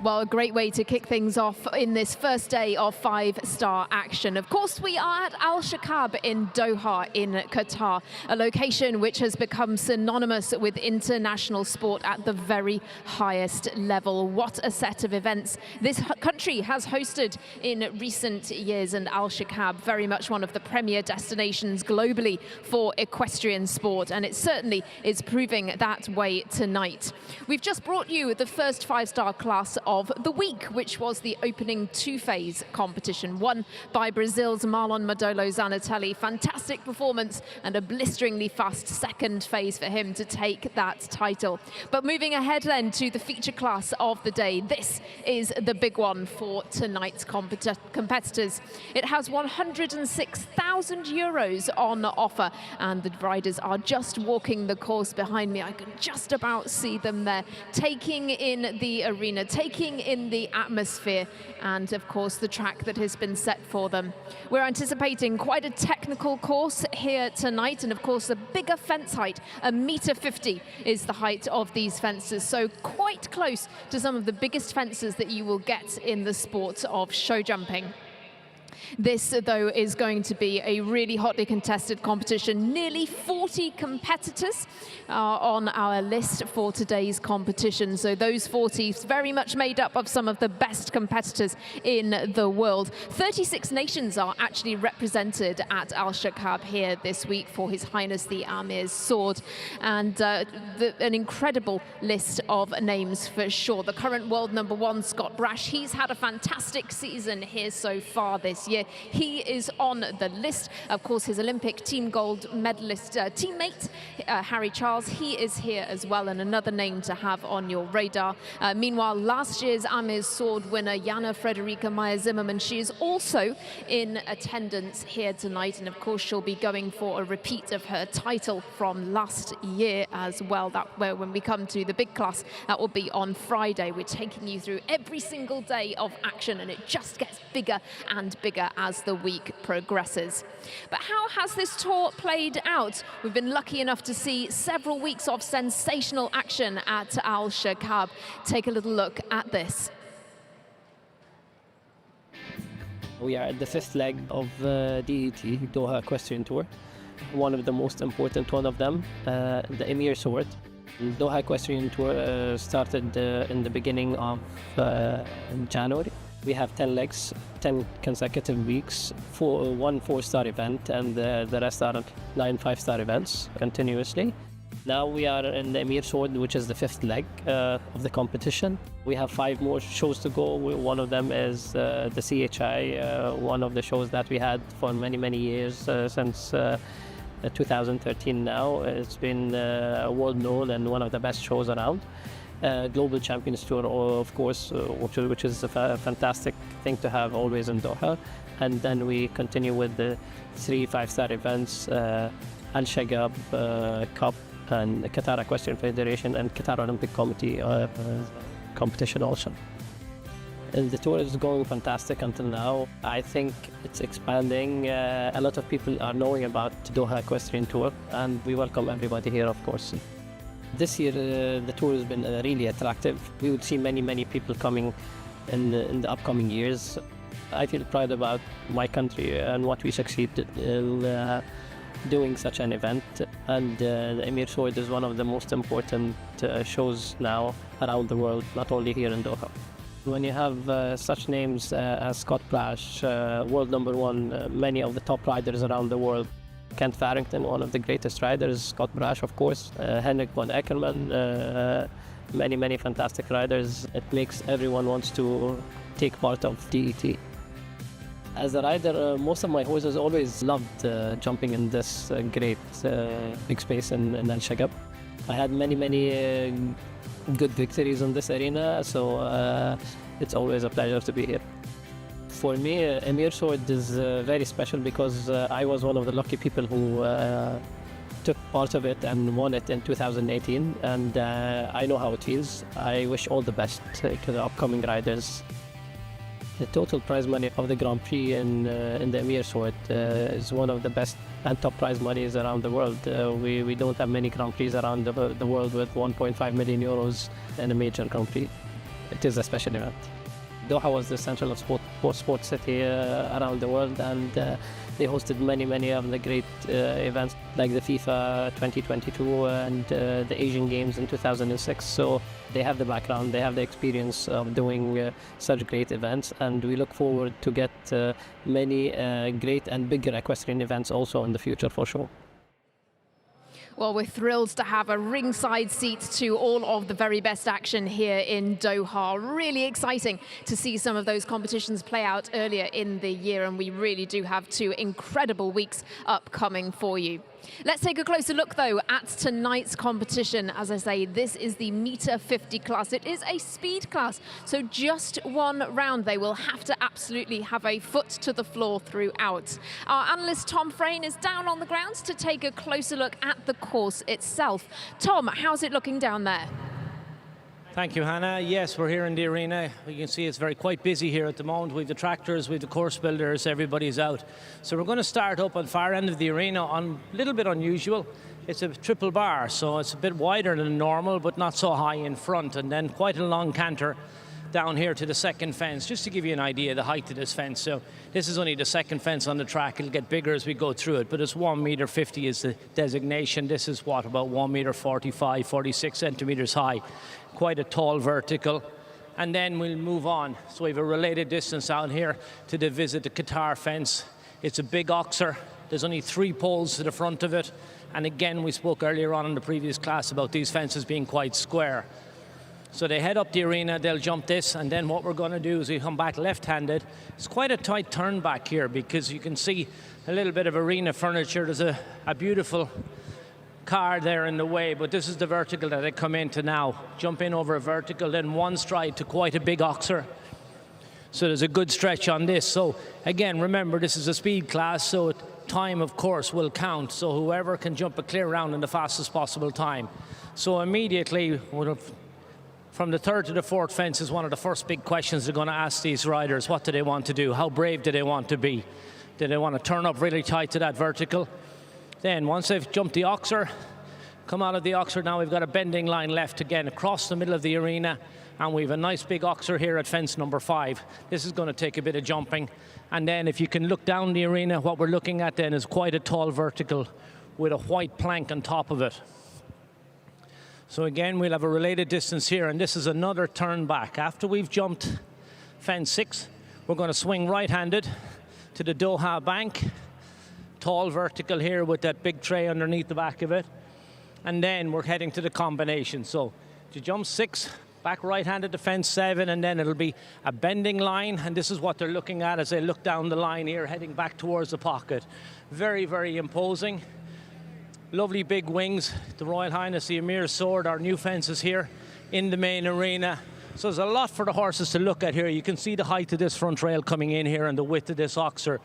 Well, a great way to kick things off in this first day of five-star action. Of course, we are at Alshaqab in Doha in Qatar, a location which has become synonymous with international sport at the very highest level. What a set of events this country has hosted in recent years, and Alshaqab, very much one of the premier destinations globally for equestrian sport, and it certainly is proving that way tonight. We've just brought you the first five-star class of the week, which was the opening two-phase competition, won by Brazil's Marlon Modolo Zanatelli. Fantastic performance and a blisteringly fast second phase for him to take that title. But moving ahead then to the feature class of the day, this is the big one for tonight's competitors. It has 106,000 euros on offer, and the riders are just walking the course behind me. I can just about see them there, taking in the arena, taking in the atmosphere, and of course the track that has been set for them. We're anticipating quite a technical course here tonight, and of course a bigger fence height, 1.50 m is the height of these fences, so quite close to some of the biggest fences that you will get in the sport of show jumping. This, though, is going to be a really hotly contested competition. Nearly 40 competitors are on our list for today's competition. So those 40 very much made up of some of the best competitors in the world. 36 nations are actually represented at Alshaqab here this week for His Highness the Amir's sword. And an incredible list of names for sure. The current world #1, Scott Brash, he's had a fantastic season here so far this year. He is on the list. Of course, his Olympic team gold medalist teammate, Harry Charles, he is here as well, and another name to have on your radar. Meanwhile, last year's Amir's sword winner, Jana Frederica Meyer-Zimmermann, she is also in attendance here tonight, and of course, she'll be going for a repeat of her title from last year as well. When we come to the big class, that will be on Friday. We're taking you through every single day of action, and it just gets bigger and bigger as the week progresses. But how has this tour played out? We've been lucky enough to see several weeks of sensational action at Alshaqab. Take a little look at this. We are at the fifth leg of DET, Doha Equestrian Tour. One of the most important one of them, the Amir sword. Doha Equestrian Tour started in the beginning of January. We have 10 legs, 10 consecutive weeks, one 4-star event, and the rest are 9 5-star events continuously. Now we are in the Amir sword, which is the fifth leg of the competition. We have 5 more shows to go. One of them is the CHI, one of the shows that we had for many, many years, since 2013 now. It's been world known and one of the best shows around. Global Champions Tour, of course, which is a fantastic thing to have always in Doha. And then we continue with the 3 5-star events, Alshaqab Cup, and the Qatar Equestrian Federation and Qatar Olympic Committee competition also. And the tour is going fantastic until now. I think it's expanding. A lot of people are knowing about Doha Equestrian Tour, and we welcome everybody here, of course. This year, the tour has been really attractive. We would see many, many people coming in the upcoming years. I feel proud about my country and what we succeeded in doing such an event. And the Amir sword is one of the most important shows now around the world, not only here in Doha. When you have such names as Scott Brash, world #1, many of the top riders around the world, Kent Farrington, one of the greatest riders, Scott Brash, of course, Henrik von Eckermann, many, many fantastic riders. It makes everyone wants to take part of DET. As a rider, most of my horses always loved jumping in this great big space in Alshaqab. I had many, many good victories in this arena, so it's always a pleasure to be here. For me, Amir sword is very special because I was one of the lucky people who took part of it and won it in 2018, and I know how it feels. I wish all the best to the upcoming riders. The total prize money of the Grand Prix in the Amir sword is one of the best and top prize monies around the world. We don't have many Grand Prix around the world with 1.5 million euros in a major Grand Prix. it is a special event. Doha was the central of sports city around the world, and they hosted many of the great events like the FIFA 2022 and the Asian Games in 2006. So they have the background, they have the experience of doing such great events, and we look forward to get many great and bigger equestrian events also in the future for sure. Well, we're thrilled to have a ringside seat to all of the very best action here in Doha. Really exciting to see some of those competitions play out earlier in the year, and we really do have 2 incredible weeks upcoming for you. Let's take a closer look, though, at tonight's competition. As I say, this is the meter 50 class. It is a speed class, so just 1 round. They will have to absolutely have a foot to the floor throughout. Our analyst Tom Frayne is down on the grounds to take a closer look at the course itself. Tom, how's it looking down there? Thank you, Hannah. Yes, we're here in the arena. You can see it's quite busy here at the moment. We've the tractors, we've the course builders, everybody's out. So we're going to start up on the far end of the arena on a little bit unusual. It's a triple bar, so it's a bit wider than normal, but not so high in front, and then quite a long canter down here to the second fence, just to give you an idea of the height of this fence. So this is only the second fence on the track. It'll get bigger as we go through it, but it's 1 meter 50 is the designation. This is what, about 1 meter 45, 46 centimeters high. Quite a tall vertical. And then we'll move on. So we have a related distance out here to the Qatar fence. It's a big oxer. There's only 3 poles to the front of it. And again, we spoke earlier on in the previous class about these fences being quite square. So they head up the arena, they'll jump this, and then what we're going to do is we come back left-handed. It's quite a tight turn back here because you can see a little bit of arena furniture. There's a beautiful car there in the way, but this is the vertical that they come into now. Jump in over a vertical, then 1 stride to quite a big oxer. So there's a good stretch on this. So again, remember, this is a speed class, so time, of course, will count. So whoever can jump a clear round in the fastest possible time. So immediately, from the 3rd to the 4th fence is one of the first big questions they're going to ask these riders. What do they want to do? How brave do they want to be? Do they want to turn up really tight to that vertical? Then once they've jumped the oxer, come out of the oxer, now we've got a bending line left again across the middle of the arena, and we have a nice big oxer here at fence number 5. This is going to take a bit of jumping, and then if you can look down the arena, what we're looking at then is quite a tall vertical with a white plank on top of it. So again, we'll have a related distance here, and this is another turn back. After we've jumped fence 6, we're going to swing right-handed to the Doha Bank. Tall vertical here with that big tray underneath the back of it. And then we're heading to the combination. So to jump 6, back right-handed to fence 7, and then it'll be a bending line, and this is what they're looking at as they look down the line here, heading back towards the pocket. Very, very imposing. Lovely big wings. The Royal Highness, the Amir sword, our new fences here in the main arena. So there's a lot for the horses to look at here. You can see the height of this front rail coming in here and the width of this oxer.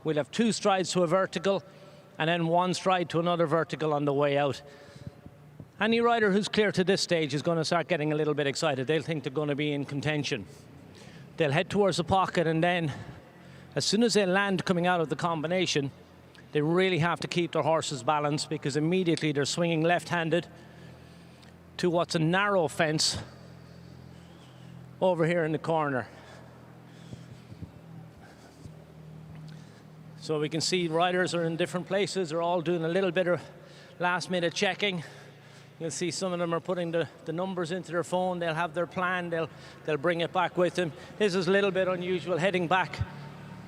We'll have 2 strides to a vertical and then 1 stride to another vertical on the way out. Any rider who's clear to this stage is going to start getting a little bit excited. They'll think they're going to be in contention. They'll head towards the pocket, and then as soon as they land coming out of the combination, they really have to keep their horses balanced, because immediately they're swinging left-handed to what's a narrow fence over here in the corner. So we can see riders are in different places. They're all doing a little bit of last-minute checking. You'll see some of them are putting the numbers into their phone. They'll have their plan. They'll bring it back with them. This is a little bit unusual, heading back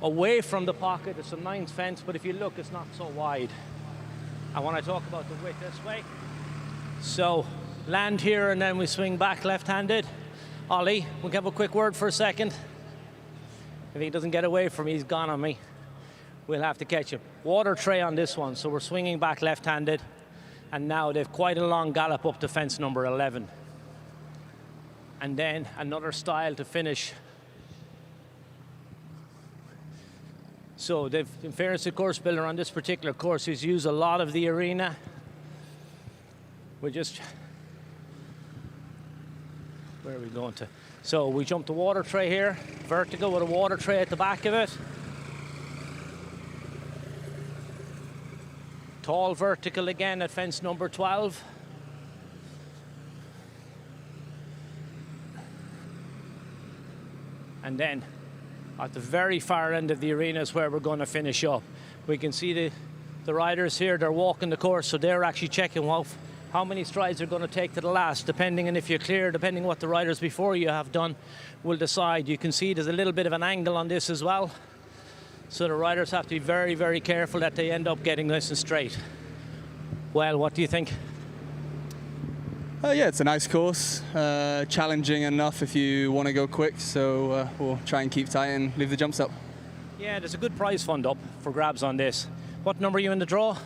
away from the pocket. It's a 9th fence, but if you look, it's not so wide. I want to talk about the width this way. So land here, and then we swing back left-handed. Ollie, we'll have a quick word for a second. If he doesn't get away from me, he's gone on me. We'll have to catch him. Water tray on this one, so we're swinging back left-handed. And now they've quite a long gallop up to fence number 11. And then another style to finish. So they've, in fairness to the course builder on this particular course, he's used a lot of the arena. We're just, where are we going to? So we jumped the water tray here, vertical with a water tray at the back of it. Tall vertical again at fence number 12. And then at the very far end of the arena is where we're going to finish up. We can see the riders here, they're walking the course, so they're actually checking how many strides they're going to take to the last, depending on if you're clear, depending on what the riders before you have done will decide. You can see there's a little bit of an angle on this as well. So the riders have to be very, very careful that they end up getting nice and straight. Well, what do you think? Yeah, it's a nice course, challenging enough if you want to go quick, so we'll try and keep tight and leave the jumps up. Yeah, there's a good prize fund up for grabs on this. What number are you in the draw?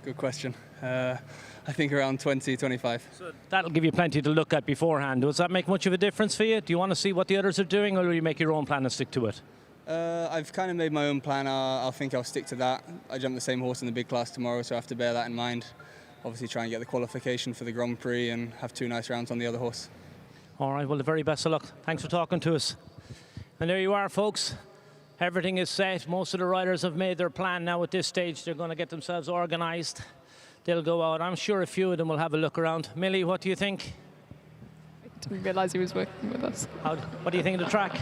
Good question. I think around 20, 25. So that'll give you plenty to look at beforehand. Does that make much of a difference for you? Do you want to see what the others are doing, or will you make your own plan and stick to it? I've kind of made my own plan. I think I'll stick to that. I jump the same horse in the big class tomorrow, so I have to bear that in mind. Obviously try and get the qualification for the Grand Prix and have 2 nice rounds on the other horse. All right, well, the very best of luck. Thanks for talking to us. And there you are, folks. Everything is set. Most of the riders have made their plan now at this stage. They're going to get themselves organised. They'll go out. I'm sure a few of them will have a look around. Millie, what do you think? I didn't realise he was working with us. What do you think of the track?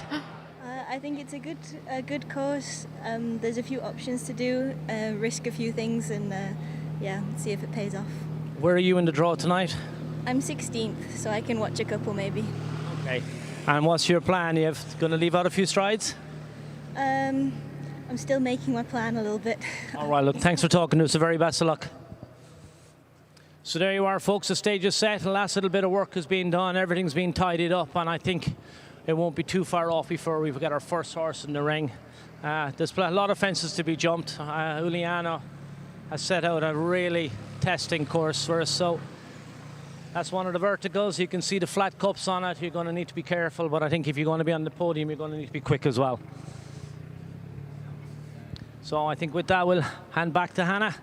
I think it's a good course. There's a few options to do, risk a few things, and yeah, see if it pays off. Where are you in the draw tonight? I'm 16th, so I can watch a couple maybe. Okay. And what's your plan? You're going to leave out a few strides? I'm still making my plan a little bit. All right, look, thanks for talking to us. The very best of luck. So there you are, folks. The stage is set. The last little bit of work has been done. Everything's been tidied up, and I think it won't be too far off before we've got our first horse in the ring. There's a lot of fences to be jumped. Juliano has set out a really testing course for us. So that's one of the verticals. You can see the flat cups on it. You're going to need to be careful, but I think if you're going to be on the podium, you're going to need to be quick as well. So I think with that, we'll hand back to Hannah.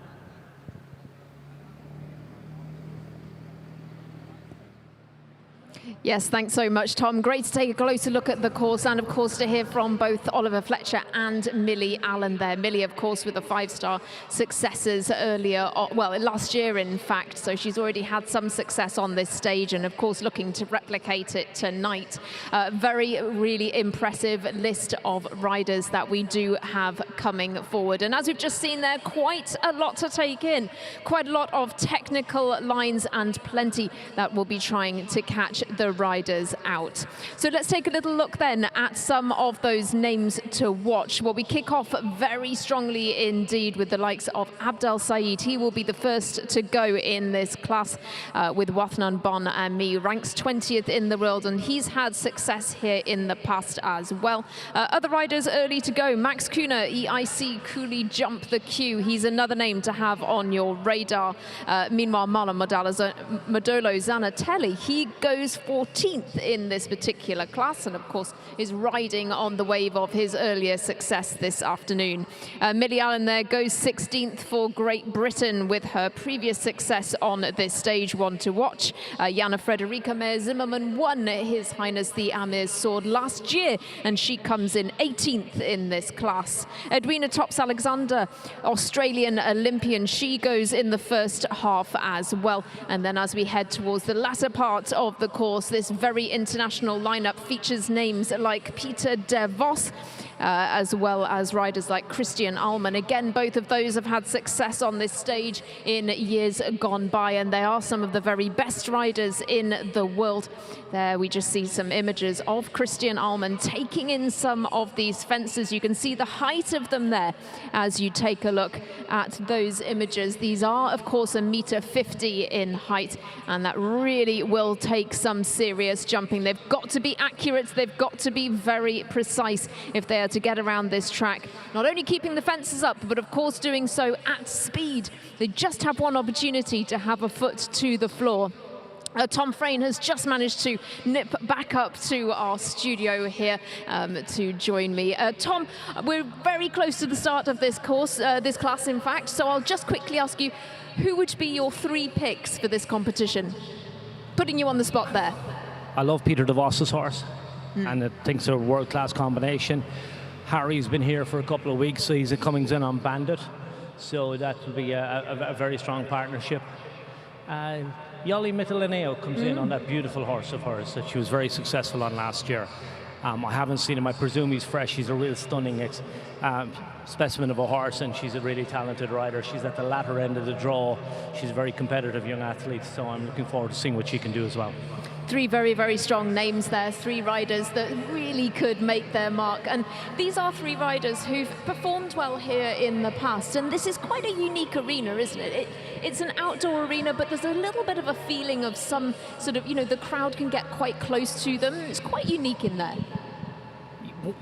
Yes, thanks so much, Tom. Great to take a closer look at the course, and of course to hear from both Oliver Fletcher and Millie Allen there. Millie, of course, with the 5-star successes earlier, well, last year, in fact, so she's already had some success on this stage, and of course looking to replicate it tonight. Really impressive list of riders that we do have coming forward. And as we've just seen there, quite a lot to take in, quite a lot of technical lines and plenty that will be trying to catch the riders out. So let's take a little look then at some of those names to watch. Well, we kick off very strongly indeed with the likes of Abdel Saeed. He will be the first to go in this class with Wathnan Bon Ami, ranks 20th in the world, and he's had success here in the past as well. Other riders early to go: Max Kuhner, EIC Cooley Jump the Q. He's another name to have on your radar. Meanwhile, Marlon Modolo Zanatelli, he goes 14th in this particular class, and of course is riding on the wave of his earlier success this afternoon. Millie Allen there goes 16th for Great Britain with her previous success on this stage, one to watch. Jana Frederica Meyer-Zimmermann won His Highness the Amir's Sword last year, and she comes in 18th in this class. Edwina Tops-Alexander, Australian Olympian, she goes in the first half as well. And then as we head towards the latter part of the course, this very international lineup features names like Peter de Vos, as well as riders like Christian Allman. Again, both of those have had success on this stage in years gone by, and they are some of the very best riders in the world. There we just see some images of Christian Allman taking in some of these fences. You can see the height of them there as you take a look at those images. These are, of course, 1.50 meters in height, and that really will take some serious jumping. They've got to be accurate, they've got to be very precise if they are to get around this track. Not only keeping the fences up, but of course doing so at speed. They just have one opportunity to have a foot to the floor. Tom Frayne has just managed to nip back up to our studio here to join me. Tom, we're very close to the start of this course, this class in fact, so I'll just quickly ask you, who would be your 3 picks for this competition? Putting you on the spot there. I love Peter de Vos's horse, and I think it's a world-class combination. Harry's been here for a couple of weeks, so he's coming in on Bandit, so that will be a very strong partnership. Yoli Mitalineo comes in on that beautiful horse of hers that she was very successful on last year. I haven't seen him. I presume he's fresh. He's a real stunning specimen of a horse, and she's a really talented rider. She's at the latter end of the draw. She's a very competitive young athlete, so I'm looking forward to seeing what she can do as well. Three very, very strong names there, three riders that really could make their mark. And these are three riders who've performed well here in the past. And this is quite a unique arena, isn't it? It's an outdoor arena, but there's a little bit of a feeling of some sort of, the crowd can get quite close to them. It's quite unique in there.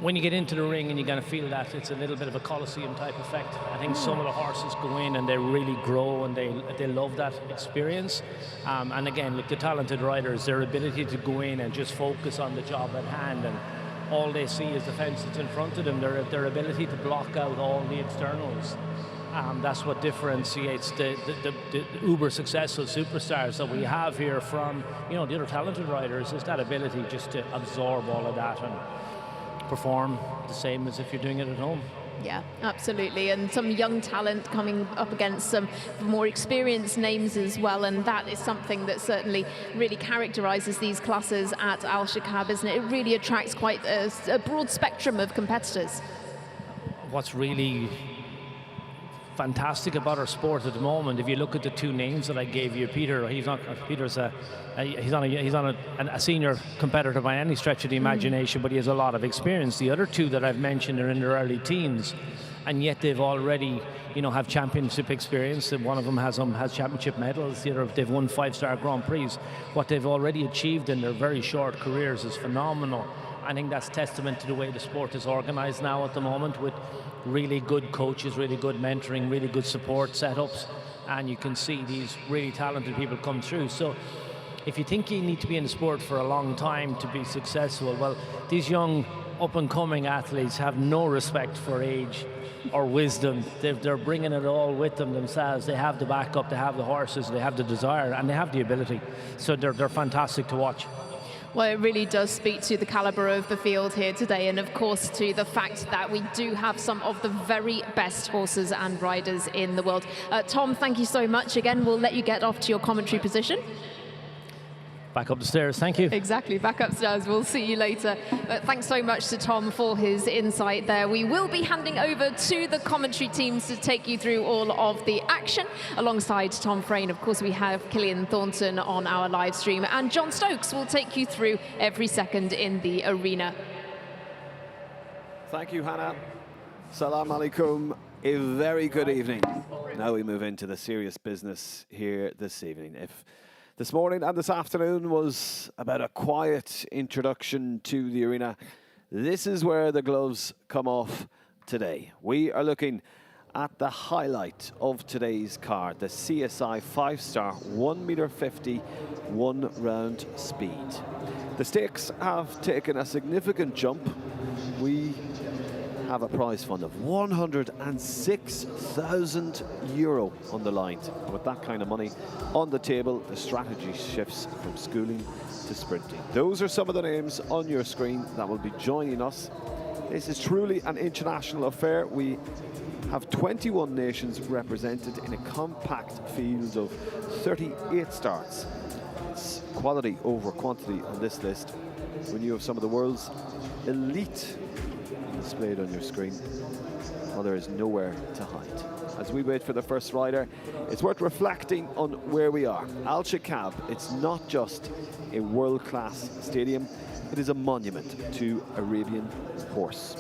When you get into the ring and you're going to feel that, it's a little bit of a Colosseum type effect. I think some of the horses go in and they really grow and they love that experience. And again, look, the talented riders, their ability to go in and just focus on the job at hand, and all they see is the fence that's in front of them, their ability to block out all the externals. That's what differentiates the uber successful superstars that we have here from the other talented riders, is that ability just to absorb all of that and perform the same as if you're doing it at home. Yeah, absolutely. And some young talent coming up against some more experienced names as well. And that is something that certainly really characterizes these classes at Alshaqab, isn't it? It really attracts quite a broad spectrum of competitors. What's really fantastic about our sport at the moment, if you look at the two names that I gave you, he's on a senior competitor by any stretch of the imagination, but he has a lot of experience. The other two that I've mentioned are in their early teens, and yet they've already have championship experience. One of them has championship medals. The other, they've won 5-star Grand Prix. What they've already achieved in their very short careers is phenomenal. I think that's testament to the way the sport is organized now at the moment, with really good coaches, really good mentoring, really good support setups, and you can see these really talented people come through. So if you think you need to be in the sport for a long time to be successful, well, these young up-and-coming athletes have no respect for age or wisdom. They're bringing it all with them themselves. They have the backup, they have the horses, they have the desire, and they have the ability. So they're fantastic to watch. Well, it really does speak to the caliber of the field here today, and of course to the fact that we do have some of the very best horses and riders in the world. Tom, thank you so much. Again, we'll let you get off to your commentary position. Back up the stairs, thank you. Exactly, back upstairs. We'll see you later. But thanks so much to Tom for his insight there. We will be handing over to the commentary teams to take you through all of the action. Alongside Tom Frayne, of course, we have Killian Thornton on our live stream, and John Stokes will take you through every second in the arena. Thank you, Hannah. Salam alaikum. A very good evening. Now we move into the serious business here this evening. If this morning and this afternoon was about a quiet introduction to the arena, this is where the gloves come off today. We are looking at the highlight of today's card, the CSI 5-star 1.50 m, 1 round speed. The stakes have taken a significant jump. We have a prize fund of €106,000 on the line. And with that kind of money on the table, the strategy shifts from schooling to sprinting. Those are some of the names on your screen that will be joining us. This is truly an international affair. We have 21 nations represented in a compact field of 38 starts. It's quality over quantity on this list. When you have some of the world's elite displayed on your screen, well, there is nowhere to hide. As we wait for the first rider, it's worth reflecting on where we are. Alshaqab, it's not just a world-class stadium, it is a monument to Arabian horse.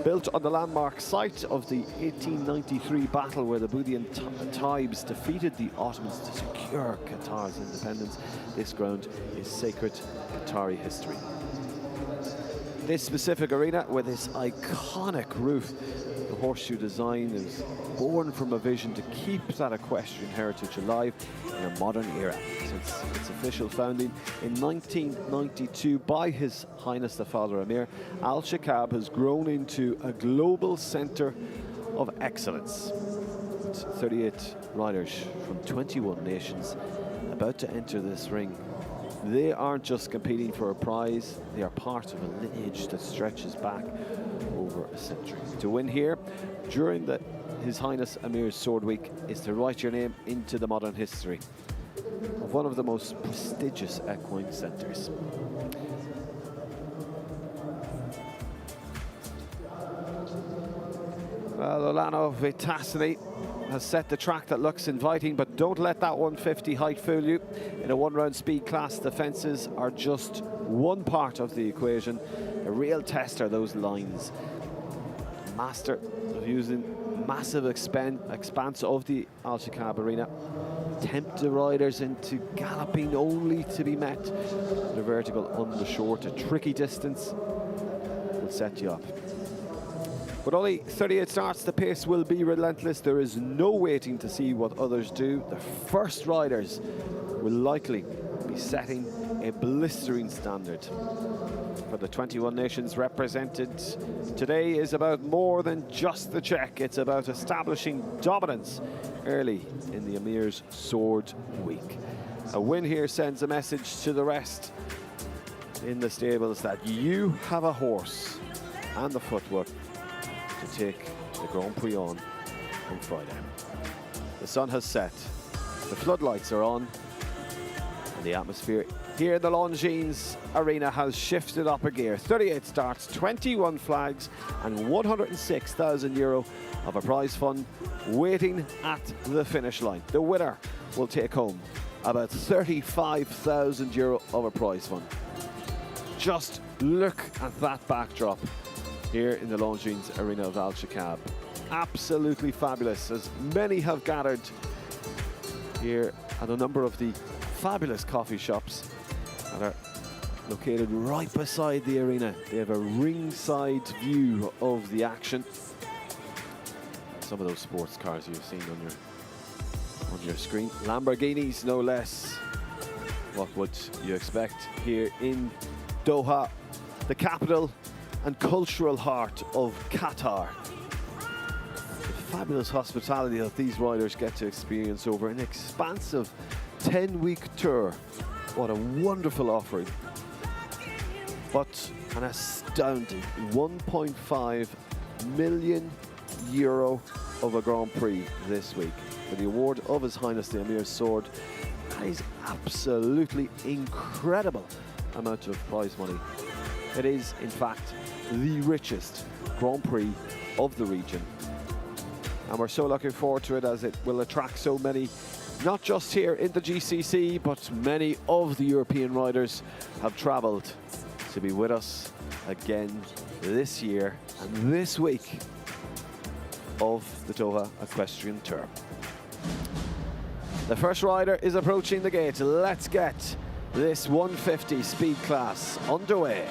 Built on the landmark site of the 1893 battle where the Budian Taibs defeated the Ottomans to secure Qatar's independence, this ground is sacred Qatari history. This specific arena with this iconic roof, the horseshoe design, is born from a vision to keep that equestrian heritage alive in a modern era. Since its official founding in 1992 by His Highness the Father Amir, Alshaqab has grown into a global centre of excellence. With 38 riders from 21 nations about to enter this ring, they aren't just competing for a prize, they are part of a lineage that stretches back over a century. To win here during His Highness Amir's Sword Week is to write your name into the modern history of one of the most prestigious equine centres. Well, Olano Vitasini has set the track that looks inviting, but don't let that 150 height fool you. In a one-round speed class, the fences are just one part of the equation. A real test are those lines. Master of using massive expanse of the Alshaqab arena. Tempt the riders into galloping only to be met with a vertical undershort. A tricky distance will set you up. With only 38 starts, the pace will be relentless. There is no waiting to see what others do. The first riders will likely be setting a blistering standard. For the 21 nations represented, today is about more than just the check. It's about establishing dominance early in the Amir's Sword Week. A win here sends a message to the rest in the stables that you have a horse and the footwork to take the Grand Prix on Friday. The sun has set, the floodlights are on, and the atmosphere here in the Longines Arena has shifted up a gear. 38 starts, 21 flags, and 106,000 euro of a prize fund waiting at the finish line. The winner will take home about 35,000 euro of a prize fund. Just look at that backdrop here in the Longines Arena of Alshaqab. Absolutely fabulous, as many have gathered here at a number of the fabulous coffee shops that are located right beside the arena. They have a ringside view of the action. Some of those sports cars you've seen on your screen. Lamborghinis, no less. What would you expect here in Doha, the capital and cultural heart of Qatar? The fabulous hospitality that these riders get to experience over an expansive 10-week tour. What a wonderful offering. But an astounding 1.5 million euro of a Grand Prix this week for the award of His Highness the Amir's Sword. That is absolutely incredible amount of prize money. It is, in fact, the richest Grand Prix of the region. And we're so looking forward to it, as it will attract so many, not just here in the GCC, but many of the European riders have travelled to be with us again this year and this week of the Doha Equestrian Tour. The first rider is approaching the gate. Let's get this 150 speed class underway.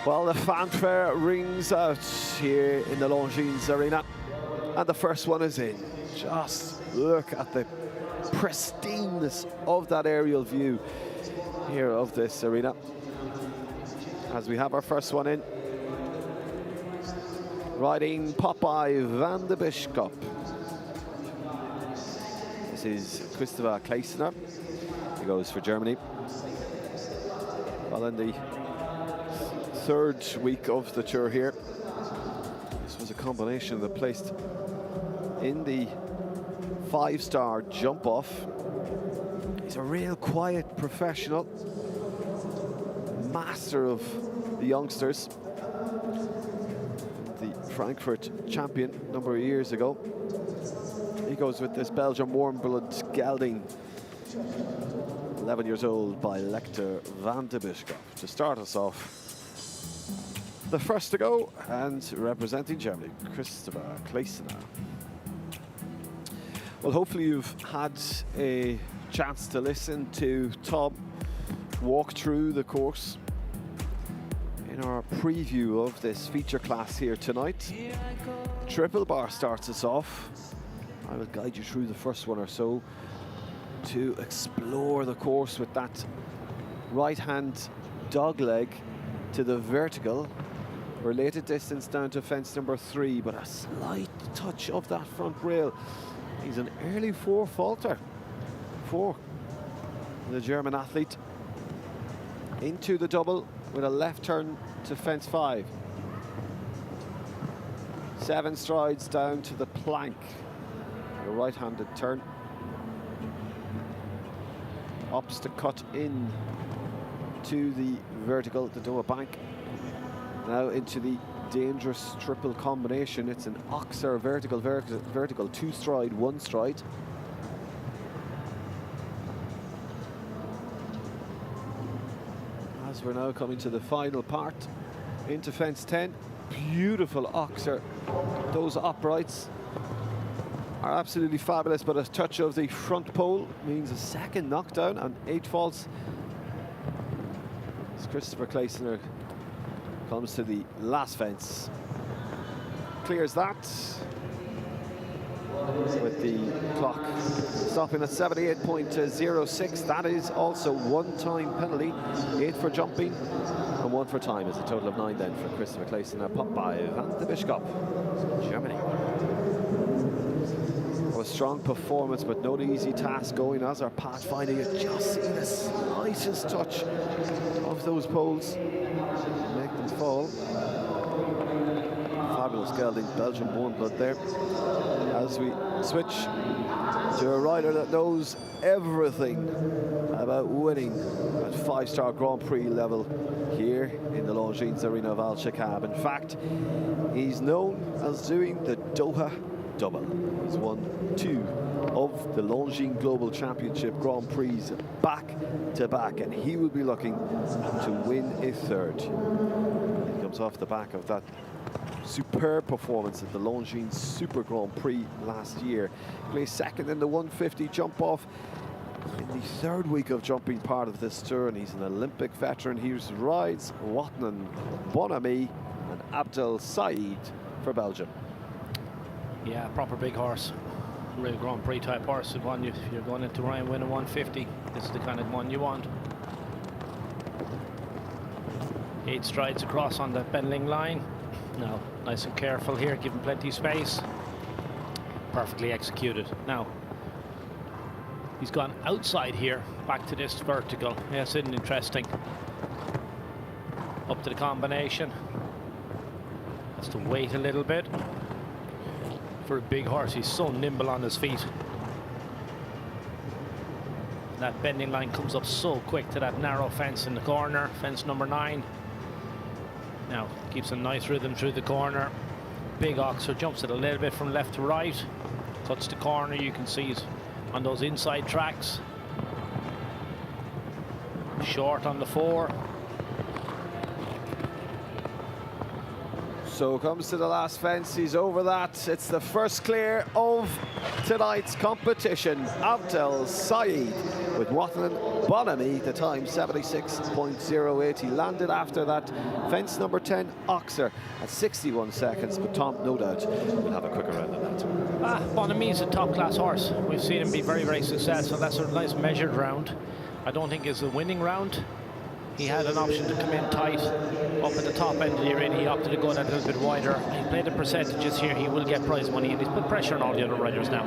Well, the fanfare rings out here in the Longines Arena, and the first one is in. Just look at the pristineness of that aerial view here of this arena as we have our first one in. Riding Popeye van de Bischkop. This is Christopher Kleisner. He goes for Germany. Well, in the third week of the tour here, this was a combination that placed in the 5-star jump off. He's a real quiet professional, master of the youngsters, the Frankfurt champion a number of years ago. He goes with this Belgian warm-blood gelding, 11 years old, by Lecter van de Bischkop, to start us off. The first to go, and representing Germany, Christopher Kleisner. Well, hopefully you've had a chance to listen to Tom walk through the course in our preview of this feature class here tonight. Triple bar starts us off. I will guide you through the first one or so to explore the course with that right-hand dog leg to the vertical. Related distance down to fence number 3, but a slight touch of that front rail. He's an early 4 faulter for the German athlete. Into the double with a left turn to fence 5. 7 strides down to the plank. A right-handed turn. opts to cut in to the vertical, the Doha Bank. Now into the dangerous triple combination. It's an Oxer vertical, vertical, 2 stride, 1 stride. As we're now coming to the final part, into fence 10, beautiful Oxer. Those uprights are absolutely fabulous, but a touch of the front pole means a second knockdown and 8 faults. As Christopher Claysoner comes to the last fence, clears that with the clock stopping at 78.06. That is also 1-time penalty, 8 for jumping and 1 for time. It's a total of 9 then for Christopher Claysoner, pop by Van de Bischop, Germany. A strong performance, but no easy task going as our pathfinding. You just see the slightest touch of those poles make them fall. Fabulous gelding, Belgian born blood there. As we switch to a rider that knows everything about winning at 5-star Grand Prix level here in the Longines Arena of Alshaqab. In fact, he's known as doing the Doha Double. He's won 2 of the Longines Global Championship Grand Prix back to back, and he will be looking to win a 3rd. He comes off the back of that superb performance at the Longines Super Grand Prix last year. Placed 2nd in the 150 jump off in the 3rd week of jumping part of this tour, and he's an Olympic veteran. He rides Watnan, Bonami and Abdel Said for Belgium. Yeah, proper big horse. Real Grand Prix type horse. One if you're going into Ryan winning 150, this is the kind of one you want. 8 strides across on the bending line. Now, nice and careful here, give him plenty of space. Perfectly executed. Now, he's gone outside here, back to this vertical. Yes, isn't interesting. Up to the combination. Has to wait a little bit. For a big horse, he's so nimble on his feet. That bending line comes up so quick to that narrow fence in the corner, fence number 9. Now, keeps a nice rhythm through the corner. Big Oxer jumps it a little bit from left to right. Touch the corner, you can see it on those inside tracks. Short on the 4. So comes to the last fence, he's over that. It's the first clear of tonight's competition. Abdel Said with Watnan Bonami, the time 76.08. He landed after that fence number 10, Oxer, at 61 seconds, but Tom, no doubt, will have a quicker round than that. Bonami's a top-class horse. We've seen him be very, very successful. That's a nice measured round. I don't think it's a winning round. He had an option to come in tight up at the top end of the arena. He opted to go that a little bit wider. He played the percentages here. He will get prize money, and he's put pressure on all the other riders now.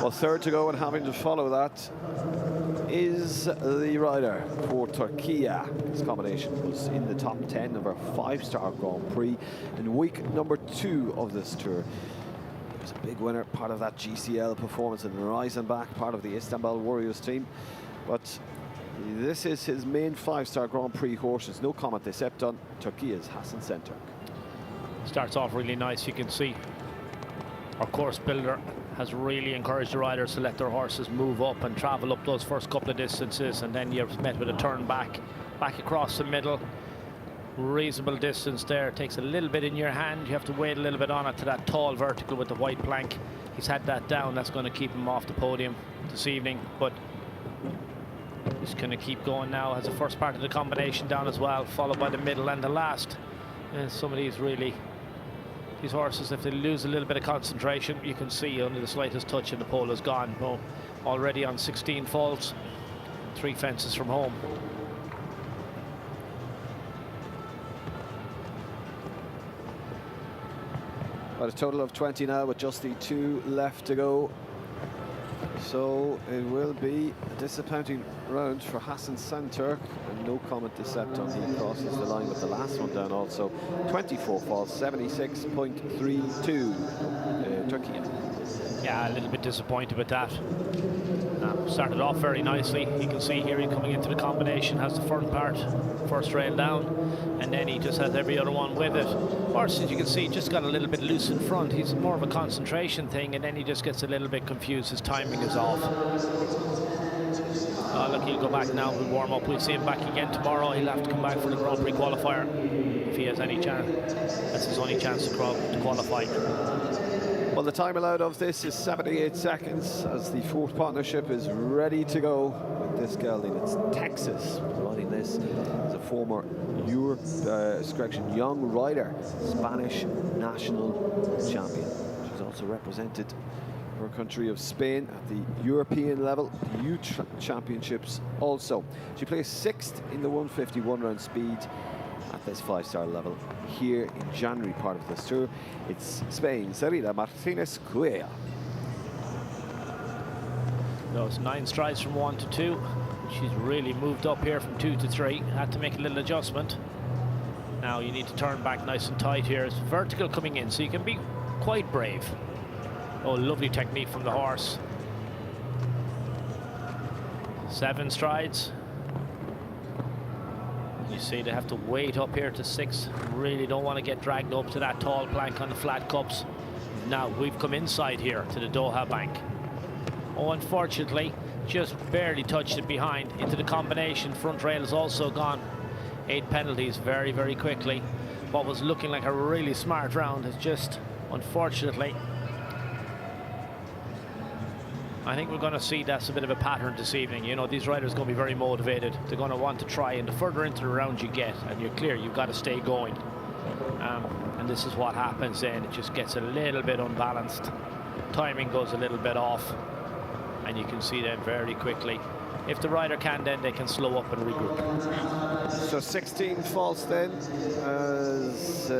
Well, 3rd to go and having to follow that is the rider for Turkey. This combination was in the top 10 of our 5-star Grand Prix in week number 2 of this tour. He was a big winner, part of that GCL performance in Reisenbach, part of the Istanbul Warriors team. But this is his main 5-star Grand Prix horse. There's no comment except on Turkey's Hassan Center. Starts off really nice. You can see our course builder has really encouraged the riders to let their horses move up and travel up those first couple of distances, and then you're met with a turn back across the middle. Reasonable distance there. Takes a little bit in your hand. You have to wait a little bit on it to that tall vertical with the white plank. He's had that down. That's going to keep him off the podium this evening, but he's going to keep going now. Has the first part of the combination down as well, followed by the middle and the last. And some of these horses, if they lose a little bit of concentration, you can see only the slightest touch and the pole is gone. Oh, already on 16 faults, 3 fences from home. But a total of 20 now with just the 2 left to go. So it will be a disappointing round for Hassan Santurk, and no comment except on he crosses the line with the last one down also. 24 falls, 76.32 Turkey. Yeah, a little bit disappointed with that. Started off very nicely. You can see here, he coming into the combination, has the front part, first rail down, and then he just has every other one with it. Horse, as you can see, just got a little bit loose in front. He's more of a concentration thing, and then he just gets a little bit confused. His timing is off. Oh, look, he'll go back now. We'll warm up. We'll see him back again tomorrow. He'll have to come back for the Grand Prix qualifier if he has any chance. That's his only chance to qualify. Well, the time allowed of this is 78 seconds as the fourth partnership is ready to go with this gelding. It's Texas running this. As a former young rider, Spanish national champion. She's also represented her country of Spain at the European level, the Youth Championships also. She placed 6th in the 150 one-round speed at this 5-star level here in January part of this tour. It's Spain, Sarita Martinez Cuellar. Those 9 strides from 1 to 2. She's really moved up here from 2 to 3. Had to make a little adjustment. Now you need to turn back nice and tight here. It's vertical coming in, so you can be quite brave. Oh, lovely technique from the horse. 7 strides. You see they have to wait up here to 6. Really don't want to get dragged up to that tall plank on the flat cups. Now we've come inside here to the Doha Bank. Oh, unfortunately, just barely touched it behind into the combination. Front rail is also gone. 8 penalties very, very quickly. What was looking like a really smart round has just, unfortunately, I think we're going to see that's a bit of a pattern this evening. You know, these riders are going to be very motivated. They're going to want to try, and the further into the round you get, and you're clear, you've got to stay going. And this is what happens then. It just gets a little bit unbalanced. Timing goes a little bit off, and you can see then very quickly. If the rider can, then they can slow up and regroup. So 16 false then, as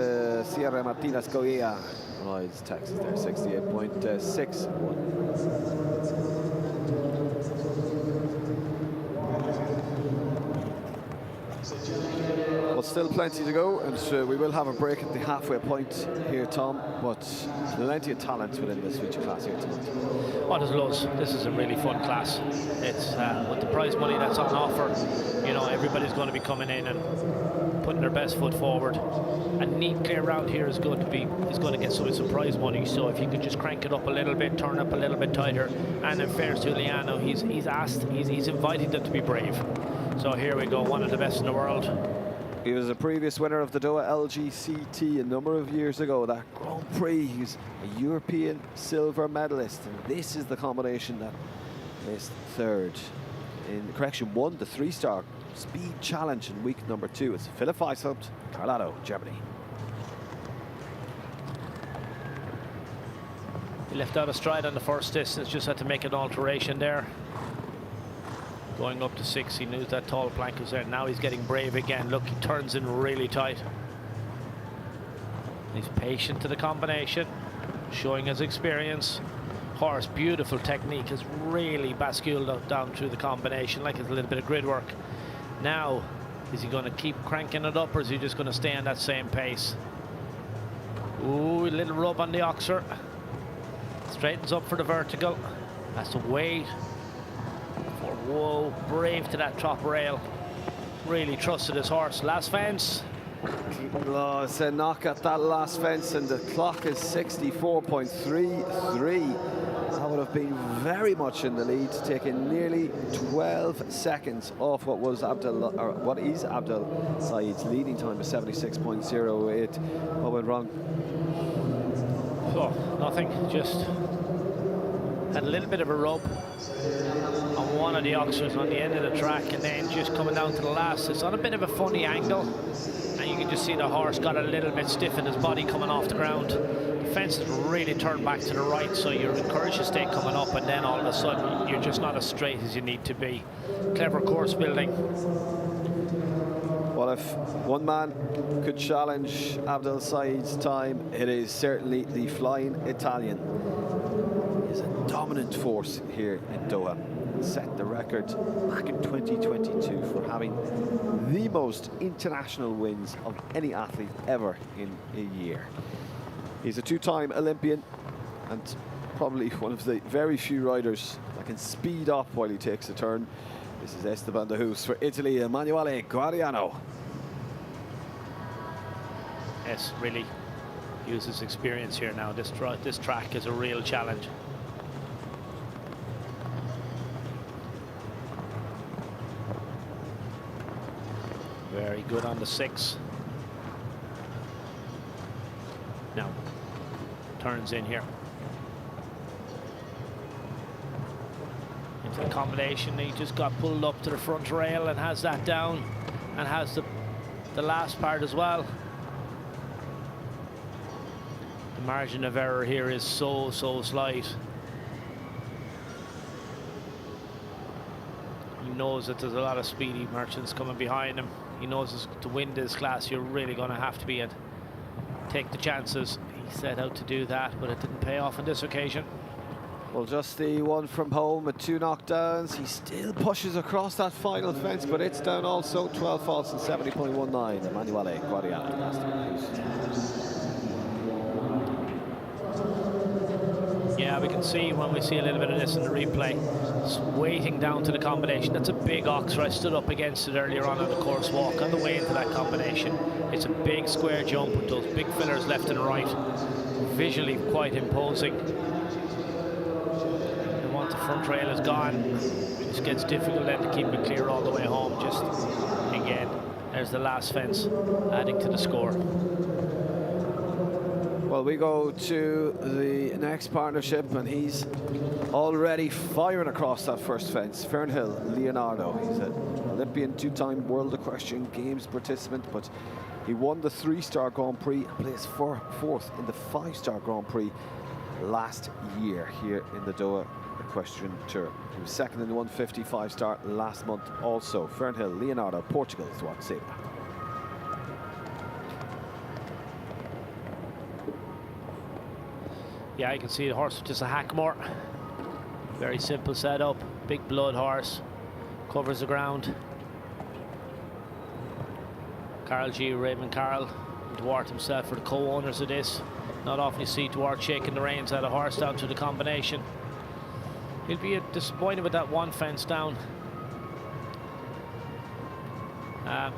Sierra Martinez Cuellar rides Texas there, 68.61. Well, still plenty to go, and we will have a break at the halfway point here, Tom, but plenty of talent within this feature class here tonight. Oh, there's loads. This is a really fun class. It's with the prize money that's on offer, you know, everybody's going to be coming in and putting their best foot forward. A neat, clear round here is going to get some prize money. So if you could just crank it up a little bit, turn up a little bit tighter, and in fairness to Liano, he's inviting them to be brave. So here we go, one of the best in the world. He was a previous winner of the Doha LGCT a number of years ago, that Grand Prix. He's a European silver medalist, and this is the combination that placed 3rd. Won the 3-star speed challenge in week number 2. It's Philipp Weishaupt, Carlado, Germany. He left out a stride on the first distance, just had to make an alteration there. Going up to 6, he knew that tall plank was there. Now he's getting brave again. Look, he turns in really tight. He's patient to the combination, showing his experience. Horse, beautiful technique, has really basculed down through the combination, like it's a little bit of grid work. Now, is he going to keep cranking it up, or is he just going to stay on that same pace? Ooh, a little rub on the oxer. Straightens up for the vertical. Has to wait. Whoa, brave to that top rail. Really trusted his horse. Last fence. Oh, it's a knock at that last fence, and the clock is 64.33. That would have been very much in the lead, taking nearly 12 seconds off what is Abdul Saeed's leading time of 76.08. What went wrong? Oh, nothing. Just had a little bit of a rub on one of the oxers on the end of the track, and then just coming down to the last, it's on a bit of a funny angle, and you can just see the horse got a little bit stiff in his body coming off the ground. The fence has really turned back to the right, so you're encouraged to stay coming up, and then all of a sudden you're just not as straight as you need to be. Clever course building. Well, if one man could challenge Abdul Saeed's time, it is certainly the Flying Italian. He's a dominant force here in Doha. Set the record back in 2022 for having the most international wins of any athlete ever in a year. He's a 2-time Olympian, and probably one of the very few riders that can speed up while he takes a turn. This is Esteban de Hoos for Italy, Emanuele Guariano. Yes, really uses experience here now. This track is a real challenge. Very good on the 6. Now, turns in here. Into the combination, he just got pulled up to the front rail and has that down, and has the last part as well. The margin of error here is so slight. He knows that there's a lot of speedy merchants coming behind him. He knows to win this class, you're really going to have to be and take the chances. He set out to do that, but it didn't pay off on this occasion. Well, just the one from home with 2 knockdowns. He still pushes across that final fence, but it's down also. 12 faults and 70.19. Emanuele Guariano. Yeah, we can see when we see a little bit of this in the replay, it's waiting down to the combination. That's a big oxer. I stood up against it earlier on the course walk on the way into that combination. It's a big square jump with those big fillers left and right. Visually quite imposing. And once the front rail is gone, it just gets difficult then to keep it clear all the way home. Just, again, there's the last fence adding to the score. Well, we go to the next partnership, and he's already firing across that first fence. Fernhill Leonardo. He's an Olympian, 2-time World Equestrian Games participant, but he won the 3-star Grand Prix and placed 4th in the 5-star Grand Prix last year here in the Doha Equestrian Tour. He was 2nd in the 150 5-star last month also. Fernhill Leonardo, Portugal, Duarte Sebra. Yeah, you can see the horse with just a hack more. Very simple setup, big blood horse, covers the ground. Carl G, Raymond Carl, Duarte himself are the co-owners of this. Not often you see Duarte shaking the reins out of horse down to the combination. He'll be disappointed with that one fence down.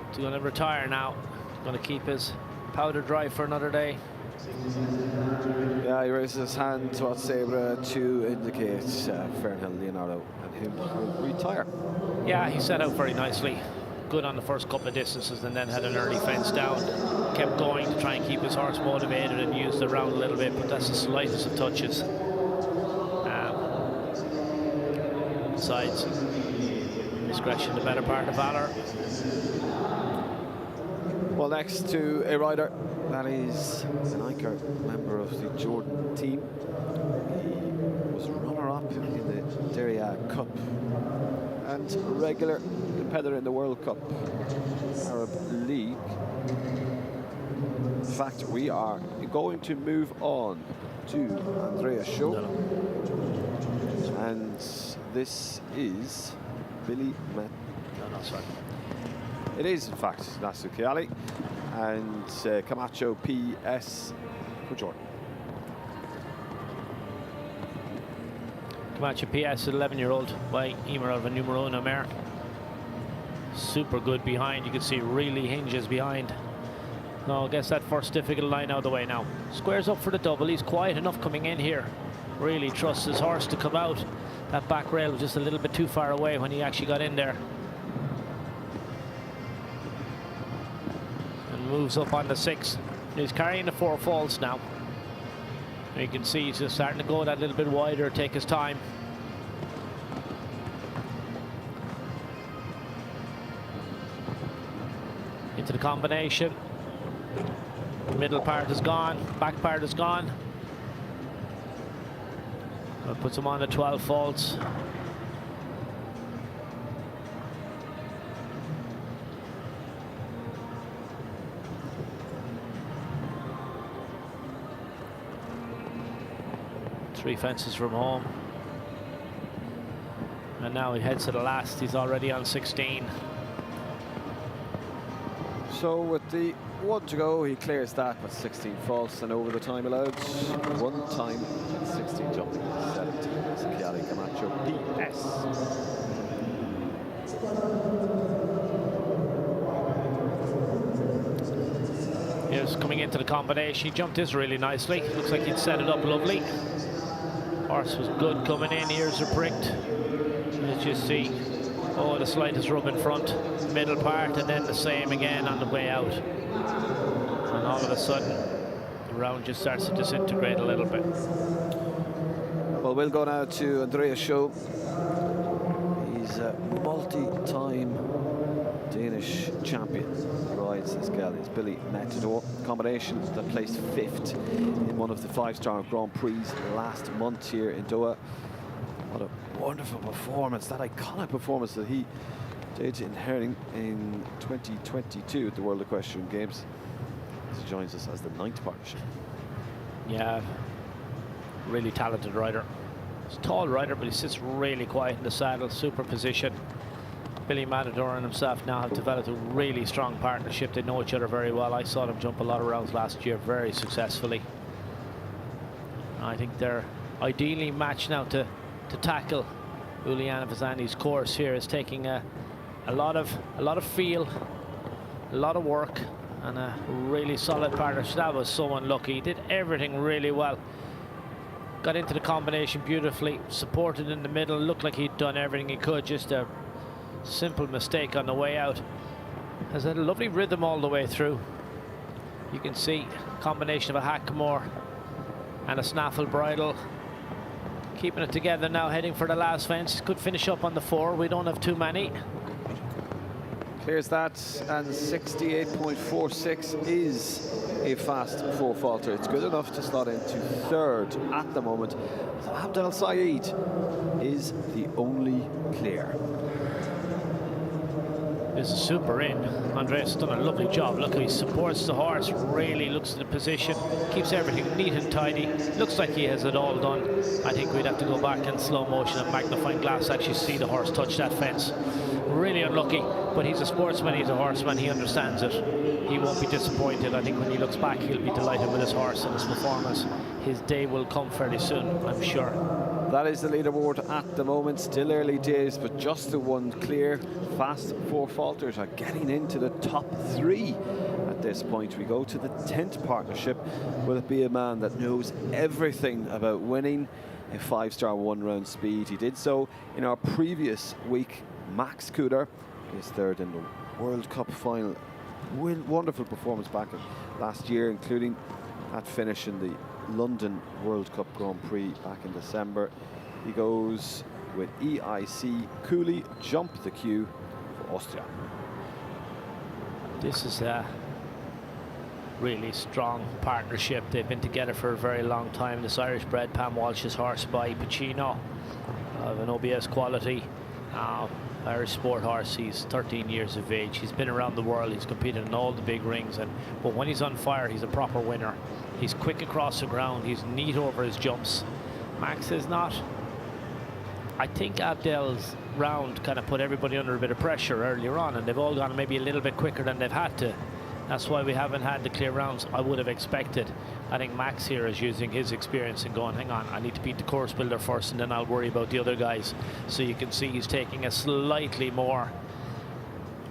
He's going to retire now. He's going to keep his powder dry for another day. Yeah, he raises his hand to Sebra to indicate Fernhill Leonardo and him will retire. Yeah, he set out very nicely. Good on the first couple of distances, and then had an early fence down. Kept going to try and keep his horse motivated and used the round a little bit, but that's the slightest of touches. Besides, discretion the better part of valor. Well, next to a rider that is an Iker member of the Jordan team. He was runner-up in the Derya Cup and a regular competitor in the World Cup Arab League. In fact, we are going to move on to Andreas Show. And this is Billy Matt. No, sorry. It is, in fact, Nasu Kiali and Camacho PS for Jordan. Camacho PS, 11-year-old by Amir of a numero uno mare. Super good behind. You can see really hinges behind. No, I guess that first difficult line out of the way now. Squares up for the double. He's quiet enough coming in here. Really trusts his horse to come out. That back rail was just a little bit too far away when he actually got in there. And moves up on the 6. He's carrying the 4 faults now. You can see he's just starting to go that little bit wider, take his time. Into the combination. Middle part is gone, back part is gone. That puts him on the 12 faults. Three fences from home. And now he heads to the last. He's already on 16. So with the 1 to go, he clears that with 16 faults and over the time allowed. 1 time at 16 jumping 17 as Chiari Camacho PS. Here's coming into the combination. He jumped this really nicely. Looks like he'd set it up lovely. Horse was good coming in. Ears are pricked. As you see, oh, the slightest rub in front, middle part, and then the same again on the way out. And all of a sudden, the round just starts to disintegrate a little bit. Well, we'll go now to Andreas Show. He's a multi-time Danish champion. He rides this Galleon's Billy Matador combination that placed 5th in one of the 5-star Grand Prix last month here in Doha. What a wonderful performance, that iconic performance that he did in Herning in 2022 at the World Equestrian Games. He joins us as the 9th partnership. Yeah, really talented rider. He's a tall rider, but he sits really quiet in the saddle, super position. Billy Matador and himself now have developed a really strong partnership. They know each other very well. I saw them jump a lot of rounds last year very successfully. I think they're ideally matched now to tackle Uliana Vazani's course here. Is taking a lot of feel, a lot of work, and a really solid partnership. That was so unlucky. He did everything really well. Got into the combination beautifully, supported in the middle, looked like he'd done everything he could. Just a simple mistake on the way out. Has had a lovely rhythm all the way through. You can see a combination of a Hackamore and a snaffle bridle. Keeping it together now, heading for the last fence. Could finish up on the 4. We don't have too many. Clears that, and 68.46 is a fast 4 falter. It's good enough to slot into 3rd at the moment. So Abdel Saeed is the only clear. This is super in. Andreas has done a lovely job. Look, he supports the horse, really looks at the position, keeps everything neat and tidy. Looks like he has it all done. I think we'd have to go back in slow motion and magnifying glass to actually see the horse touch that fence. Really unlucky, but he's a sportsman, he's a horseman, he understands it. He won't be disappointed. I think when he looks back, he'll be delighted with his horse and his performance. His day will come fairly soon, I'm sure. That is the leaderboard at the moment. Still early days, but just the one clear. Fast 4 falters are getting into the top 3 at this point. We go to the 10th partnership. Will it be a man that knows everything about winning a 5-star 1-round speed? He did so in our previous week. Max Kuder is 3rd in the World Cup final. Wonderful performance back last year, including that finish in the London World Cup Grand Prix back in December. He goes with EIC Cooley Jump the Queue for Austria. This is a really strong partnership. They've been together for a very long time. This Irish bred Pam Walsh's horse by Pacino of an OBS quality. Irish sport horse. He's 13 years of age. He's been around the world. He's competed in all the big rings, but when he's on fire, he's a proper winner. He's quick across the ground. He's neat over his jumps. Max is not. I think Abdel's round kind of put everybody under a bit of pressure earlier on, and they've all gone maybe a little bit quicker than they've had to. That's why we haven't had the clear rounds I would have expected. I think Max here is using his experience and going, hang on, I need to beat the course builder first, and then I'll worry about the other guys. So you can see he's taking a slightly more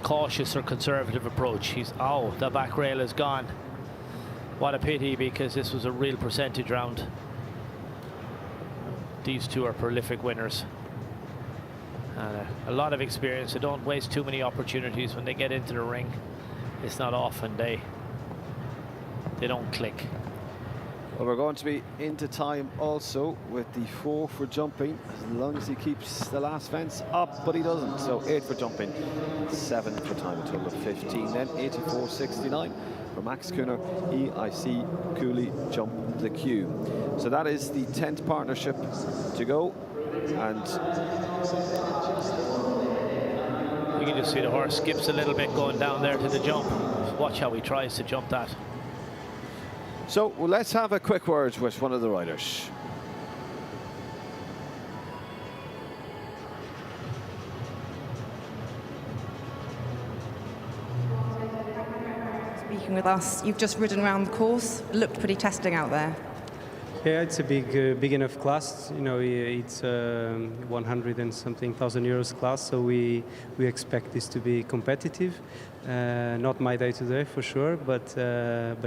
cautious or conservative approach. Oh, the back rail is gone. What a pity, because this was a real percentage round. These two are prolific winners. And a lot of experience. They don't waste too many opportunities when they get into the ring. It's not often they don't click. Well, we're going to be into time also with the 4 for jumping, as long as he keeps the last fence up, but he doesn't. So 8 for jumping, 7 for time, a total of 15. Then 84.69 for Max Kuhner, EIC Cooley Jump the Queue. So that is the 10th partnership to go, and you can just see the horse skips a little bit going down there to the jump. Watch how he tries to jump that. So well, let's have a quick word with one of the riders. Speaking with us, you've just ridden around the course. It looked pretty testing out there. Yeah, it's a big enough class. You know, it's 100 and something thousand euros class, so we expect this to be competitive. Not my day today for sure, but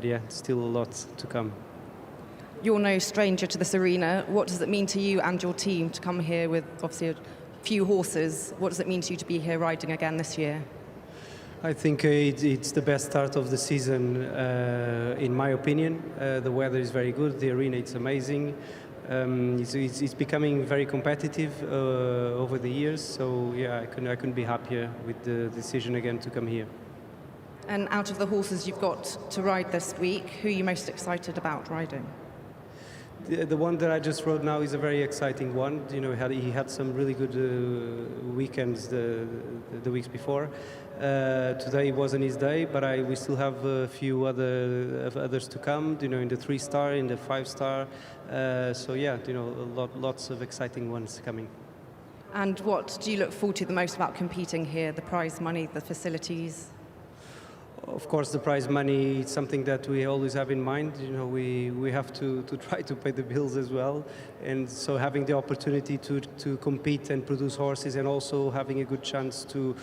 yeah, still a lot to come. You're no stranger to this arena. What does it mean to you and your team to come here with obviously a few horses? What does it mean to you to be here riding again this year? I think it's the best start of the season, in my opinion. The weather is very good, the arena is amazing. It's becoming very competitive over the years, so yeah, I couldn't be happier with the decision again to come here. And out of the horses you've got to ride this week, who are you most excited about riding? The one that I just rode now is a very exciting one. You know, he had some really good weekends the weeks before. Today wasn't his day, but we still have a few others to come. You know, in the 3-star, in the 5-star. So yeah, you know, lots of exciting ones coming. And what do you look forward to the most about competing here? The prize money, the facilities? Of course, the prize money is something that we always have in mind. You know, we have to try to pay the bills as well, and so having the opportunity to compete and produce horses, and also having a good chance to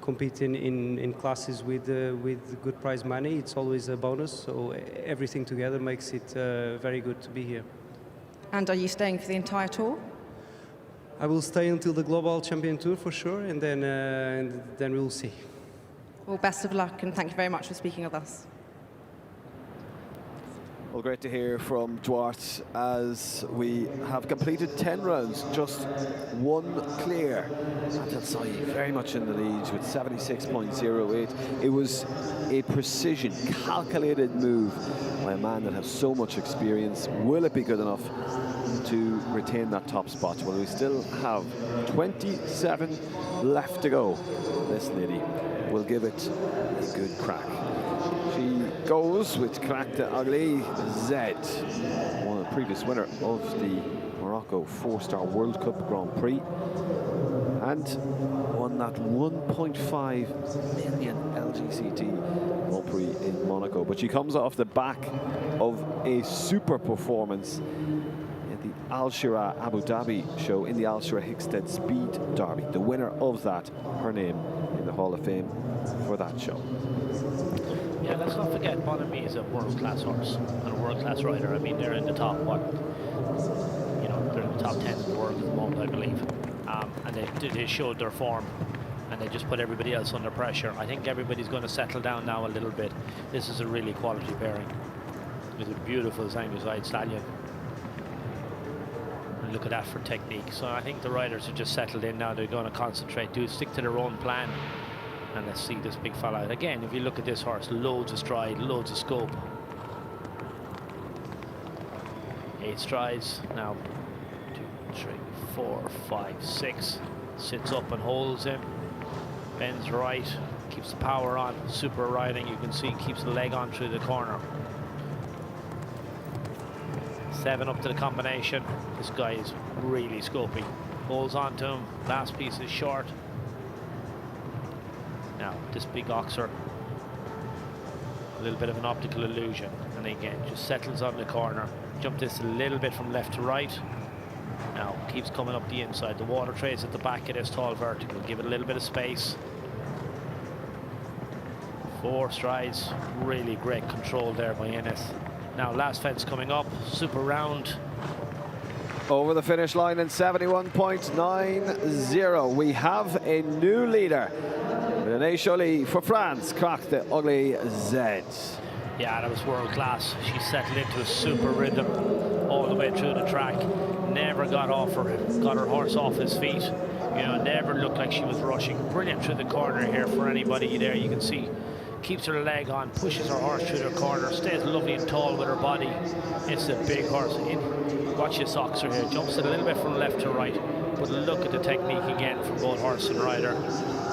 compete in classes with good prize money, it's always a bonus. So everything together makes it very good to be here. And are you staying for the entire tour? I will stay until the Global Champion Tour for sure, and then we'll see. Well, best of luck, and thank you very much for speaking with us. Well, great to hear from Duarte as we have completed 10 rounds, just one clear. Adel very much in the lead with 76.08. It was a precision, calculated move by a man that has so much experience. Will it be good enough to retain that top spot? Well, we still have 27 left to go. This lady will give it a good crack. She goes with Crack the Ugly Z, one of the previous winner of the Morocco 4-star World Cup Grand Prix, and won that 1.5 million LGCT Grand Prix in Monaco. But she comes off the back of a super performance at the Al Shira Abu Dhabi show in the Al Shira Hickstead Speed Derby. The winner of that, her name in the Hall of Fame for that show. Yeah, let's not forget Bonami is a world-class horse and a world-class rider. I mean, they're in the top, they're in the top 10 in the world at the moment, I believe. And they showed their form, and they just put everybody else under pressure. I think everybody's going to settle down now a little bit. This is a really quality pairing. It's a beautiful side stallion. And look at that for technique. So I think the riders are just settled in now. They're going to concentrate, stick to their own plan. And let's see this big fella out. Again, if you look at this horse, loads of stride, loads of scope. 8 strides. Now 2, 3, 4, 5, 6. Sits up and holds him. Bends right. Keeps the power on. Super riding. You can see keeps the leg on through the corner. 7 up to the combination. This guy is really scopy. Holds on to him. Last piece is short. Now, this big oxer, a little bit of an optical illusion, and again, just settles on the corner. Jump this a little bit from left to right. Now, keeps coming up the inside. The water trays at the back of this tall vertical. Give it a little bit of space. 4 strides. Really great control there by Ennis. Now, last fence coming up. Super round. Over the finish line in 71.90. We have a new leader. Renee Joly for France, Crack the Ugly Z. Yeah, that was world class. She settled into a super rhythm all the way through the track. Never got her horse off his feet. You know, never looked like she was rushing. Brilliant through the corner here for anybody there. You can see, keeps her leg on, pushes her horse through the corner, stays lovely and tall with her body. It's a big horse. Watch this oxer here. Jumps it a little bit from left to right. But look at the technique again from both horse and rider.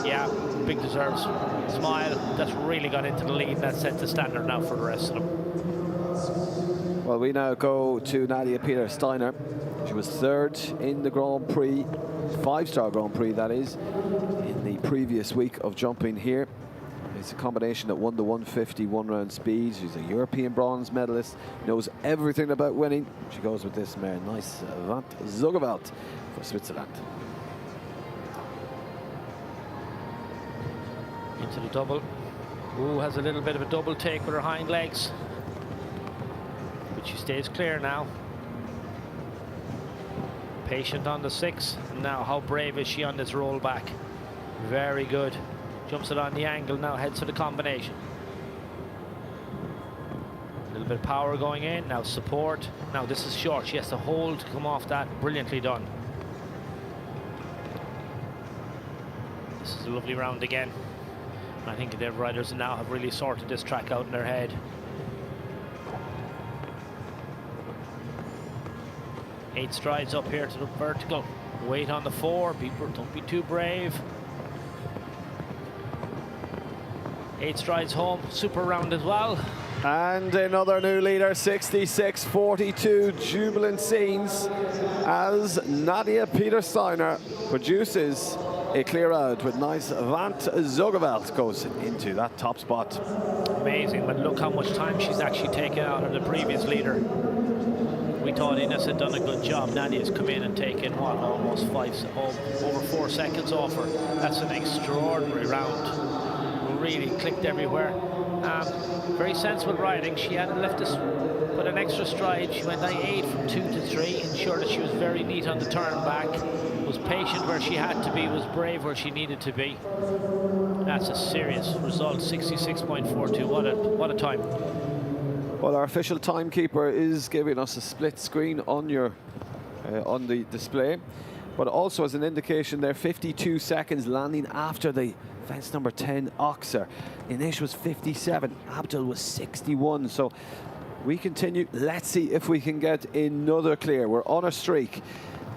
Yeah, big deserves. Smile. That's really got into the lead. That set the standard now for the rest of them. Well, we now go to Nadia Peter Steiner. She was 3rd in the Grand Prix, 5-star Grand Prix that is, in the previous week of jumping here. It's a combination that won the 150 one-round speed. She's a European bronze medalist, knows everything about winning. She goes with this mare, nice Avant Zugewalt for Switzerland. Into the double. Ooh, has a little bit of a double take with her hind legs. But she stays clear now. Patient on the 6. Now, how brave is she on this rollback? Very good. Jumps it on the angle now, heads for the combination. A little bit of power going in, now support. Now this is short, she has to hold to come off that. Brilliantly done. This is a lovely round again. I think the riders now have really sorted this track out in their head. Eight strides up here to the vertical. Wait on the 4, don't be too brave. 8 strides home, super round as well. And another new leader, 66.42, jubilant scenes as Nadia Peter-Steiner produces a clear out with nice Avant Zugewalt goes into that top spot. Amazing, but look how much time she's actually taken out of the previous leader. We thought Ines had done a good job. Nadia's come in and taken, what, almost over 4 seconds off her. That's an extraordinary round. Really clicked everywhere. Very sensible riding. She hadn't left us but an extra stride. She went 8 from 2 to 3, ensured that she was very neat on the turn back, was patient where she had to be, was brave where she needed to be. That's a serious result, 66.42. What a time. Well, our official timekeeper is giving us a split screen on your on the display, but also as an indication there, 52 seconds landing after the fence number 10 Oxer. Inish was 57, Abdul was 61. So we continue. Let's see if we can get another clear. We're on a streak.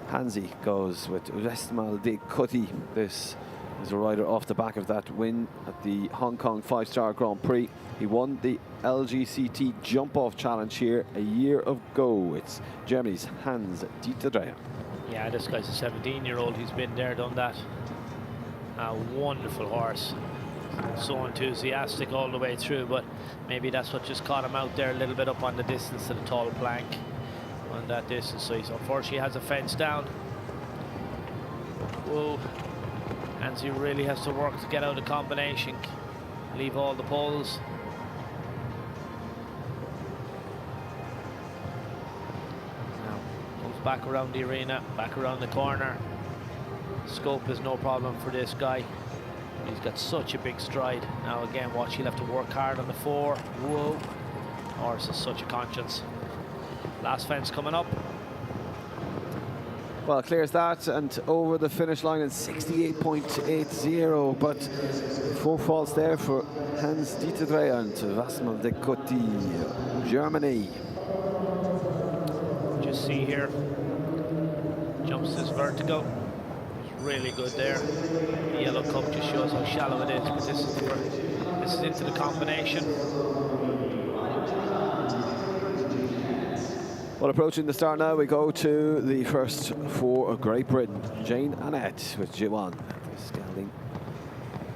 Hansi goes with Restmal de Kuti. This is a rider off the back of that win at the Hong Kong 5-star Grand Prix. He won the LGCT jump-off challenge here a year ago. It's Germany's Hans-Dieter Dreyer. Yeah, this guy's a 17-year-old. He's been there, done that. A wonderful horse. So enthusiastic all the way through, but maybe that's what just caught him out there a little bit up on the distance to the tall plank on that distance. So he unfortunately has a fence down. Whoa. Hansi really has to work to get out of combination, leave all the poles. Now comes back around the arena, back around the corner. Scope is no problem for this guy. He's got such a big stride. Now again, watch, he'll have to work hard on the 4. Whoa. Horse is such a conscience. Last fence coming up. Well, clears that and over the finish line in 68.80, but 4 faults there for Hans-Dieter Dreyer and Restmal de Kuti, Germany. Just see here, jumps this vertical. Really good there. The yellow cup just shows how shallow it is, but this is into the combination. Well, approaching the start now, we go to the first for Great Britain. Jane Annette with Jiwan. Scaling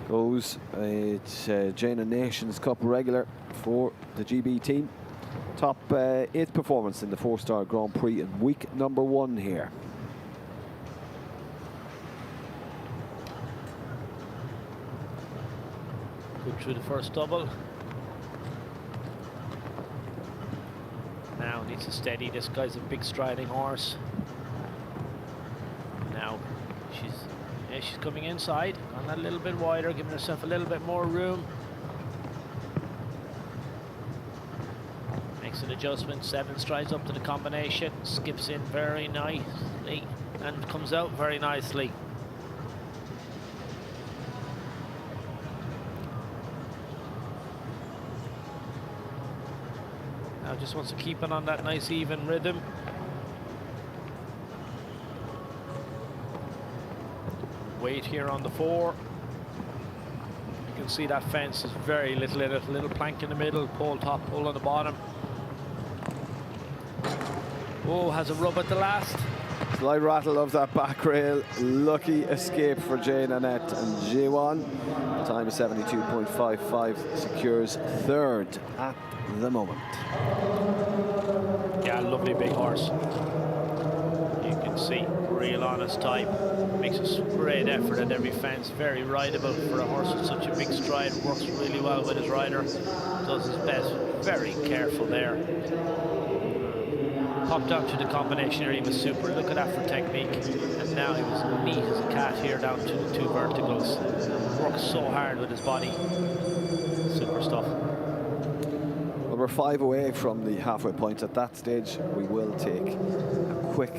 goes. It's Jane and Nations Cup regular for the GB team. Top 8th performance in the 4-star Grand Prix in week number 1 here. Good through the first double. Now needs to steady. This guy's a big striding horse. Now she's coming inside, gone that little bit wider, giving herself a little bit more room. Makes an adjustment, 7 strides up to the combination, skips in very nicely and comes out very nicely. Now just wants to keep it on that nice even rhythm. Wait here on the 4. You can see that fence is very little in it. Little plank in the middle, pole top, pole on the bottom. Oh, has a rub at the last. Slight rattle of that back rail. Lucky escape for Jane Annette and J1. Time is 72.55. Secures third at the moment. Yeah, lovely big horse. You can see real honest type. Makes a great effort at every fence. Very rideable for a horse with such a big stride. Works really well with his rider. Does his best. Very careful there. Popped out to the combination here. He was super. Look at that for technique. And now he was neat as a cat here down to the 2 verticals. Works so hard with his body. Super stuff. Well, we're 5 away from the halfway point. At that stage, we will take a quick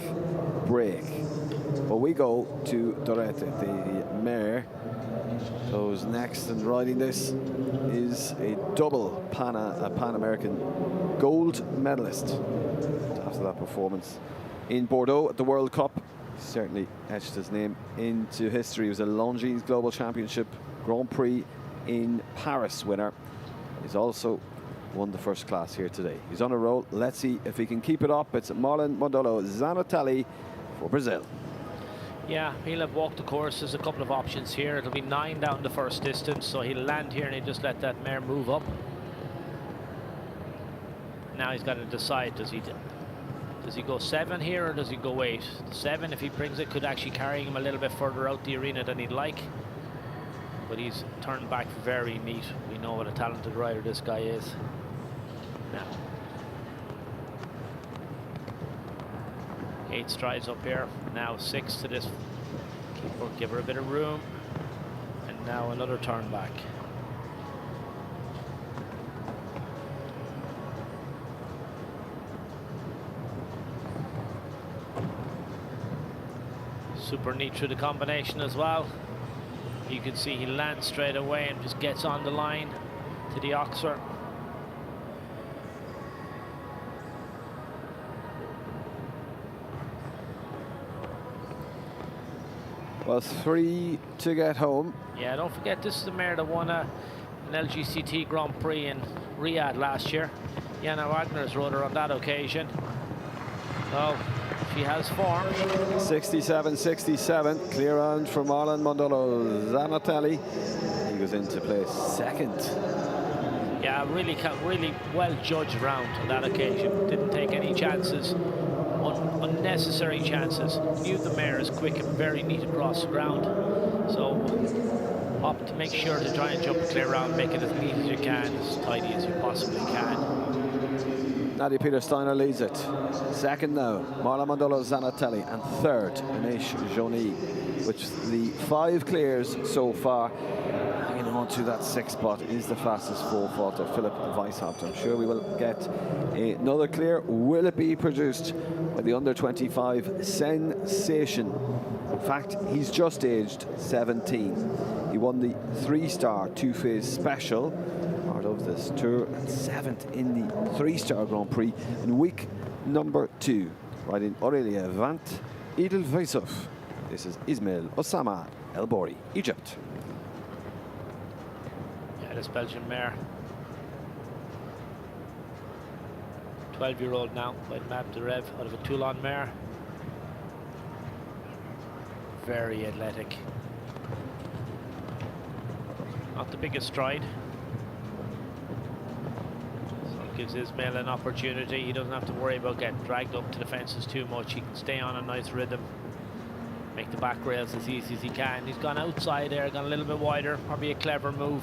break. But we go to Dorette, the mare. Goes next, and riding this is a double Pan American gold medalist. After that performance in Bordeaux at the World Cup, certainly etched his name into history. He was a Longines Global Championship Grand Prix in Paris winner. He's also won the first class here today. He's on a roll. Let's see if he can keep it up. It's Marlon Mondolo Zanatelli for Brazil. Yeah, he'll have walked the course. There's a couple of options here. It'll be 9 down the first distance, so he'll land here and he'll just let that mare move up. Now he's got to decide, does he go 7 here or does he go 8? The 7, if he brings it, could actually carry him a little bit further out the arena than he'd like. But he's turned back very neat. We know what a talented rider this guy is. Now, 8 strides up here. Now 6 to this. Give her a bit of room. And now another turn back. Super neat through the combination as well. You can see he lands straight away and just gets on the line to the oxer. Well, 3 to get home. Yeah, don't forget this is the mare that won an LGCT Grand Prix in Riyadh last year. Jana Wagner's rode her on that occasion. So she has form. 67-67, clear round for Marlon Mondolo Zanatelli. He goes into place second. Yeah, really well judged round on that occasion. Didn't take any chances, unnecessary chances. Knew the mare is quick and very neat across the ground. So opt to make sure to try and jump a clear round, make it as neat as you can, as tidy as you possibly can. Nadia Peter Steiner leads it. Second now, Marlon Mondolo Zanatelli, and third, Anish Joni, which the 5 clears so far. Hanging on to that 6th spot is the fastest 4-footer, Philip Weishaupt. I'm sure we will get another clear. Will it be produced by the under-25 sensation? In fact, he's just aged 17. He won the 3-star 2-phase special of this tour, and 7th in the 3-star Grand Prix in week number 2, riding Aurelia Vant Edelweisov. This is Ismail Osama El Bori, Egypt. Yeah, this Belgian mare, 12-year-old now, by Mab de Rev, out of a Toulon mare. Very athletic. Not the biggest stride. Gives Ismail an opportunity. He doesn't have to worry about getting dragged up to the fences too much. He can stay on a nice rhythm, make the back rails as easy as he can. He's gone outside there, gone a little bit wider. Probably a clever move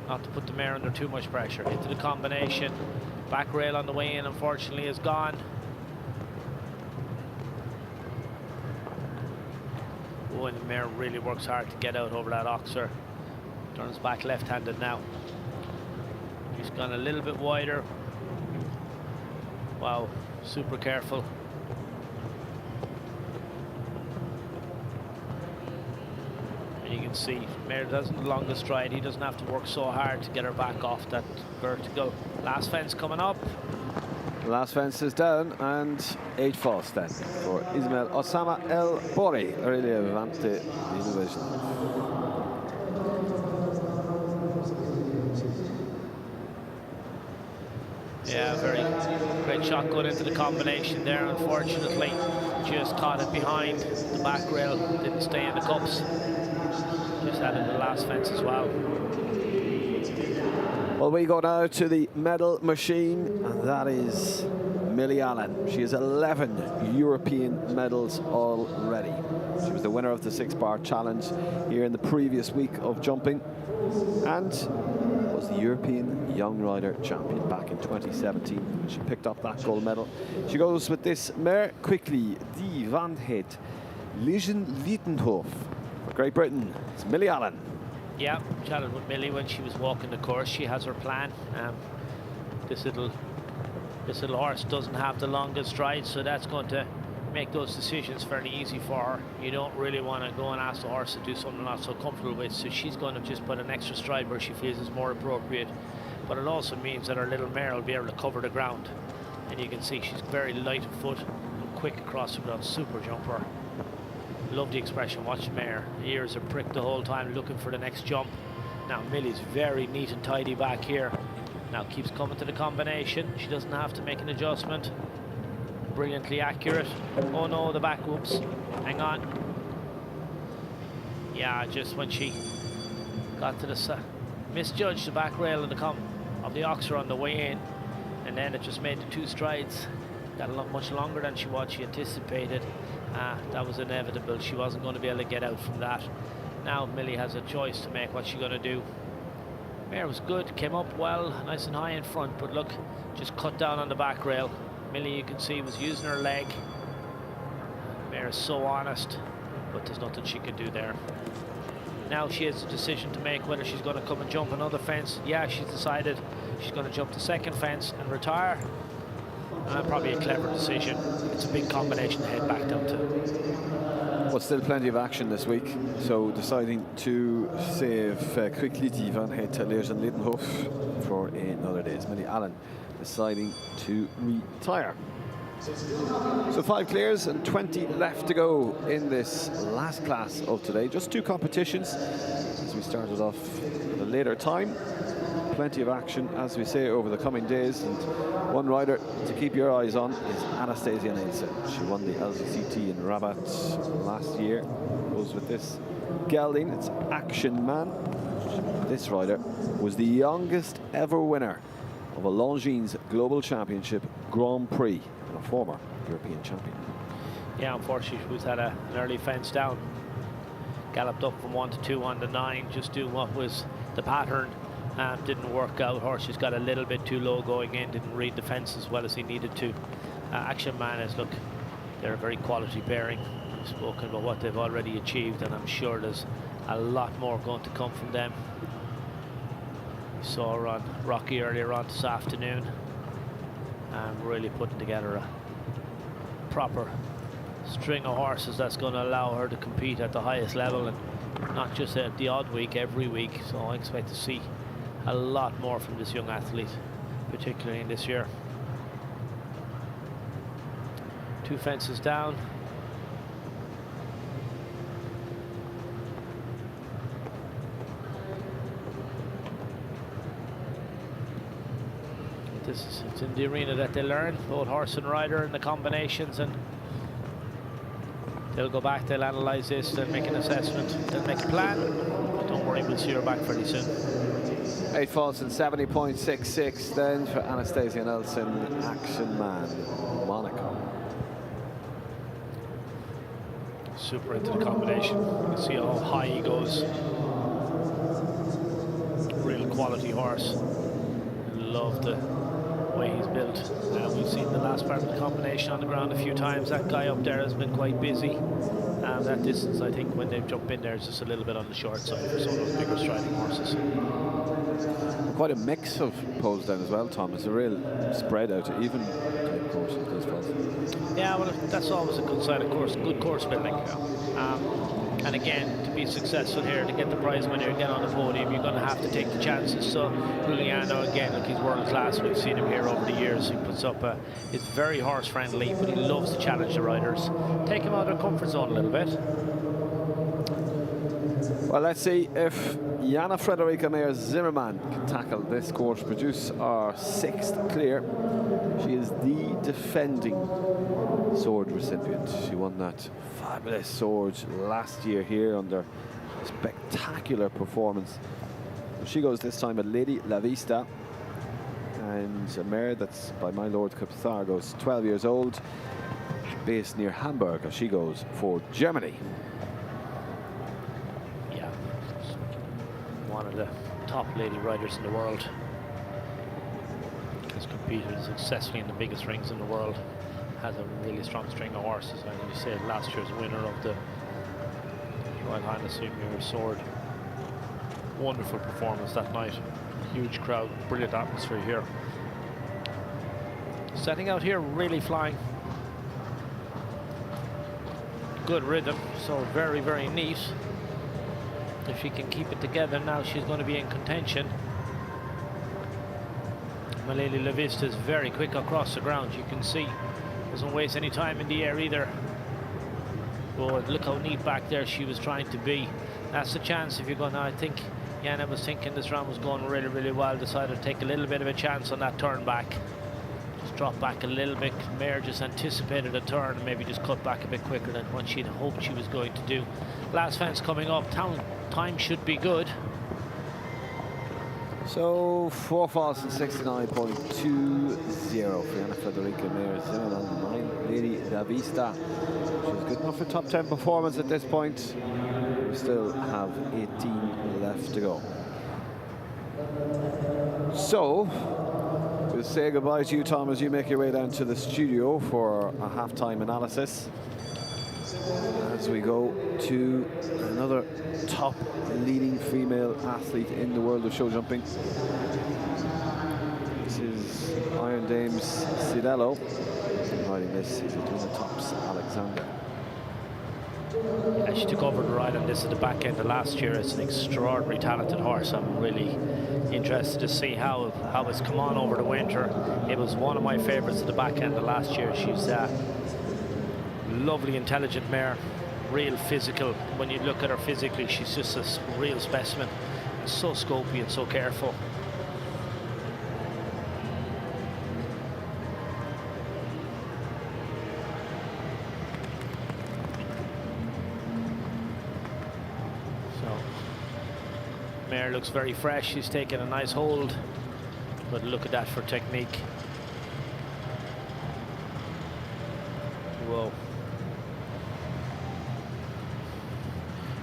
not to put the mare under too much pressure. Into the combination. Back rail on the way in, unfortunately, is gone. Oh, and the mare really works hard to get out over that oxer. Turns back left-handed now. He's gone a little bit wider. Wow, super careful. And you can see mare doesn't the longest stride. He doesn't have to work so hard to get her back off that vertical. Last fence coming up. Last fence is down, and 8 false then for Ismail Osama El Bori, Aurelia Vante division. Yeah, very great shot going into the combination there. Unfortunately, just caught it behind the back rail, didn't stay in the cups. Just had it in the last fence as well. Well, we go now to the medal machine, and that is Millie Allen. She has 11 European medals already. She was the winner of the 6-bar challenge here in the previous week of jumping, and was the European Young Rider champion back in 2017 when she picked up that gold medal. She goes with this mare quickly, Die Vanheid, Ligen Lietenhof. For Great Britain, it's Millie Allen. Yeah, chatted with Millie when she was walking the course. She has her plan. This little horse doesn't have the longest stride, so that's going to make those decisions fairly easy for her. You don't really want to go and ask the horse to do something not so comfortable with, so she's going to just put an extra stride where she feels is more appropriate. But it also means that her little mare will be able to cover the ground. And you can see she's very light of foot and quick across the ground. Super jumper. Love the expression, watch the mare. Ears are pricked the whole time looking for the next jump. Now Millie's very neat and tidy back here. Now keeps coming to the combination. She doesn't have to make an adjustment. Brilliantly accurate. Oh no, the back, whoops. Hang on. Yeah, just when she got to the misjudged the back rail of the oxer on the way in, and then it just made the 2 strides. Got a lot much longer than she anticipated. That was inevitable. She wasn't going to be able to get out from that. Now Millie has a choice to make. What's she going to do? Mare was good, came up well, nice and high in front, but look, just cut down on the back rail. Millie, you can see, was using her leg. Mare is so honest, but there's nothing she can do there. Now she has a decision to make whether she's going to come and jump another fence. Yeah, she's decided she's going to jump the second fence and retire. Probably a clever decision. It's a big combination to head back down to. Well, still plenty of action this week, so deciding to save quickly Die Vanheid to Ligen Lietenhof for another day. It's Millie Allen deciding to retire. So 5 clears and 20 left to go in this last class of today. Just 2 competitions as we started off at a later time. Plenty of action, as we say, over the coming days, and one rider to keep your eyes on is Anastasia Nielsen. She won the LCCT in Rabat last year. Goes with this gelding, it's Action Man. This rider was the youngest ever winner of a Longines Global Championship Grand Prix and a former European champion. Yeah, unfortunately she was at an early fence down. Galloped up from 1 to 2 on the 9, just doing what was the pattern. Didn't work out. Horse just got a little bit too low going in, didn't read the fence as well as he needed to. Action Man is, look, they're a very quality pairing. We've spoken about what they've already achieved, and I'm sure there's a lot more going to come from them. We saw her on Rocky earlier on this afternoon, really putting together a proper string of horses that's going to allow her to compete at the highest level, and not just at the odd week, every week. So I expect to see a lot more from this young athlete, particularly in this year. 2 fences down. It's in the arena that they learn, both horse and rider, and the combinations, and they'll go back, they'll analyze this, they'll make an assessment, they'll make a plan. But don't worry, we'll see her back fairly soon. 8 faults and 70.66 then for Anastasia Nielsen, Action Man, Monaco. Super into the combination. You can see how high he goes. Real quality horse. Love the way he's built. We've seen the last part of the combination on the ground a few times. That guy up there has been quite busy. That distance, I think, when they jump in there, is just a little bit on the short side for some of those bigger striding horses. Quite a mix of poles down as well, Tom. It's a real spread out to even type courses, those fellas. Yeah, well, that's always a good side of course, good course building. And again, to be successful here, to get the prize money and get on the podium, you're going to have to take the chances. So Giuliano, again, look, he's world class. We've seen him here over the years. He puts up he's very horse friendly, but he loves to challenge the riders. Take him out of their comfort zone a little bit. Well, let's see if Jana Frederica Meyer-Zimmermann can tackle this course, produce our 6th clear. She is the defending sword recipient. She won that fabulous sword last year here under a spectacular performance. She goes this time at Lady La Vista, and a mare that's by my Lord Qatar goes 12 years old, based near Hamburg, as she goes for Germany. Yeah, one of the top lady riders in the world. Has competed successfully in the biggest rings in the world. Has a really strong string of horses. And you said last year's winner of the Royal Highness Amir Sword. Wonderful performance that night. Huge crowd, brilliant atmosphere here. Setting out here, really flying. Good rhythm, so very, very neat. If she can keep it together now, she's going to be in contention. My Lady La Vista is very quick across the ground, you can see. Doesn't waste any time in the air either. But look how neat back there she was trying to be. That's the chance if you're going to, I think Jana was thinking this round was going really, really well. Decided to take a little bit of a chance on that turn back. Just drop back a little bit. Mare just anticipated a turn and maybe just cut back a bit quicker than what she'd hoped she was going to do. Last fence coming up. Time should be good. So 4 falls and 69.20 for Jana Frederica Meyer-Zimmermann. My Lady La Vista. She's good enough for top 10 performance at this point. We still have 18 left to go. So we'll say goodbye to you, Tom, as you make your way down to the studio for a halftime analysis. As we go to another top leading female athlete in the world of show jumping. This is Iron Dames Cidello. Riding this is between the tops, Alexander. Yeah, she took over the ride, and this is the back end of last year. It's an extraordinary talented horse. I'm really interested to see how it's come on over the winter. It was one of my favorites at the back end of last year. She's lovely, intelligent mare, real physical. When you look at her physically, she's just a real specimen. So scopy and so careful. So, mare looks very fresh. She's taken a nice hold, but look at that for technique. Whoa.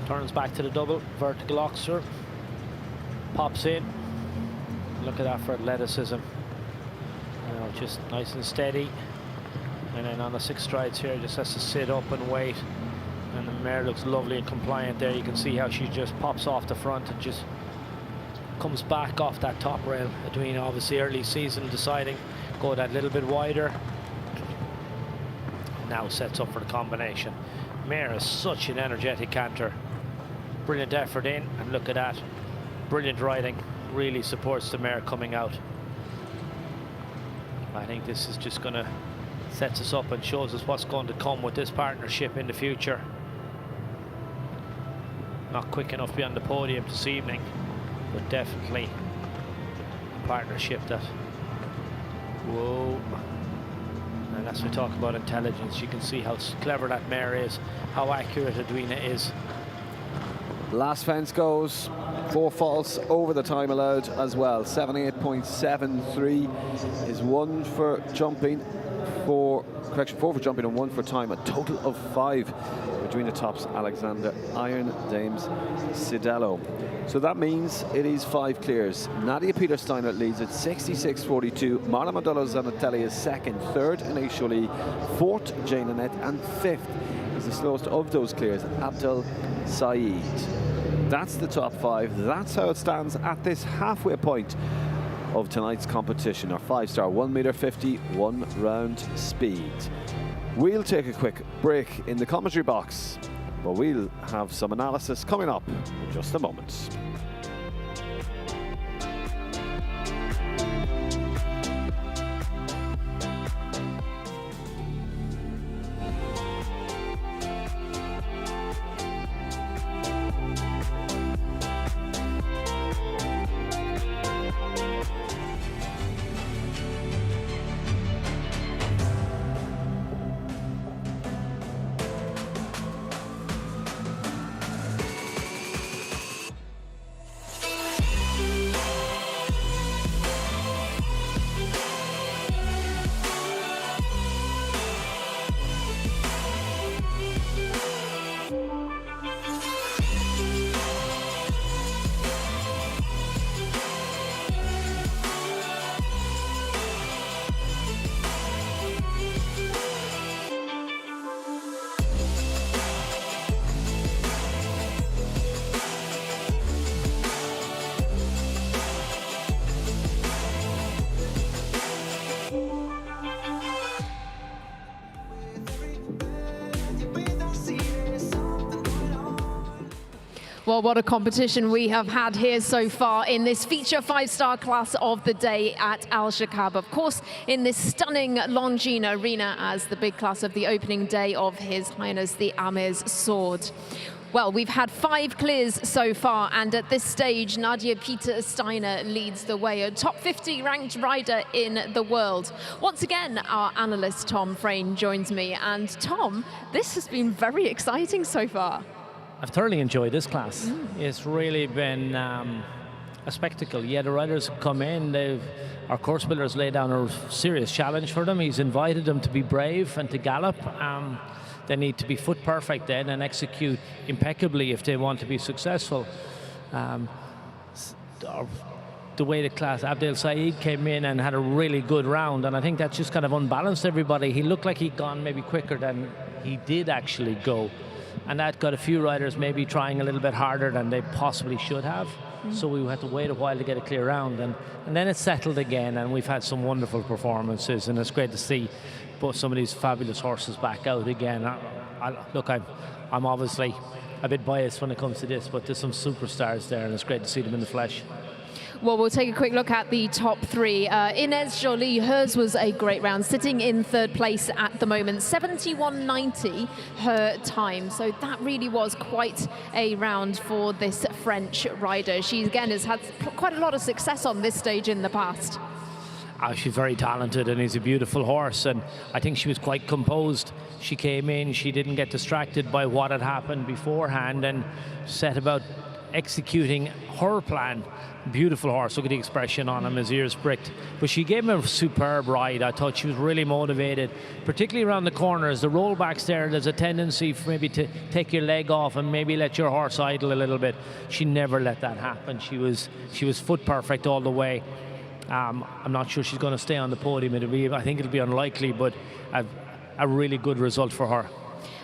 Turns back to the double, vertical oxer, pops in. Look at that for athleticism. Just nice and steady. And then on the 6 strides here, just has to sit up and wait. And the mare looks lovely and compliant there. You can see how she just pops off the front and just comes back off that top rail. Edwina, obviously early season, deciding go that little bit wider. Now sets up for the combination. Mare is such an energetic canter. Brilliant effort in, and look at that. Brilliant riding. Really supports the mare coming out. I think this is just going to set us up and shows us what's going to come with this partnership in the future. Not quick enough to be on the podium this evening, but definitely a partnership that, whoa. And as we talk about intelligence, you can see how clever that mare is, how accurate Edwina is. Last fence goes 4 false over the time allowed as well. 78.73 is 1 for jumping, 4 for jumping and 1 for time. A total of 5 between the tops, Alexander, Iron Dames Cidello. So that means it is 5 clears. Nadia Peter-Steiner leads at 66.42. Marla Modolo Zanatelli is second, third Anaïs Jolie, fourth Jane Annette, and 5th is the slowest of those clears, Abdul Saeed. That's the top 5. That's how it stands at this halfway point of tonight's competition. Our 5-star 1m50, 1 round speed. We'll take a quick break in the commentary box, but we'll have some analysis coming up in just a moment. Well, what a competition we have had here so far in this feature 5-star class of the day at Alshaqab. Of course, in this stunning Longines arena as the big class of the opening day of His Highness the Amir's sword. Well, we've had 5 clears so far, and at this stage, Nadia Peter Steiner leads the way, a top 50 ranked rider in the world. Once again, our analyst Tom Frayne joins me, and Tom, this has been very exciting so far. I've thoroughly enjoyed this class. It's really been a spectacle. Yeah, the riders have come in, our course builders laid down a serious challenge for them. He's invited them to be brave and to gallop. They need to be foot perfect then and execute impeccably if they want to be successful. The way the class, Abdel Saeed came in and had a really good round, and I think that just kind of unbalanced everybody. He looked like he'd gone maybe quicker than he did actually go. And that got a few riders maybe trying a little bit harder than they possibly should have. So we had to wait a while to get a clear round. And then it settled again, and we've had some wonderful performances, and it's great to see both some of these fabulous horses back out again. Look, I'm obviously a bit biased when it comes to this, but there's some superstars there, and it's great to see them in the flesh. Well, we'll take a quick look at the top 3. Ines Jolie, hers was a great round, sitting in 3rd place at the moment, 71.90 her time. So that really was quite a round for this French rider. She, again, has had quite a lot of success on this stage in the past. She's very talented, and he's a beautiful horse, and I think she was quite composed. She came in, she didn't get distracted by what had happened beforehand, and set about executing her plan. Beautiful horse, look at the expression on him, his ears pricked. But she gave him a superb ride. I thought she was really motivated, particularly around the corners. The rollbacks there's a tendency for maybe to take your leg off and maybe let your horse idle a little bit. She never let that happen. She was foot perfect all the way. I'm not sure she's going to stay on the podium. I think it'll be unlikely, but a really good result for her.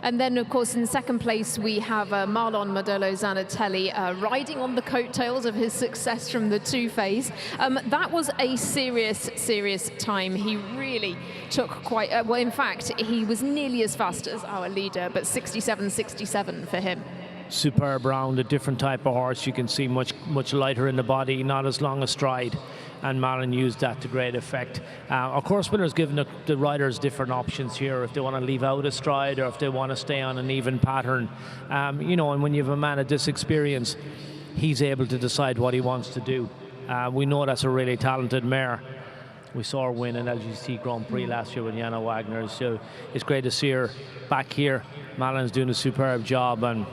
And then, of course, in 2nd place, we have Marlon Modelo Zanatelli riding on the coattails of his success from the 2 phase. That was a serious time. He really took quite, well, in fact, he was nearly as fast as our leader, but 67.67 for him. Superb round, a different type of horse. You can see much lighter in the body, not as long a stride, and Marlon used that to great effect. Of course, Miller's given the riders different options here if they want to leave out a stride or if they want to stay on an even pattern. You know, and when you have a man of this experience, he's able to decide what he wants to do. We know that's a really talented mare. We saw her win an LGC Grand Prix last year with Jana Wagner, so it's great to see her back here. Marlon's doing a superb job, and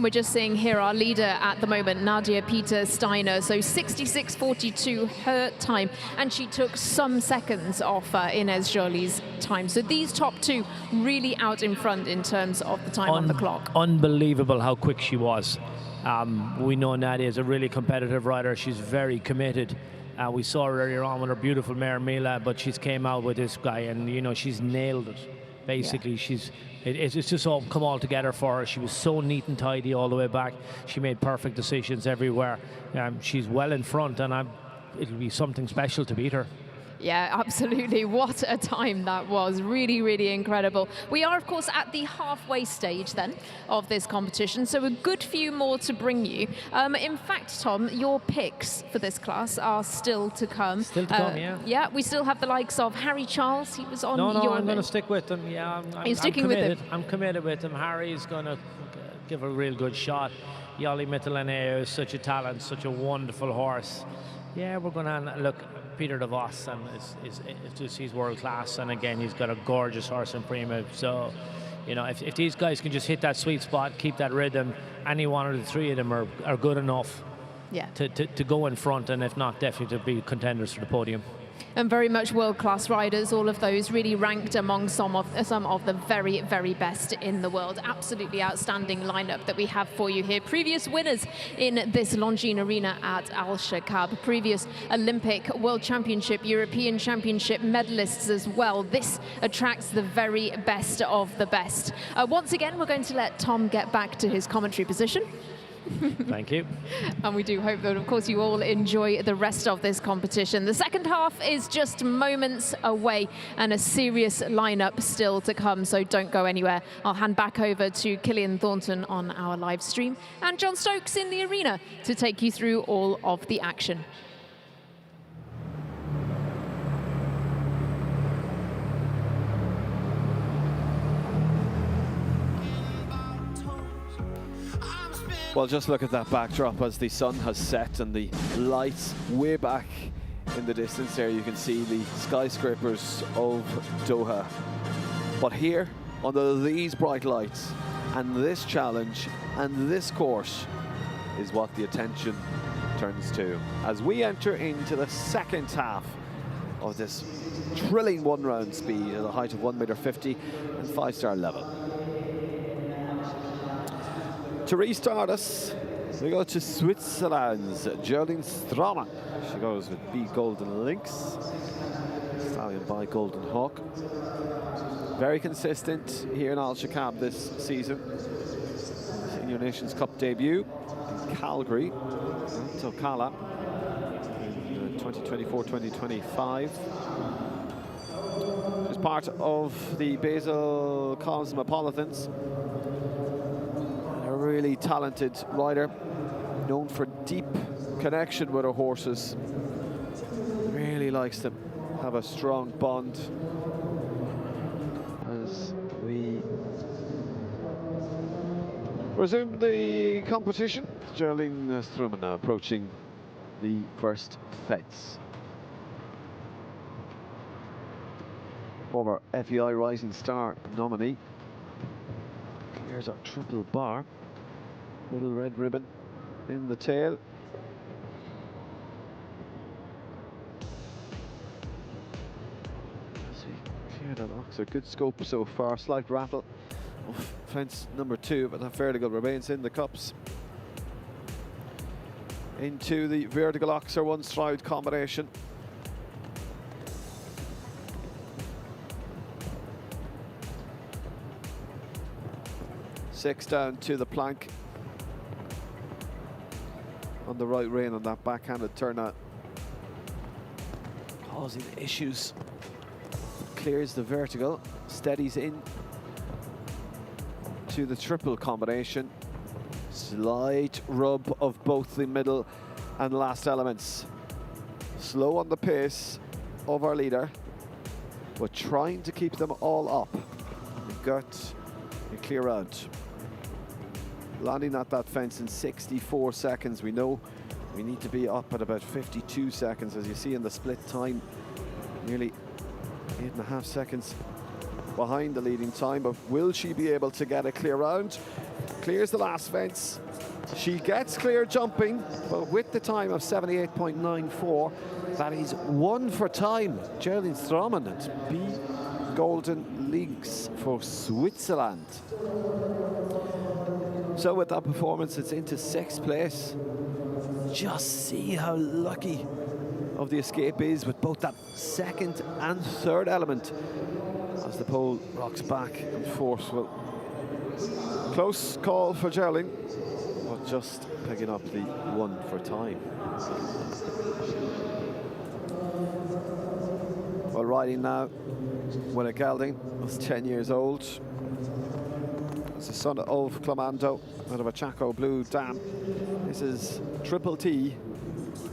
we're just seeing here our leader at the moment, Nadia Peter Steiner, so 66.42 her time, and she took some seconds off Ines Jolie's time. So these top 2 really out in front in terms of the time on the clock. Unbelievable how quick she was. We know Nadia is a really competitive rider. She's very committed. We saw her earlier on with her beautiful mare Mila, but she's came out with this guy, and you know, she's nailed it. Basically, yeah. It's just all come all together for her. She was so neat and tidy all the way back. She made perfect decisions everywhere. She's well in front, and it'll be something special to beat her. Yeah, absolutely. What a time that was. Really, really incredible. We are, of course, at the halfway stage then of this competition, so a good few more to bring you. In fact, Tom, your picks for this class are still to come. Still to come, yeah. Yeah, we still have the likes of Harry Charles. He was on your... No, I'm going to stick with him. Yeah, I'm sticking with him. I'm committed with him. Harry's going to give a real good shot. Yali Mitalaneo is such a talent, such a wonderful horse. Yeah, we're going to look. Peter de Vos, and he's world class, and again he's got a gorgeous horse in Prima. So, you know, if these guys can just hit that sweet spot, keep that rhythm, any one of the 3 of them are good enough, yeah, to go in front, and if not, definitely to be contenders for the podium. And very much world-class riders, all of those really ranked among some of the very, very best in the world. Absolutely outstanding lineup that we have for you here. Previous winners in this Longines arena at Alshaqab. Previous Olympic, World Championship, European Championship medalists as well. This attracts the very best of the best. Once again, we're going to let Tom get back to his commentary position. Thank you. And we do hope that, of course, you all enjoy the rest of this competition. The second half is just moments away and a serious lineup still to come, so don't go anywhere. I'll hand back over to Killian Thornton on our live stream and John Stokes in the arena to take you through all of the action. Well, just look at that backdrop as the sun has set and the lights way back in the distance there. You can see the skyscrapers of Doha. But here, under these bright lights and this challenge and this course is what the attention turns to as we enter into the second half of this thrilling one-round speed at a height of 1.50 m and 5-star level. To restart us, we go to Switzerland's Geraldine Stroman. She goes with B Golden Lynx, stallion by Golden Hawk. Very consistent here in Alshaqab this season. Senior Nations Cup debut in Calgary, Tokala, in 2024-2025. She's part of the Basel Cosmopolitans. Really talented rider, known for deep connection with her horses. Really likes to have a strong bond. As we resume the competition, Geraldine Stroman now approaching the first fence. Former FEI Rising Star nominee. Here's our triple bar. Little red ribbon in the tail. As we clear the locks, a good scope so far. Slight rattle of fence number 2, but that vertical remains in the cups. Into the vertical oxer 1-stride combination. Six down to the plank. On the right rein on that backhanded turnout, causing issues. Clears the vertical, steadies in to the triple combination. Slight rub of both the middle and last elements. Slow on the pace of our leader, but trying to keep them all up. We've got a clear out. Landing at that fence in 64 seconds. We know we need to be up at about 52 seconds, as you see in the split time. Nearly 8.5 seconds behind the leading time, but will she be able to get a clear round? Clears the last fence. She gets clear jumping, but with the time of 78.94, that is 1 for time. Geraldine Stroman and B Golden Lynx for Switzerland. So with that performance, it's into 6th place. Just see how lucky of the escape is with both that second and third element as the pole rocks back and forth. Well, close call for Geraldine, but just picking up the 1 for time. Well, riding now, Winner Gelding was 10 years old. It's the son of Clamando out of a Chaco Blue Dam. This is Triple T,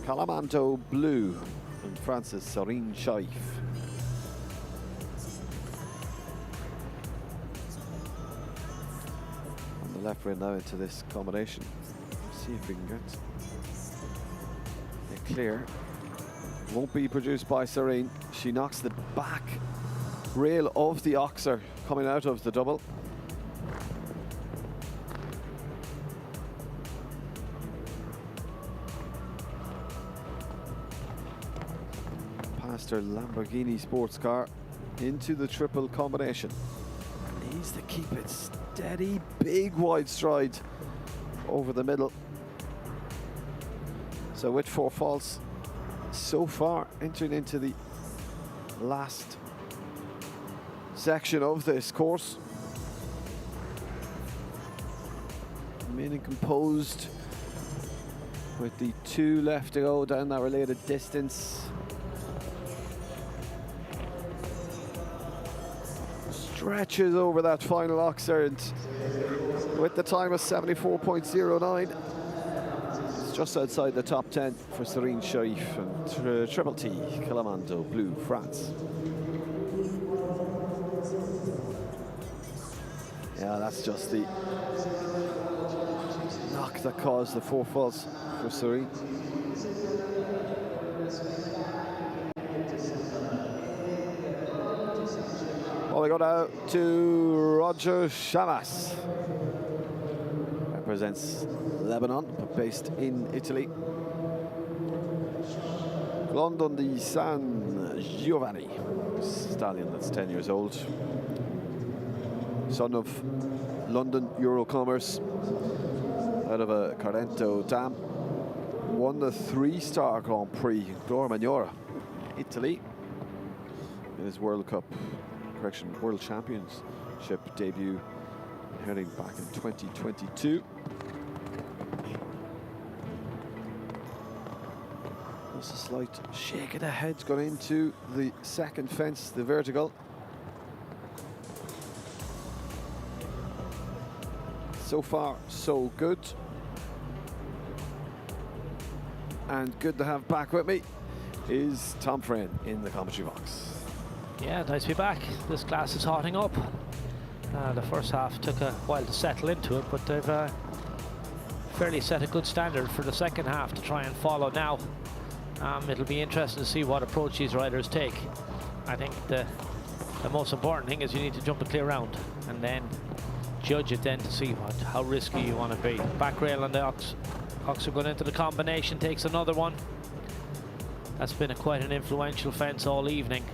Calamando Blue, and Francis Serene Shaif. On the left rein now into this combination. Let's see if we can get it clear. Won't be produced by Serene. She knocks the back rail of the oxer coming out of the double. Past her Lamborghini sports car into the triple combination. Needs to keep it steady, big wide stride over the middle. So with 4 faults so far, entering into the last section of this course. remaining composed with the 2 left to go down that related distance. Stretches over that final Oxford with the time of 74.09. It's just outside the top 10 for Serene Sharif and Triple T, Calamando Blue, France. Yeah, that's just the knock that caused the 4 falls for Serene. Well, we go now to Roger Chamas. Represents Lebanon, but based in Italy. London di San Giovanni, stallion that's 10 years old. Son of London Eurocommerce, out of a Carento dam. Won the 3-star Grand Prix Glora Maggiore, Italy, in his World Championship debut, heading back in 2022. There's a slight shake of the head going into the second fence, the vertical. So far, so good. And good to have back with me is Tom Friend in the commentary box. Yeah, nice to be back. This class is hotting up. The first half took a while to settle into it, but they've fairly set a good standard for the second half to try and follow now. It'll be interesting to see what approach these riders take. I think the most important thing is you need to jump a clear round and then judge it then to see how risky you want to be. Back rail on the Oxford going into the combination, takes another one. That's been quite an influential fence all evening.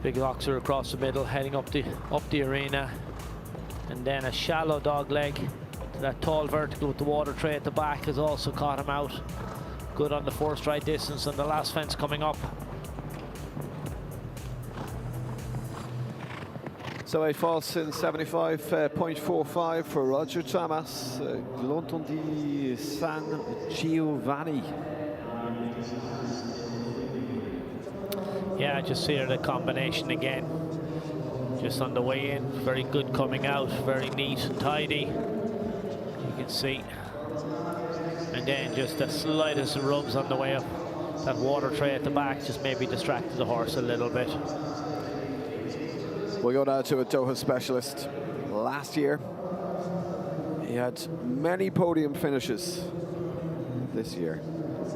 Big Oxford across the middle, heading up the arena. And then a shallow dog leg to that tall vertical with the water tray at the back has also caught him out. Good on the 4-stride distance and the last fence coming up. So a false in 75.45 for Roger Chamas, London di San Giovanni. Yeah, just see the combination again. Just on the way in, very good coming out, very neat and tidy. You can see. And then just the slightest rubs on the way up. That water tray at the back just maybe distracted the horse a little bit. We'll go down to a Doha specialist. Last year, he had many podium finishes. This year,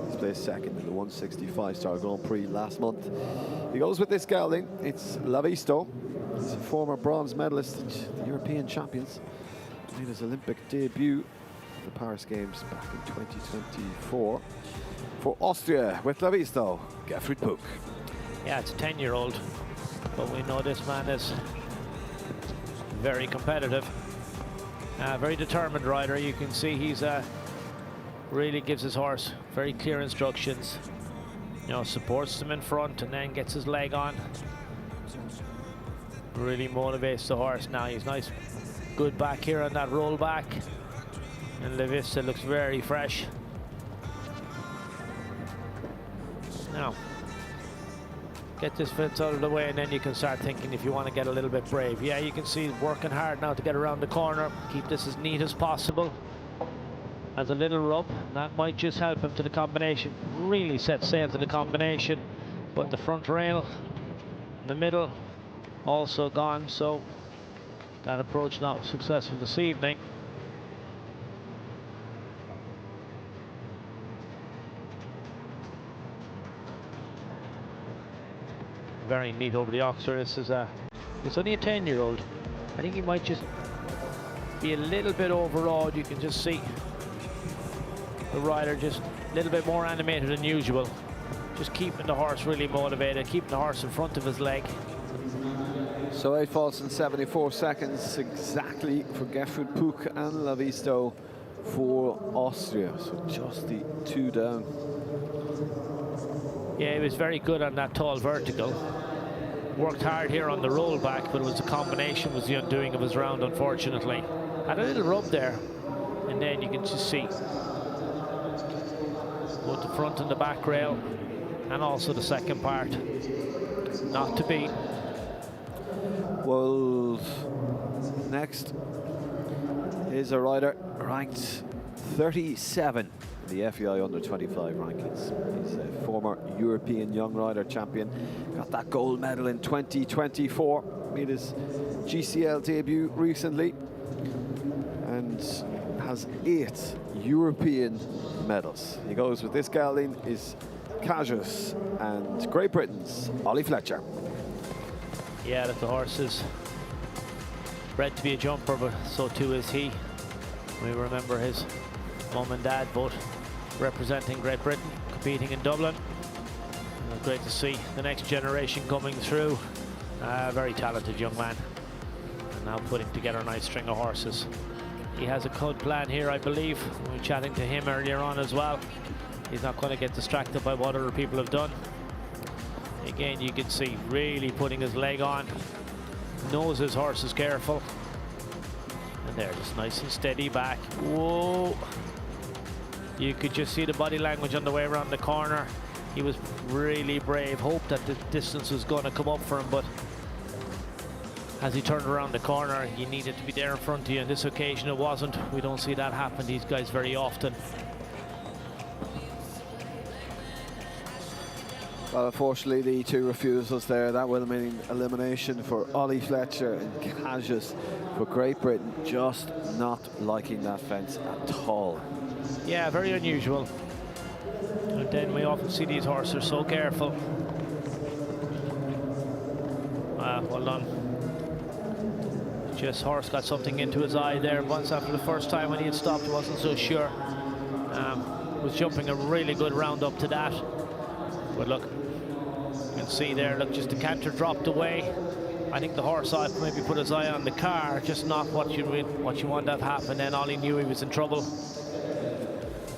he's placed second in the 165-star Grand Prix last month. He goes with this gelding. It's Lavisto. He's a former bronze medalist at the European Champions. Made his Olympic debut at the Paris Games back in 2024. For Austria, with Lavisto, Gerfried Puck. Yeah, it's a 10-year-old. But we know this man is very competitive, very determined rider. You can see he's really gives his horse very clear instructions. You know, supports him in front and then gets his leg on. Really motivates the horse. Now he's nice, good back here on that roll back, and La Vista looks very fresh. Now, get this fence out of the way and then you can start thinking if you want to get a little bit brave. Yeah, you can see he's working hard now to get around the corner, keep this as neat as possible. As a little rub, that might just help him to the combination. Really set sail to the combination, but the front rail in the middle also gone, so that approach not successful this evening. Very neat over the Oxford. This is it's only a 10-year-old. I think he might just be a little bit overawed. You can just see the rider just a little bit more animated than usual. Just keeping the horse really motivated, keeping the horse in front of his leg. So 8 falls in 74 seconds exactly for Gerfried Puck and Lavisto for Austria. So just the 2 down. Yeah, he was very good on that tall vertical. Worked hard here on the rollback, but it was the combination was the undoing of his round, unfortunately. Had a little rub there, and then you can just see both the front and the back rail, and also the second part. Not to beat. Well, next is a rider ranked 37 in the FEI under 25 rankings. He's a former European Young Rider champion. Got that gold medal in 2024. Made his GCL debut recently and has 8 European medals. He goes with this gelding is KASS and Great Britain's Ollie Fletcher. Yeah, that the horse is bred to be a jumper, but so too is he. We remember his mum and dad both representing Great Britain, competing in Dublin. Great to see the next generation coming through. Very talented young man, and now putting together a nice string of horses. He has a code plan here, I believe. We were chatting to him earlier on as well. He's not going to get distracted by what other people have done. Again, you can see really putting his leg on. Knows his horse is careful. And there, just nice and steady back. Whoa! You could just see the body language on the way around the corner. He was really brave. Hoped that the distance was going to come up for him, but as he turned around the corner, he needed to be there in front of you. On this occasion, it wasn't. We don't see that happen these guys very often. Well, unfortunately, the 2 refusals there, that will mean elimination for Ollie Fletcher and KASS for Great Britain, just not liking that fence at all. Yeah, very unusual. And then we often see these horses are so careful. Well done. Just horse got something into his eye there. Once after the first time when he had stopped, wasn't so sure. Was jumping a really good round up to that. But look, you can see there, look, just the canter dropped away. I think the horse saw it, maybe put his eye on the car, just not what you want to have happen. Then Ollie knew he was in trouble.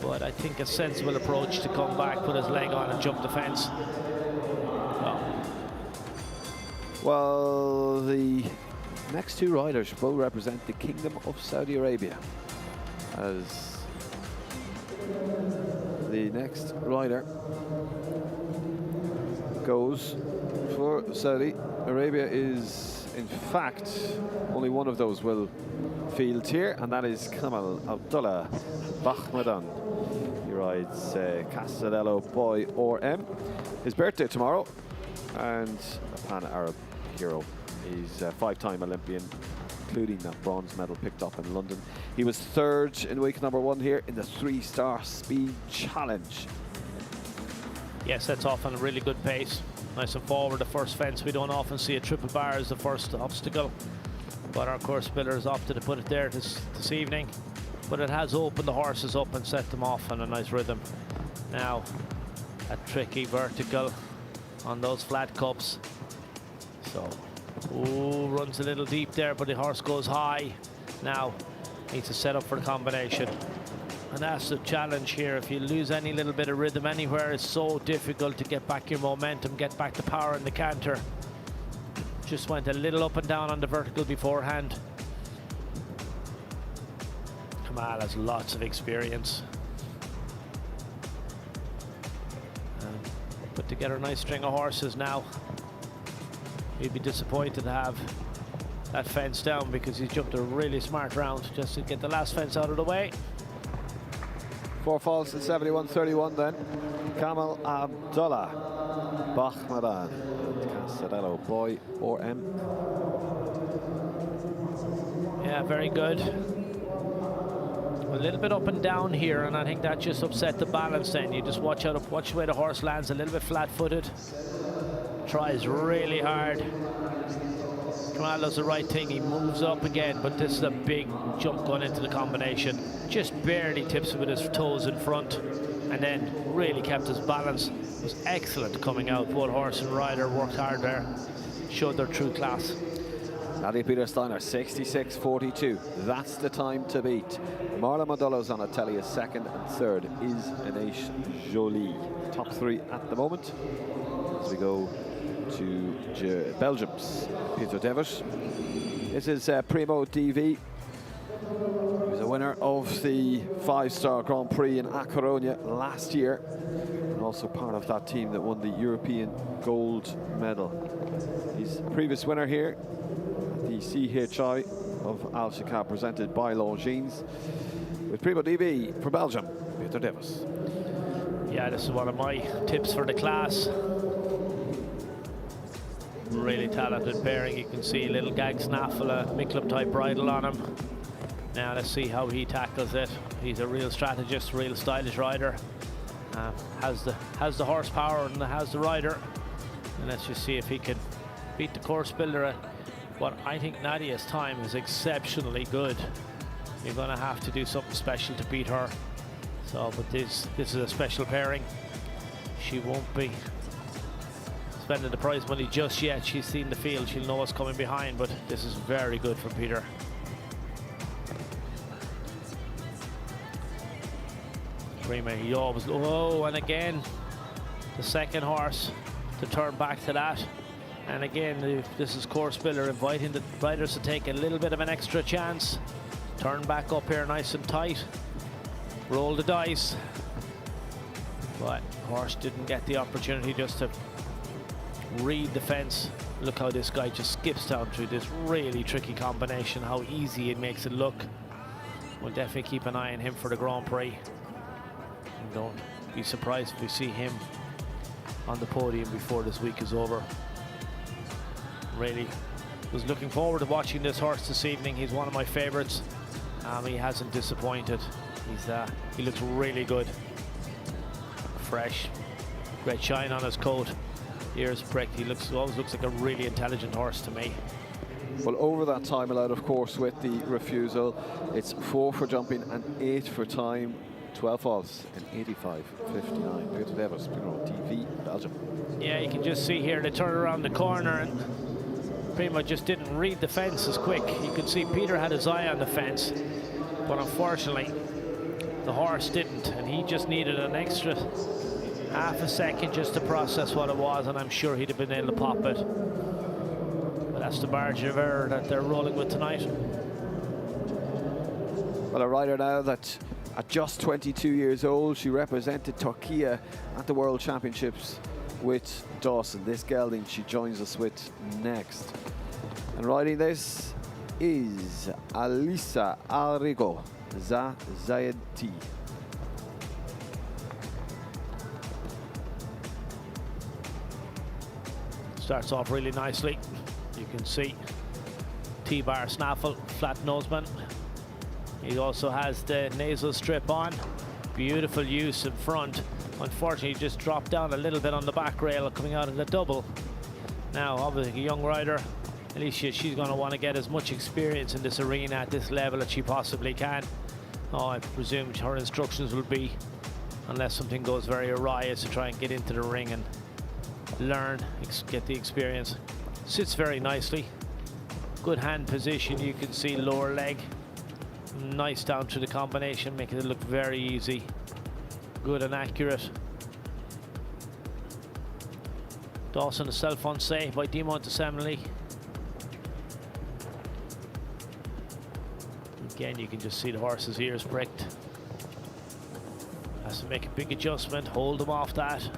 But I think a sensible approach to come back, put his leg on and jump the fence. Well, the next 2 riders will represent the Kingdom of Saudi Arabia, as the next rider goes for Saudi Arabia is, in fact, only one of those will field here, and that is Kamal Abdullah Bahmadan. He rides Castello Boy or M. His birthday tomorrow, and a Pan-Arab hero. He's a 5-time Olympian, including that bronze medal picked up in London. He was 3rd in week number 1 here in the 3-star speed challenge. Yes, that's off on a really good pace. Nice and forward, the first fence. We don't often see a triple bar as the first obstacle, but our course builders opted to put it there this evening. But it has opened the horses up and set them off on a nice rhythm. Now, a tricky vertical on those flat cups. So, ooh, runs a little deep there, but the horse goes high. Now, needs to set up for the combination. And that's the challenge here. If you lose any little bit of rhythm anywhere, it's so difficult to get back your momentum, get back the power in the canter. Just went a little up and down on the vertical beforehand. Kamal has lots of experience. Put together a nice string of horses now. He'd be disappointed to have that fence down because he's jumped a really smart round just to get the last fence out of the way. 4 falls in 71.31 then. Kamal Abdullah Bahmadan and Castello Boy or M. Yeah, very good. A little bit up and down here, and I think that just upset the balance then. You just watch where the horse lands, a little bit flat-footed. Tries really hard. Kamal does the right thing, he moves up again, but this is a big jump going into the combination. Just barely tips it with his toes in front, and then really kept his balance. It was excellent coming out. Both horse and rider worked hard there, showed their true class. Nadia Peter Steiner, 66.42. That's the time to beat. Marla Modolo's on Italia, 2nd, and 3rd is Anish Jolie. Top 3 at the moment. As we go to Belgium's Peter Devitt. This is Primo DV. He was a winner of the 5-star Grand Prix in A Coruña last year, and also part of that team that won the European gold medal. He's a previous winner here at the CHI of Alshaqab, presented by Longines. With Primo DV for Belgium, Peter Devitt. Yeah, this is one of my tips for the class. Really talented pairing. You can see a little gag snaffle, a Micklem type bridle on him. Now let's see how he tackles it. He's a real strategist, real stylish rider. Has the horsepower and has the rider. And let's just see if he can beat the course builder at what I think Nadia's time is exceptionally good. You're going to have to do something special to beat her. So, but this is a special pairing. She won't be spending the prize money just yet. She's seen the field, she'll know what's coming behind, but this is very good from Peter. Prima, he always, oh, and again, the second horse to turn back to that. And again, this is course builder inviting the riders to take a little bit of an extra chance. Turn back up here nice and tight. Roll the dice. But horse didn't get the opportunity just to read the fence. Look how this guy just skips down through this really tricky combination, how easy it makes it look. We'll definitely keep an eye on him for the Grand Prix. And don't be surprised if we see him on the podium before this week is over. Really was looking forward to watching this horse this evening. He's one of my favorites. He hasn't disappointed. He looks really good. Fresh, great shine on his coat. Ears pricked. He always looks like a really intelligent horse to me. Well, over that time allowed, of course, with the refusal, it's 4 for jumping and 8 for time. 12 falls in 85.59. Peter Devitt, TV, Belgium. Yeah, you can just see here they turn around the corner and pretty much just didn't read the fence as quick. You can see Peter had his eye on the fence, but unfortunately the horse didn't, and he just needed an extra half a second just to process what it was, and I'm sure he'd have been able to pop it. But that's the margin of error that they're rolling with tonight. Well, a rider now that at just 22 years old, she represented Turkey at the World Championships with Dawson. This gelding she joins us with next. And riding this is Alisa Arrigo Zayenti. Starts off really nicely. You can see T-bar snaffle, flat noseman. He also has the nasal strip on. Beautiful use in front. Unfortunately, just dropped down a little bit on the back rail coming out of the double. Now, obviously, a young rider, Alicia, she's going to want to get as much experience in this arena at this level as she possibly can. Oh, I presume her instructions will be, unless something goes very awry, is to try and get into the ring and learn, get the experience. Sits very nicely. Good hand position. You can see lower leg. Nice down through the combination, making it look very easy. Good and accurate. Dawson is self-unsafe by Dimont Assembly. Again, you can just see the horse's ears pricked. Has to make a big adjustment, hold him off that.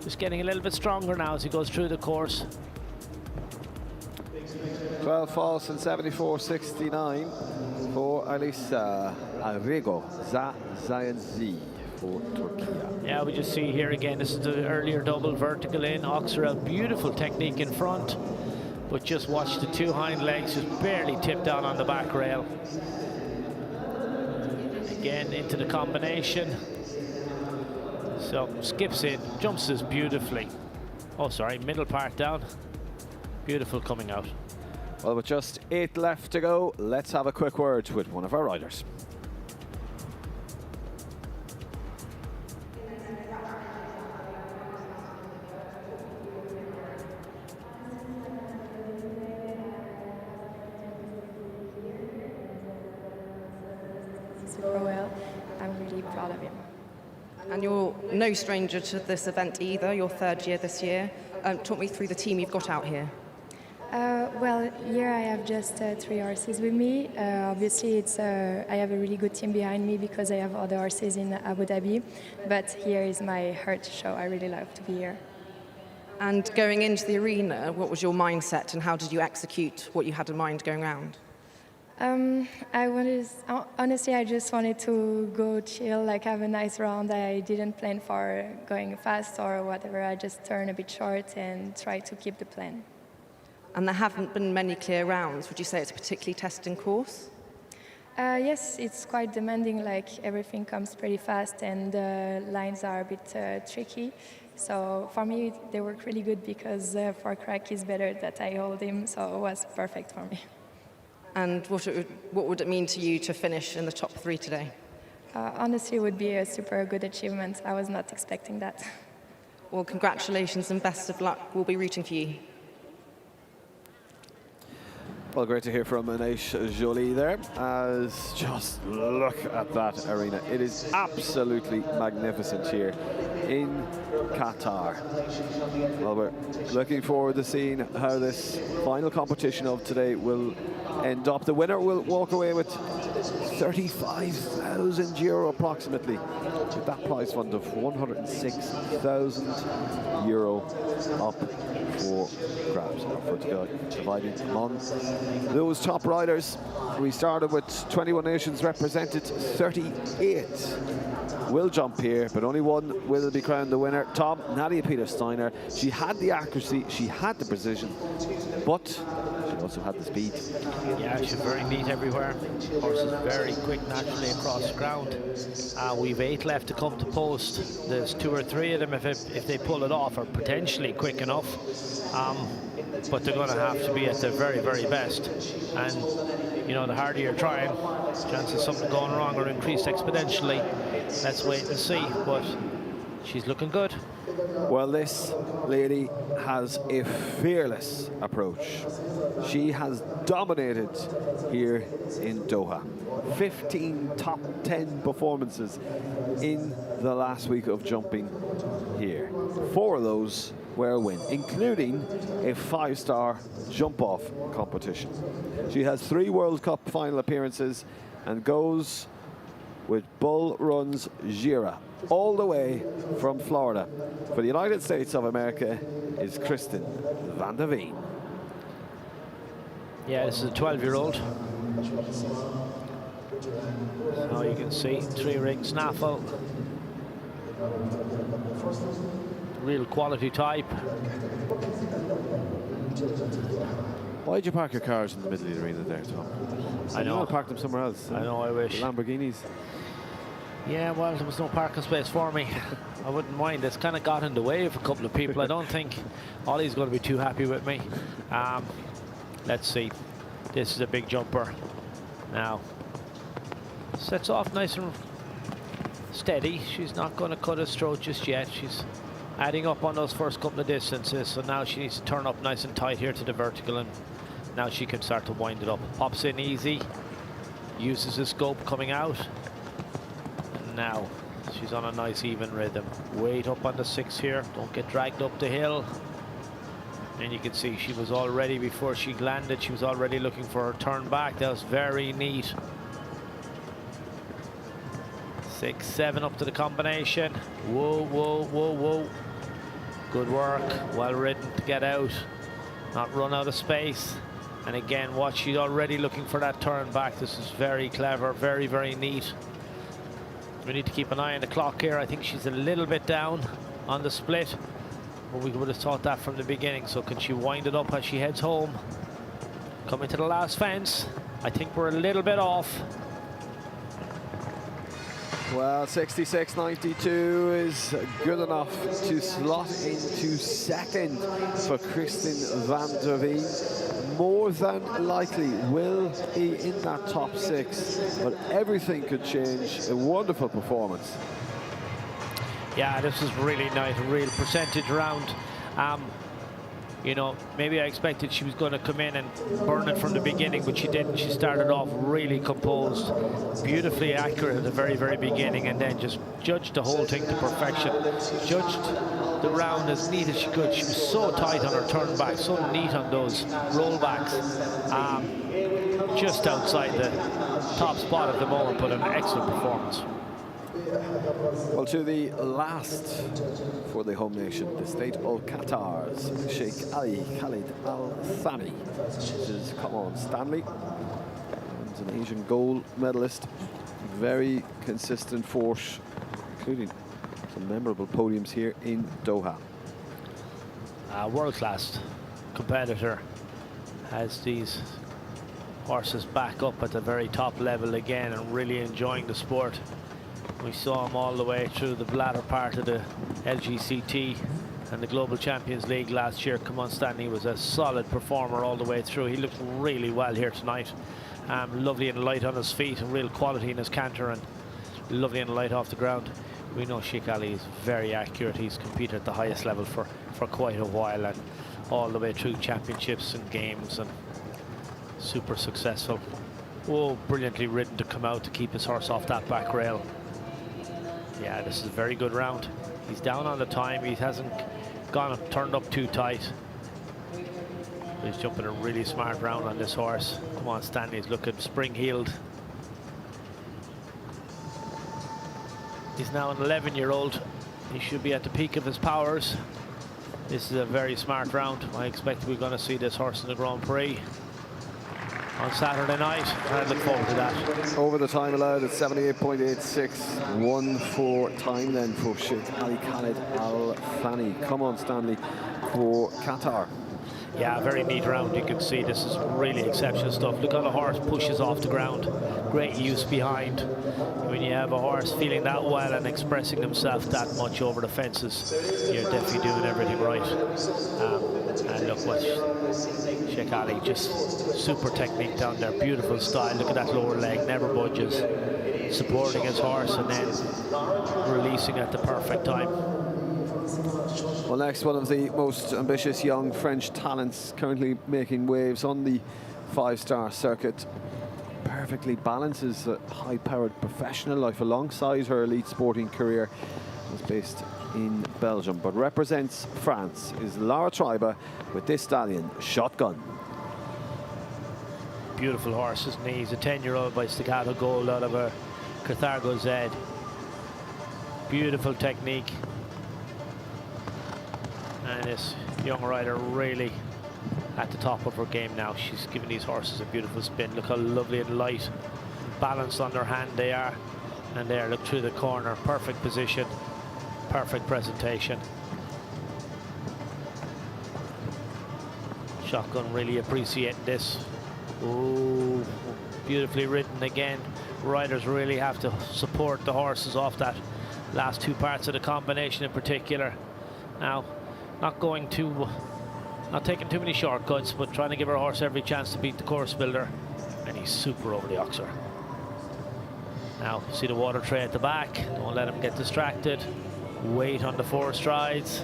Just getting a little bit stronger now as he goes through the course. 12 falls and 74.69 for Alisa Arrigo Zayenzi for Turkey. Yeah, we just see here again, this is the earlier double vertical in, Oxerel, beautiful technique in front, but just watch the two hind legs just barely tip down on the back rail. Again, into the combination. So skips in, jumps this beautifully. Oh, sorry, middle part down. Beautiful coming out. Well, with just 8 left to go, let's have a quick word with one of our riders. Super well. I'm really proud of him. And you're no stranger to this event either, your 3rd year this year. talk me through the team you've got out here. Well, here I have just 3 horses with me. Obviously, I have a really good team behind me because I have other horses in Abu Dhabi. But here is my heart show. I really love to be here. And going into the arena, what was your mindset and how did you execute what you had in mind going around? Honestly, I just wanted to go chill, like have a nice round. I didn't plan for going fast or whatever. I just turned a bit short and tried to keep the plan. And there haven't been many clear rounds. Would you say it's a particularly testing course? Yes, it's quite demanding, like everything comes pretty fast and the lines are a bit tricky. So for me, they work really good because for Crack is better that I hold him, so it was perfect for me. And what would it mean to you to finish in the top 3 today? Honestly, it would be a super good achievement. I was not expecting that. Well, congratulations and best of luck. We'll be rooting for you. Well, great to hear from Anish Jolie there. As just look at that arena. It is absolutely magnificent here in Qatar. Well, we're looking forward to seeing how this final competition of today will end up. The winner will walk away with €35,000 approximately, with that prize fund of €106,000 up for grabs, for dividing among those top riders. We started with 21 nations represented, 38 will jump here, but only one will be crowned the winner. Tom, Nadia Peter-Steiner, she had the accuracy, she had the precision, but she also had the speed. Yeah, she's very neat everywhere. Horse is very quick naturally across the ground. We've 8 left to come to post. There's 2 or 3 of them, if they pull it off, are potentially quick enough. But they're going to have to be at their very, very best. And, you know, the harder you're trying, chances of something going wrong are increased exponentially. Let's wait and see, but she's looking good. Well, this lady has a fearless approach. She has dominated here in Doha. 15 top 10 performances in the last week of jumping here. 4 of those were a win, including a 5-star jump-off competition. She has 3 World Cup final appearances and goes with Bull Runs Gira, all the way from Florida. For the United States of America is Kristen van der Veen. Yeah, this is a 12-year-old. So you can see 3-ring snaffle. Real quality type. Why'd you park your cars in the middle of the arena there, Tom? I know. You park them somewhere else. I know, I wish. The Lamborghinis. Yeah, well, there was no parking space for me. I wouldn't mind. It's kind of got in the way of a couple of people. I don't think Ollie's going to be too happy with me. Let's see. This is a big jumper. Now, sets off nice and steady. She's not going to cut his throat just yet. She's adding up on those first couple of distances. So now she needs to turn up nice and tight here to the vertical, and now she can start to wind it up. Pops in easy. Uses the scope coming out. Now she's on a nice even rhythm. Weight up on the 6 here, don't get dragged up the hill. And you can see she was already, before she landed, she was already looking for her turn back. That was very neat. 6, 7 up to the combination. Whoa, whoa, whoa, whoa. Good work, well ridden to get out, not run out of space. And again, watch, she's already looking for that turn back. This is very clever, very, very neat. We need to keep an eye on the clock here. I think she's a little bit down on the split, but we would have thought that from the beginning. So can she wind it up as she heads home? Coming to the last fence. I think we're a little bit off. Well, 66.92 is good enough to slot into second for Kristen van der Veen. More than likely will be in that top 6, but everything could change. A wonderful performance. Yeah, this is really nice, real percentage round. You know, maybe I expected she was going to come in and burn it from the beginning, but she didn't. She started off really composed, beautifully accurate at the very, very beginning, and then just judged the whole thing to perfection. Judged the round as neat as she could. She was so tight on her turn back, so neat on those rollbacks. Just outside the top spot at the moment, but an excellent performance. Well, to the last for the home nation, the state of Qatar's Sheikh Ali Khalid Al Thani. This is, come on, Stanley. He's an Asian gold medalist. Very consistent force, including some memorable podiums here in Doha. World-class competitor, has these horses back up at the very top level again and really enjoying the sport. We saw him all the way through the latter part of the LGCT and the Global Champions League last year. Come on, Stanley was a solid performer all the way through. He looked really well here tonight. Lovely and light on his feet, and real quality in his canter, and lovely and light off the ground. We know Sheikh Ali is very accurate. He's competed at the highest level for quite a while, and all the way through championships and games, and super successful. Oh, brilliantly ridden to come out to keep his horse off that back rail. Yeah, this is a very good round. He's down on the time. He hasn't turned up too tight. He's jumping a really smart round on this horse. Come on, Stanley's looking spring-heeled. He's now an 11-year-old. He should be at the peak of his powers. This is a very smart round. I expect we're going to see this horse in the Grand Prix on Saturday night. I look forward to that. Over the time allowed at 78.86. 1-4 time then for Sheikh Ali Khalid Al Thani. Come on, Stanley, for Qatar. Yeah, very neat round. You can see this is really exceptional stuff. Look how the horse pushes off the ground. Great use behind. When you have a horse feeling that well and expressing himself that much over the fences, you're definitely doing everything right. And look what Sheikh Ali, just super technique down there. Beautiful style. Look at that lower leg, never budges. Supporting his horse and then releasing at the perfect time. Well, next, one of the most ambitious young French talents currently making waves on the five-star circuit. Perfectly balances a high-powered professional life alongside her elite sporting career. Was based in Belgium, but represents France, is Laura Tribe with this stallion, Shotgun. Beautiful horse, isn't he? He's a 10-year-old by Staccato Gold out of a Carthago Z. Beautiful technique. And this young rider really at the top of her game now. She's giving these horses a beautiful spin. Look how lovely and light, balanced on their hand they are. And there, look through the corner, perfect position, perfect presentation. Shotgun really appreciating this. Ooh, beautifully ridden again. Riders really have to support the horses off that last two parts of the combination in particular. Now, not taking too many shortcuts, but trying to give her horse every chance to beat the course builder. And he's super over the oxer. Now, see the water tray at the back. Don't let him get distracted. Wait on the four strides.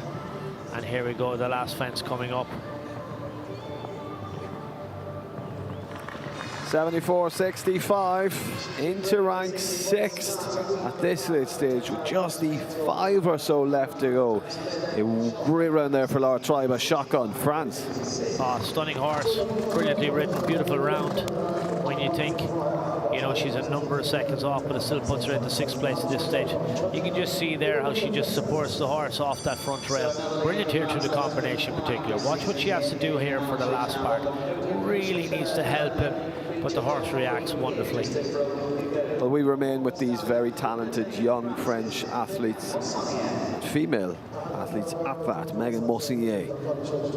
And here we go, the last fence coming up. 74.65 into rank 6th at this late stage with just the 5 or so left to go. A great round there for Laura Tribe, Shotgun, France. Stunning horse, brilliantly ridden, beautiful round. When you think, you know, she's a number of seconds off, but it still puts her into 6th place at this stage. You can just see there how she just supports the horse off that front rail. Brilliant here through the combination in particular. Watch what she has to do here for the last part. Really needs to help him, but the horse reacts wonderfully. Well, we remain with these very talented young French athletes, female athletes at that. Megan Mossinier.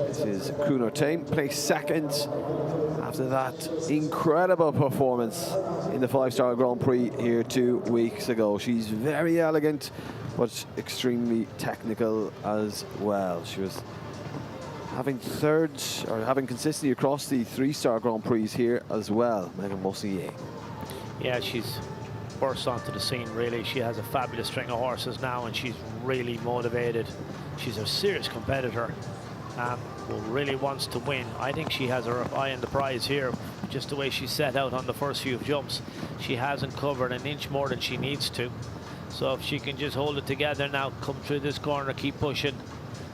This is Kuno Tame, placed 2nd after that incredible performance in the 5-star Grand Prix here 2 weeks ago. She's very elegant, but extremely technical as well. She was having consistency across the 3-star Grand Prix here as well, Megan Mossinier. Yeah, she's burst onto the scene really. She has a fabulous string of horses now, and she's really motivated. She's a serious competitor who really wants to win. I think she has her eye on the prize here, just the way she set out on the first few jumps. She hasn't covered an inch more than she needs to. So if she can just hold it together now, come through this corner, keep pushing, and then she's going to be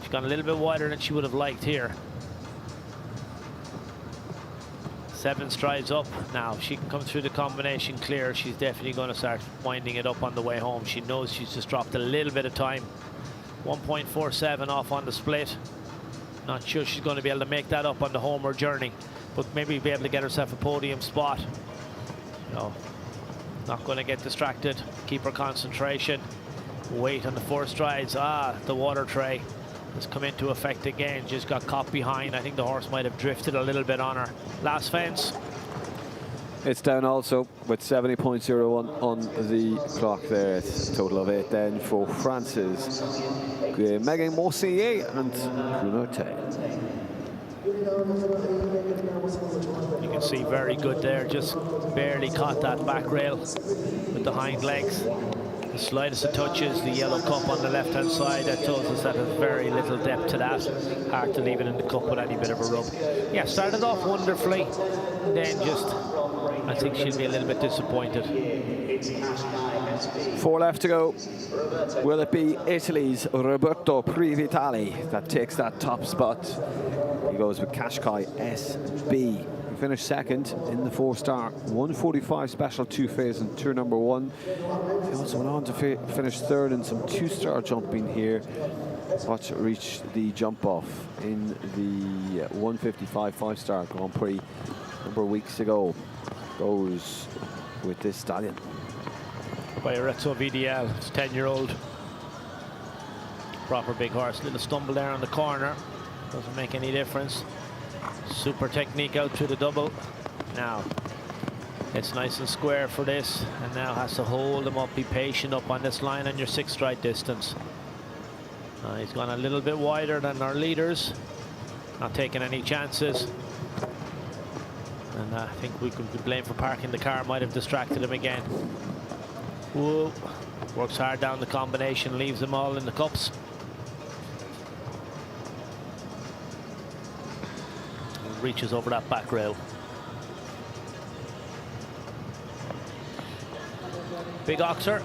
She's gone a little bit wider than she would have liked here. 7 strides up. Now, if she can come through the combination clear, she's definitely going to start winding it up on the way home. She knows she's just dropped a little bit of time. 1.47 off on the split. Not sure she's going to be able to make that up on the homeward journey, but maybe be able to get herself a podium spot. No, not going to get distracted. Keep her concentration. Wait on the 4 strides. The water tray has come into effect again. Just got caught behind. I think the horse might have drifted a little bit on her. Last fence. It's down also with 70.01 on the clock there. It's a total of 8 then for France's Megan Morcier and Bruno Tay. You can see very good there. Just barely caught that back rail with the hind legs. The slightest of touches, the yellow cup on the left-hand side, that tells us that there's very little depth to that. Hard to leave it in the cup with any bit of a rub. Yeah, started off wonderfully, then just, I think she'll be a little bit disappointed. 4 left to go. Will it be Italy's Roberto Privitali that takes that top spot? He goes with Qashqai SB. Finished second in the 4-star 145 special 2 phase in tour number 1. He also went on to finish third in some 2-star jumping here. Watch reach the jump off in the 155 5-star Grand Prix a number of weeks ago. Goes with this stallion. By Arezzo VDL, it's 10-year-old. Proper big horse. Little stumble there on the corner. Doesn't make any difference. Super technique out to the double. Now, it's nice and square for this, and now has to hold him up, be patient up on this line on your 6-stride distance. He's gone a little bit wider than our leaders, not taking any chances. And I think we could be blamed for parking the car, might have distracted him again. Whoa. Works hard down the combination, leaves them all in the cups. Reaches over that back rail. Big Oxer.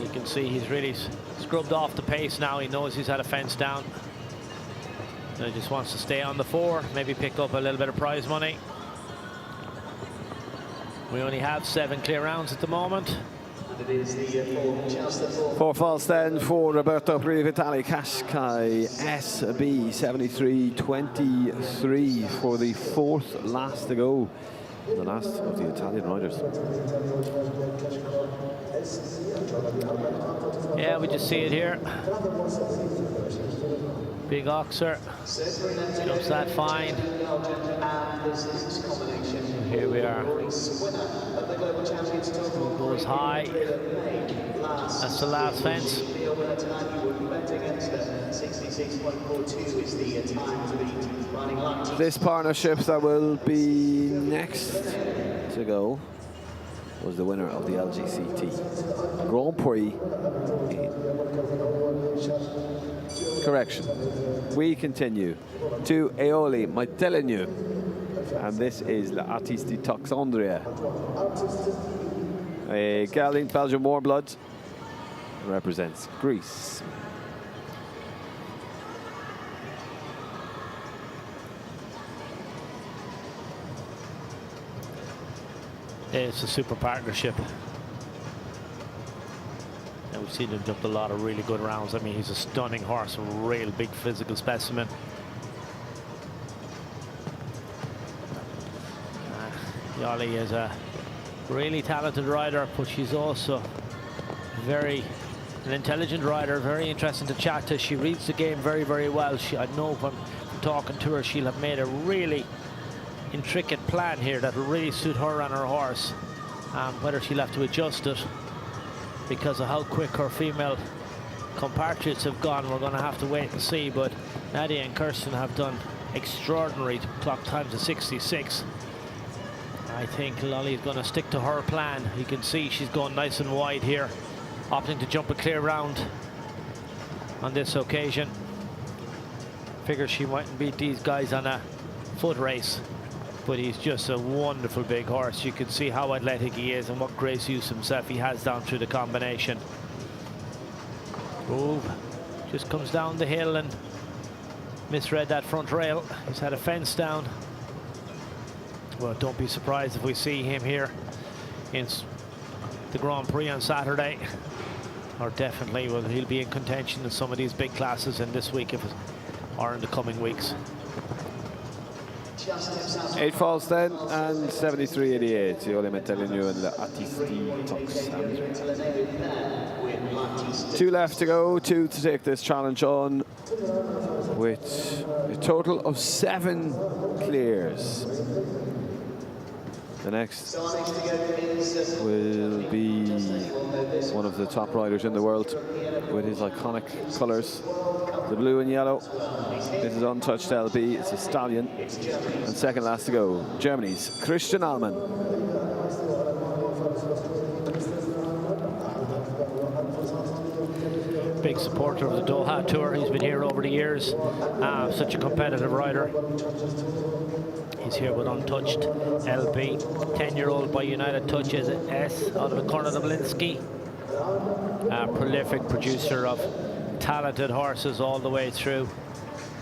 You can see he's really scrubbed off the pace now. He knows he's had a fence down. And he just wants to stay on the 4, maybe pick up a little bit of prize money. We only have 7 clear rounds at the moment. 4 falls then for Roberto Privitali. Qashqai SB 73.23 for the 4th last to go. The last of the Italian riders. Yeah, we just see it here. Big Oxer jumps that fine. Here we are. Goes high. That's the last fence. This partnership that will be next to go was the winner of the LGCT Grand Prix. Correction. We continue to Eoli Maitelineau, and this is La Artiste de Toxandria. A Gallant Belgian Warblood represents Greece. It's a super partnership. And we've seen him jump a lot of really good rounds. I mean, he's a stunning horse, a real big physical specimen. Yali is a really talented rider, but she's also an intelligent rider, very interesting to chat to. She reads the game very, very well. I know from talking to her, she'll have made a really intricate plan here that will really suit her and her horse. Whether she'll have to adjust it because of how quick her female compatriots have gone, we're going to have to wait and see. But Nadia and Kirsten have done extraordinary clock times of 66. I think Lolly's going to stick to her plan. You can see she's going nice and wide here, opting to jump a clear round on this occasion. Figures she mightn't beat these guys on a foot race, but he's just a wonderful big horse. You can see how athletic he is and what grace use himself he has down through the combination. Move, Just comes down the hill and misread that front rail. He's had a fence down. Well, don't be surprised if we see him here in the Grand Prix on Saturday. Or definitely, well, he'll be in contention in some of these big classes in this week or in the coming weeks. 8 falls then, and 73.88. Ole Metelinu and the Atisti Tox. 2 left to go, 2 to take this challenge on, with a total of 7 clears. The next will be one of the top riders in the world with his iconic colours, the blue and yellow. This is untouched LB, it's a stallion. And second last to go, Germany's Christian Allmann. Big supporter of the Doha Tour. He's been here over the years. Such a competitive rider. He's here with untouched LB. 10-year-old by United Touch is S out of the corner of Linsky. Prolific producer of talented horses all the way through.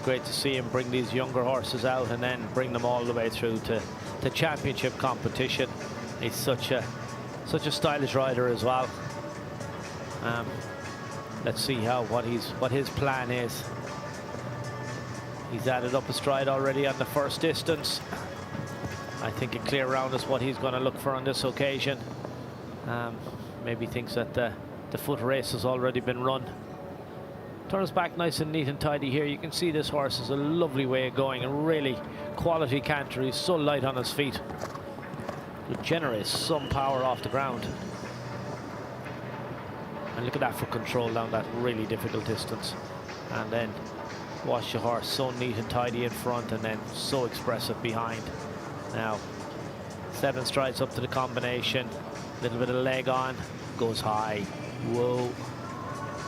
Great to see him bring these younger horses out and then bring them all the way through to championship competition. He's such a stylish rider as well. Let's see what his plan is. He's added up a stride already on the first distance. I think a clear round is what he's going to look for on this occasion. Maybe thinks that the foot race has already been run. Turns back nice and neat and tidy here. You can see this horse is a lovely way of going, a really quality canter. He's so light on his feet. It generates some power off the ground. And look at that foot control down that really difficult distance. And then watch the horse, so neat and tidy in front and then so expressive behind. Now, 7 strides up to the combination. Little bit of leg on, goes high. Whoa.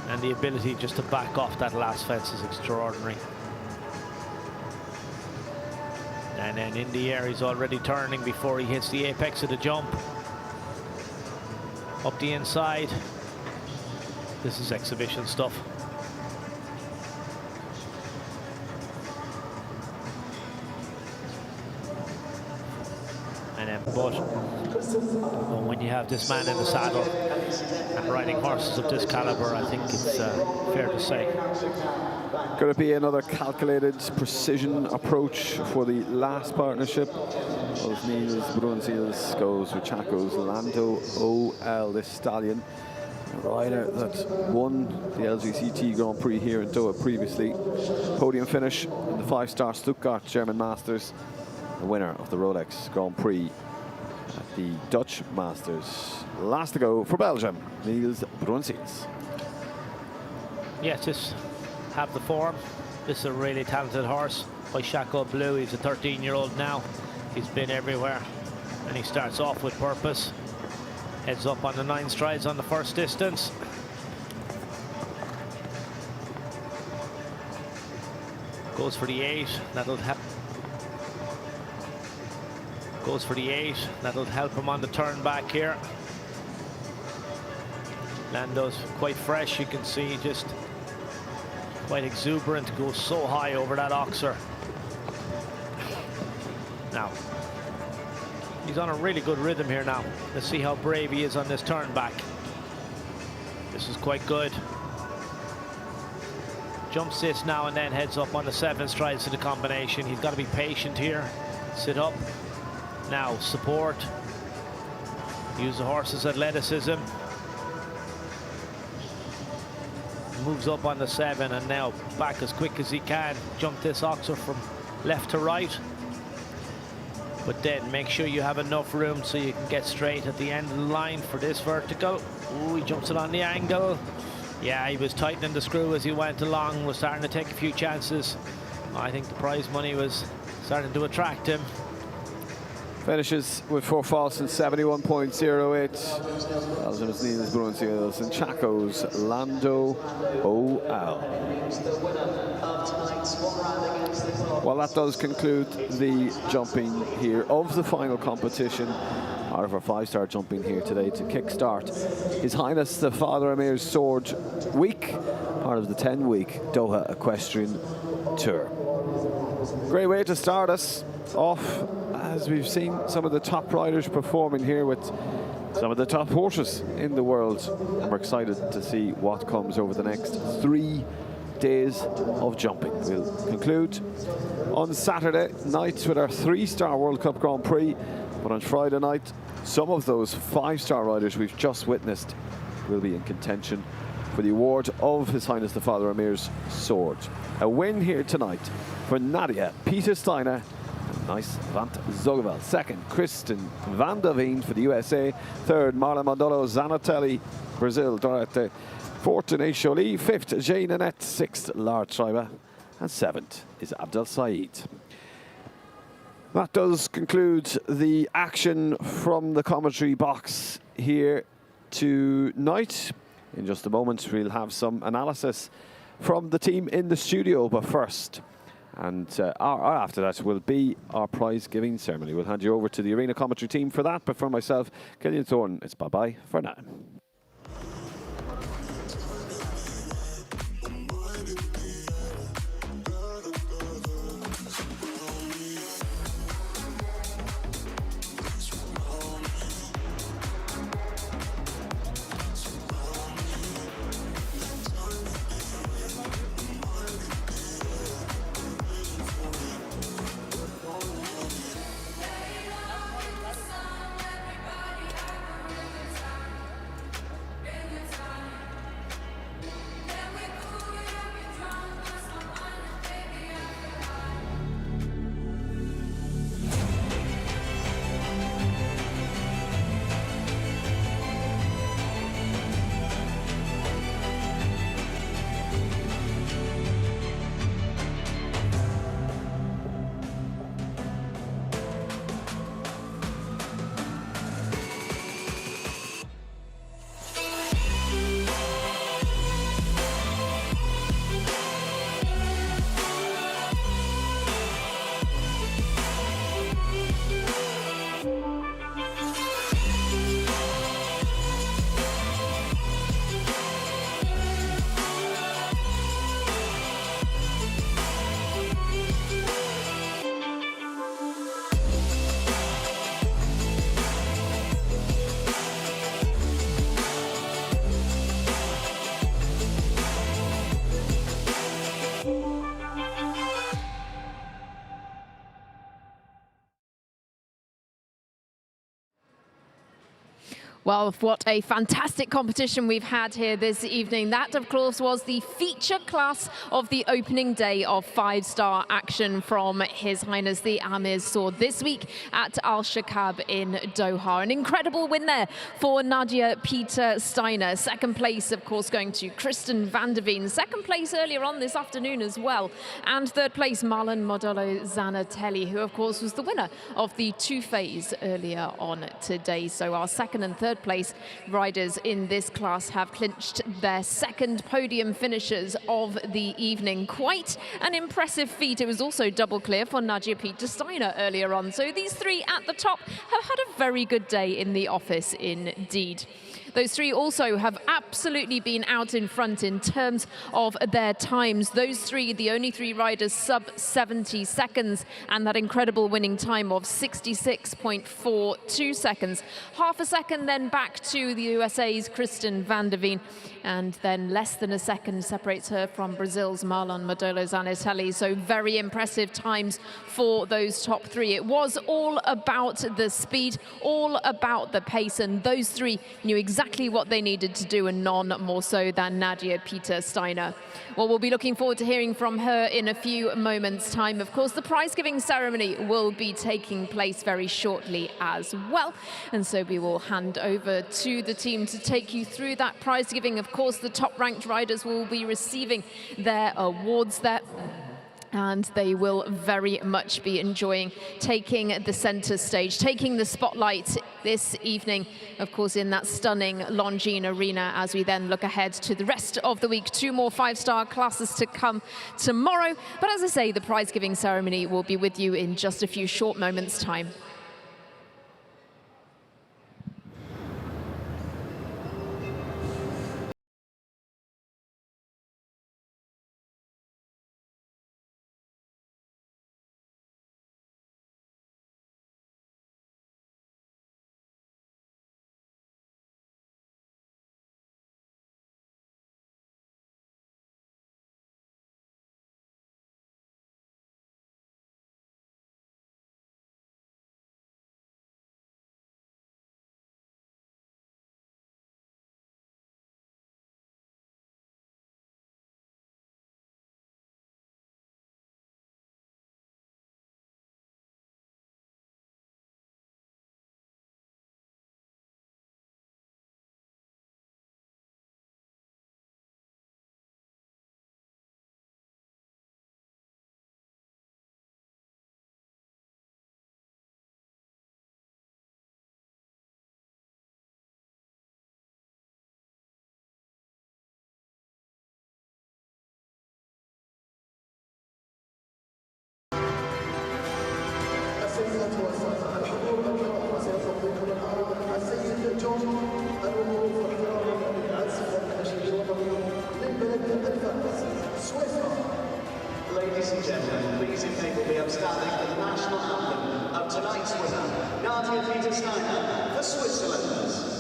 And the ability just to back off that last fence is extraordinary. And then in the air, he's already turning before he hits the apex of the jump. Up the inside. This is exhibition stuff. And then, but when you have this man in the saddle and riding horses of this caliber, I think it's fair to say. Could it be another calculated precision approach for the last partnership? Those Niels Brunzils goes with Chaco's Lando OL, this stallion. A rider that won the LGCT Grand Prix here in Doha previously. Podium finish in the 5-star Stuttgart German Masters. The winner of the Rolex Grand Prix at the Dutch Masters. Last to go for Belgium, Niels Brunzils. Yes, just have the form. This is a really talented horse by Chaco Blue. He's a 13-year-old now. He's been everywhere and he starts off with purpose. Heads up on the 9 strides on the first distance. Goes for the 8. That'll help. Goes for the 8. That'll help him on the turn back here. Lando's quite fresh. You can see just quite exuberant. Goes so high over that oxer. Now, he's on a really good rhythm here now. Let's see how brave he is on this turn back. This is quite good. Jumps this now and then, heads up on the 7 strides to the combination. He's got to be patient here. Sit up. Now, support. Use the horse's athleticism. Moves up on the 7 and now back as quick as he can. Jump this oxer from left to right. But then make sure you have enough room so you can get straight at the end of the line for this vertical. Ooh, he jumps it on the angle. Yeah, he was tightening the screw as he went along, was starting to take a few chances. I think the prize money was starting to attract him. Finishes with 4 false and 71.08. Belgium's Niels Brunzils and Chaco's Lando OL. Well, that does conclude the jumping here of the final competition. Out of our 5-star jumping here today to kickstart His Highness the Father Amir's Sword Week. part of the 10-week Doha Equestrian Tour. Great way to start us off, as we've seen some of the top riders performing here with some of the top horses in the world. And we're excited to see what comes over the next 3 days of jumping. We'll conclude on Saturday night with our 3-star World Cup Grand Prix, but on Friday night, some of those 5-star riders we've just witnessed will be in contention for the award of His Highness the Father Amir's sword. A win here tonight for Nadia Peter Steiner. Nice Vant Zogval. Second, Kristen van der Veen for the USA. Third, Marla Mondolo Zanatelli, Brazil, Dorette. Fourth, Denise Jolie. Fifth, Jane Annette. Sixth, Lara Treiber. And seventh is Abdel Said. That does conclude the action from the commentary box here tonight. In just a moment, we'll have some analysis from the team in the studio, but first, and after that will be our prize-giving ceremony. We'll hand you over to the Arena commentary team for that, but for myself, Killian Thorne, it's bye-bye for now. Well, what a fantastic competition we've had here this evening. That, of course, was the feature class of the opening day of 5-star action from His Highness the Amir's sword this week at Alshaqab in Doha. An incredible win there for Nadia Peter Steiner. Second place, of course, going to Kristen van der Veen. Second place earlier on this afternoon as well. And third place, Marlon Modolo Zanatelli, who, of course, was the winner of the 2-phase earlier on today. So our second and third place riders in this class have clinched their second podium finishes of the evening. Quite an impressive feat. It was also double clear for Nadia Peter Steiner earlier on. So these three at the top have had a very good day in the office indeed. Those three also have absolutely been out in front in terms of their times. Those three, the only three riders sub 70 seconds, and that incredible winning time of 66.42 seconds. Half a second then back to the USA's Kristen van der Veen, and then less than a second separates her from Brazil's Marlon Modolo Zanatelli. So very impressive times for those top three. It was all about the speed, all about the pace, and those three knew exactly what they needed to do, and none more so than Nadia Peter Steiner. Well, we'll be looking forward to hearing from her in a few moments' time. Of course, the prize-giving ceremony will be taking place very shortly as well. And so we will hand over to the team to take you through that prize-giving. Of course, the top-ranked riders will be receiving their awards there, and they will very much be enjoying taking the center stage, taking the spotlight this evening, of course, in that stunning Longines Arena, as we then look ahead to the rest of the week. 2 more 5-star classes to come tomorrow. But as I say, the prize-giving ceremony will be with you in just a few short moments' time. Ladies and gentlemen, please enable the upstanding for the national anthem of tonight's winner, Nadia Peter-Steiner for Switzerland.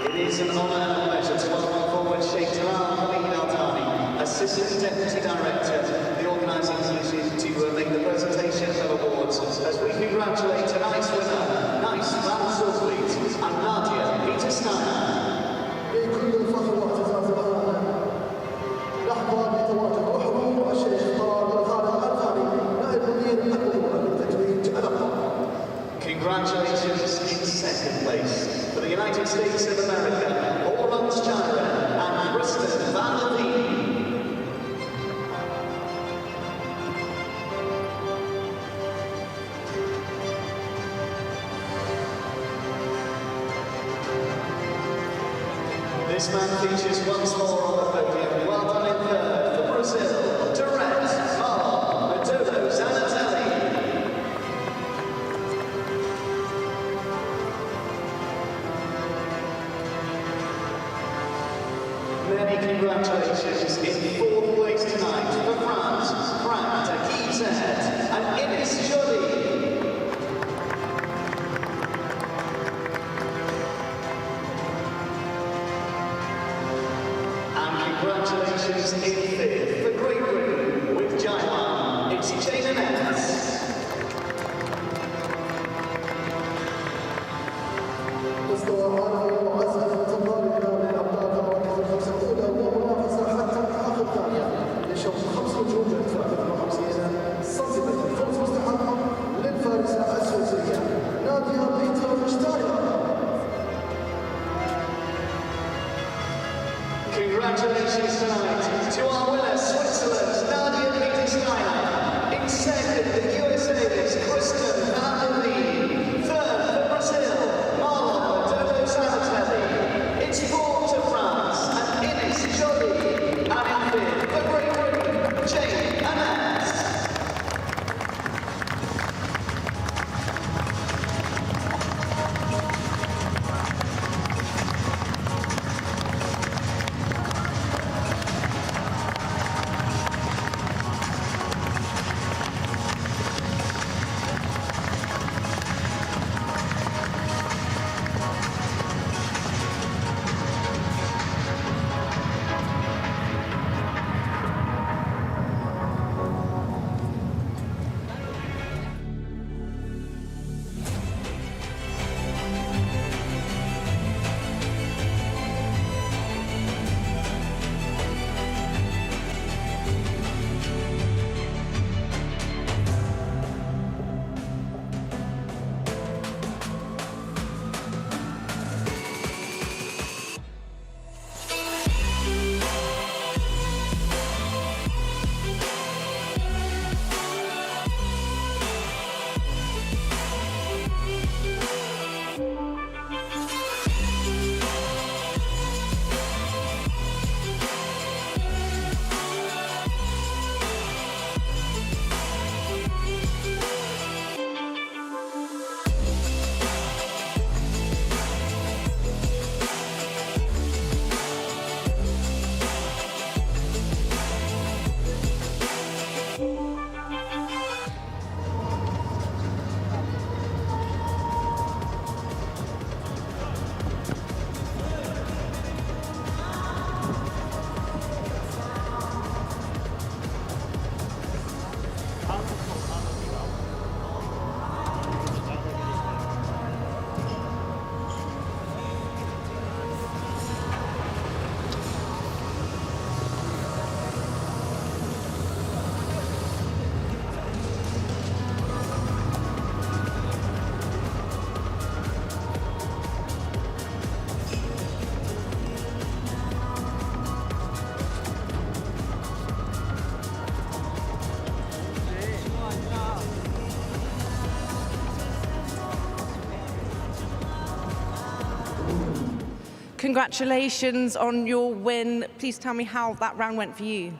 It is an honour and pleasure to welcome forward Sheikh Assistant Deputy Director, the organising committee, to make the presentation of awards as we congratulate tonight's winner, Nice Van Zulfleet and Nadia Peter-Steiner. Congratulations in second place for the United States of America, Orlans Jira and Kristen Van der Veen. This man features once more on the podium. Well done in third for Brazil, Direct, Marlon, Maduro, Zanatelli. Many congratulations in fourth place tonight for France, Frank Takizet and Ines Jolie. Congratulations in fifth for Great Britain with Jaiwan. It's Jada Ness. Congratulations tonight to our winner, Switzerland, Nadia Peter-Steiner. In second, the USA's Kristen Van der Veen. Third for Brazil, Marlon Maduro Zanatelli. It's fourth to France and Ines Jolie. And in fifth for Great Britain, Jane Annette. Congratulations on your win. Please tell me how that round went for you.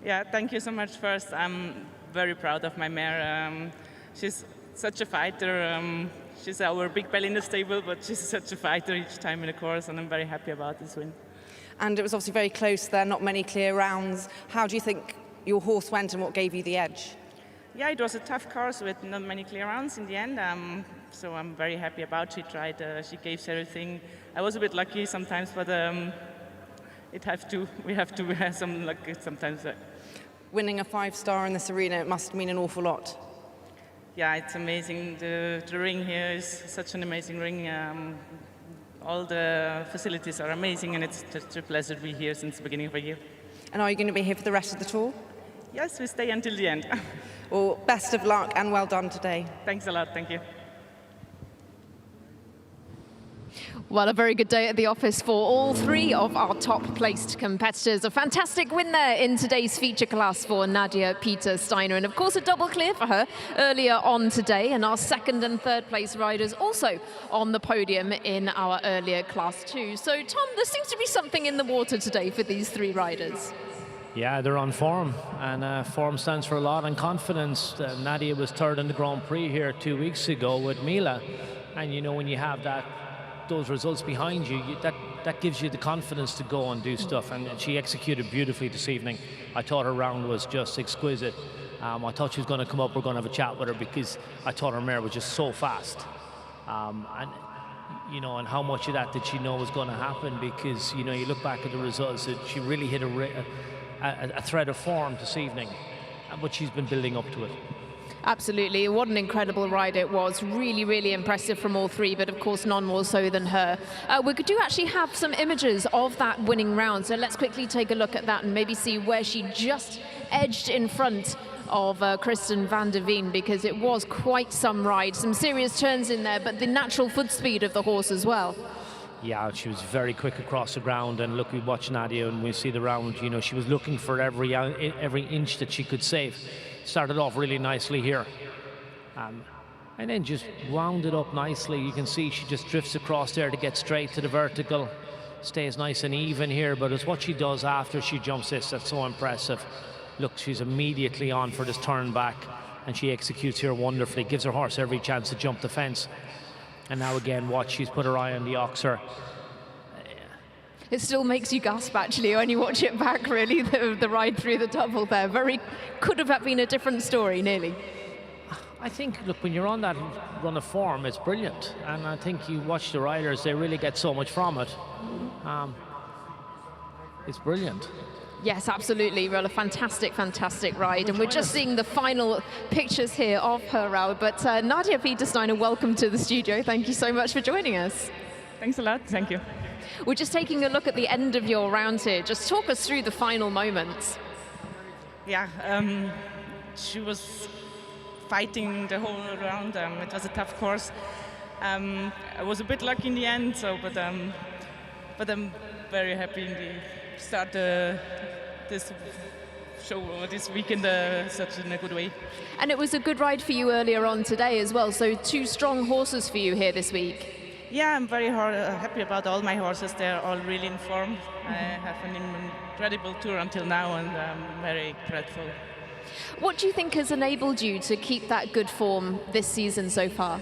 Yeah, thank you so much. First, I'm very proud of my mare. She's such a fighter. She's our big belly in the stable, but she's such a fighter each time in the course, and I'm very happy about this win. And it was obviously very close there, not many clear rounds. How do you think your horse went and what gave you the edge? Yeah, it was a tough course with not many clear rounds in the end, so I'm very happy about it. She tried, she gave everything. I was a bit lucky sometimes, but we have to have some luck sometimes. Winning a 5-star in this arena, it must mean an awful lot. Yeah, it's amazing. The ring here is such an amazing ring. All the facilities are amazing, and it's just a pleasure to be here since the beginning of the year. And are you going to be here for the rest of the tour? Yes, we stay until the end. Well, best of luck and well done today. Thanks a lot, thank you. Well, a very good day at the office for all three of our top-placed competitors. A fantastic win there in today's feature class for Nadia Peter Steiner. And of course, a double clear for her earlier on today. And our second and third place riders also on the podium in our earlier class too. So, Tom, there seems to be something in the water today for these three riders. Yeah, they're on form, and form stands for a lot, and confidence. Nadia was third in the Grand Prix here 2 weeks ago with Mila. And you know, when you have those results behind you, that gives you the confidence to go and do stuff, and she executed beautifully this evening. I thought her round was just exquisite. I thought she was going to come up, we're going to have a chat with her, because I thought her mare was just so fast. And you know, and how much of that did she know was going to happen, because you know, you look back at the results, that she really hit a thread of form this evening, but she's been building up to it. Absolutely. What an incredible ride it was. Really, really impressive from all three, but of course none more so than her. We do actually have some images of that winning round, so let's quickly take a look at that and maybe see where she just edged in front of Kristen van der Veen, because it was quite some ride. Some serious turns in there, but the natural foot speed of the horse as well. Yeah, she was very quick across the ground, and look, we watch Nadia and we see the round, you know, she was looking for every inch that she could save. Started off really nicely here, and then just wound it up nicely. You can see she just drifts across there to get straight to the vertical, stays nice and even here, but it's what she does after she jumps this that's so impressive. Look, she's immediately on for this turn back, and she executes here wonderfully, gives her horse every chance to jump the fence. And now again, watch, she's put her eye on the oxer. It still makes you gasp, actually, when you watch it back, really, the ride through the double there. Could have been a different story, nearly. I think, look, when you're on that run of form, it's brilliant. And I think you watch the riders, they really get so much from it. It's brilliant. Yes, absolutely. Well, a fantastic, fantastic ride. And we're just seeing the final pictures here of her round. But Nadia Peter Steiner, welcome to the studio. Thank you so much for joining us. Thanks a lot. Thank you. We're just taking a look at the end of your round here. Just talk us through the final moments. Yeah, she was fighting the whole round. It was a tough course. I was a bit lucky in the end, but I'm very happy in the start this show this weekend such in a good way. And it was a good ride for you earlier on today as well. So 2 strong horses for you here this week. Yeah, I'm very happy about all my horses. They're all really in form. I have an incredible tour until now, and I'm very grateful. What do you think has enabled you to keep that good form this season so far?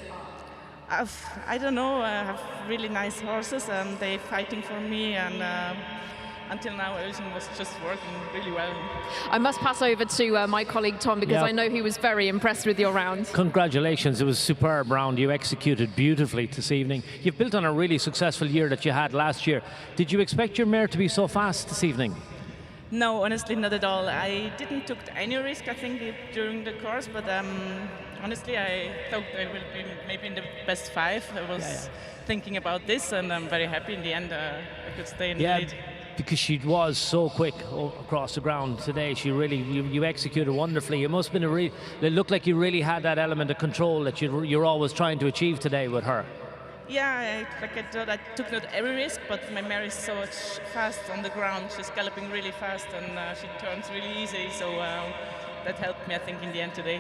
I don't know. I have really nice horses, and they're fighting for me, and until now everything was just working really well. I must pass over to my colleague Tom, because I know he was very impressed with your round. Congratulations, it was a superb round. You executed beautifully this evening. You've built on a really successful year that you had last year. Did you expect your mare to be so fast this evening? No, honestly, not at all. I didn't took any risk, I think, during the course, but honestly, I thought I will be maybe in the best 5. I was thinking about this, and I'm very happy in the end I could stay in the lead. Because she was so quick across the ground today. She really, you executed wonderfully. It must have been it looked like you really had that element of control that you're always trying to achieve today with her. Yeah, I thought I took not every risk, but my mare is so fast on the ground. She's galloping really fast, and she turns really easy, so that helped me, I think, in the end today.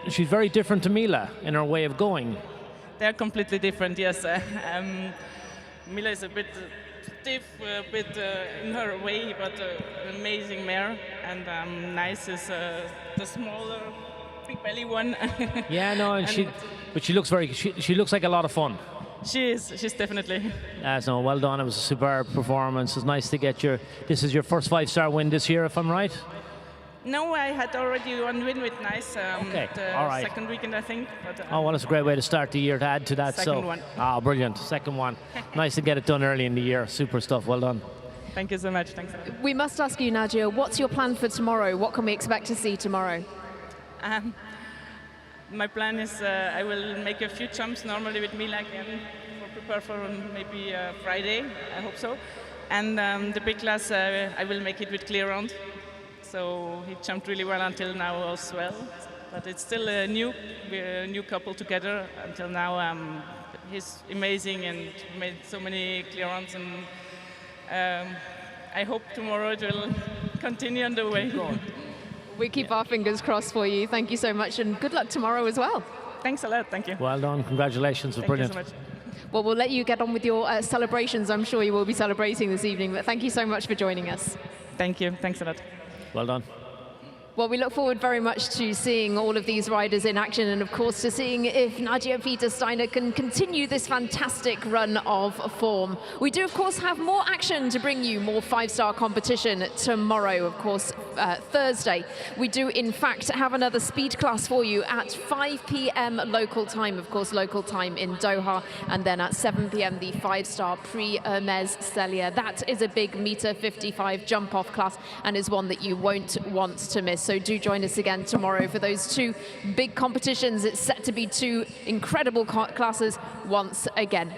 She's very different to Mila in her way of going. They're completely different, yes. Mila is a bit stiff, a bit in her way, but amazing mare. And nice is the smaller, big belly one. Yeah, no, and she looks she looks like a lot of fun. She's definitely. No, well done. It was a superb performance. It's nice to get this is your first 5-star win this year, if I'm right? No, I had already one win with Nice. Okay, the all right. second weekend, I think. But, Oh, well, it's a great way to start the year to add to that. Second one. Ah, brilliant. Second one. Nice to get it done early in the year. Super stuff. Well done. Thank you so much. Thanks. We must ask you, Nadia, what's your plan for tomorrow? What can we expect to see tomorrow? My plan is I will make a few jumps normally with Mila again, prepare for maybe Friday. I hope so. And the big class, I will make it with clear round. So he jumped really well until now as well. But it's still we're a new couple together until now. He's amazing and made so many clear rounds, and I hope tomorrow it will continue on the way. We keep our fingers crossed for you. Thank you so much, and good luck tomorrow as well. Thanks a lot. Thank you. Well done. Congratulations. It was brilliant. Thank you so much. Well, we'll let you get on with your celebrations. I'm sure you will be celebrating this evening, but thank you so much for joining us. Thank you. Thanks a lot. Well done. Well, we look forward very much to seeing all of these riders in action, and of course to seeing if Nadia Peter-Steiner can continue this fantastic run of form. We do of course have more action to bring you, more 5-star competition tomorrow, of course Thursday. We do in fact have another speed class for you at 5 p.m. local time, of course local time in Doha, and then at 7 p.m. the 5-star Prix Hermes Celia. That is a big meter 55 jump off class and is one that you won't want to miss. So do join us again tomorrow for those two big competitions. It's set to be two incredible classes once again.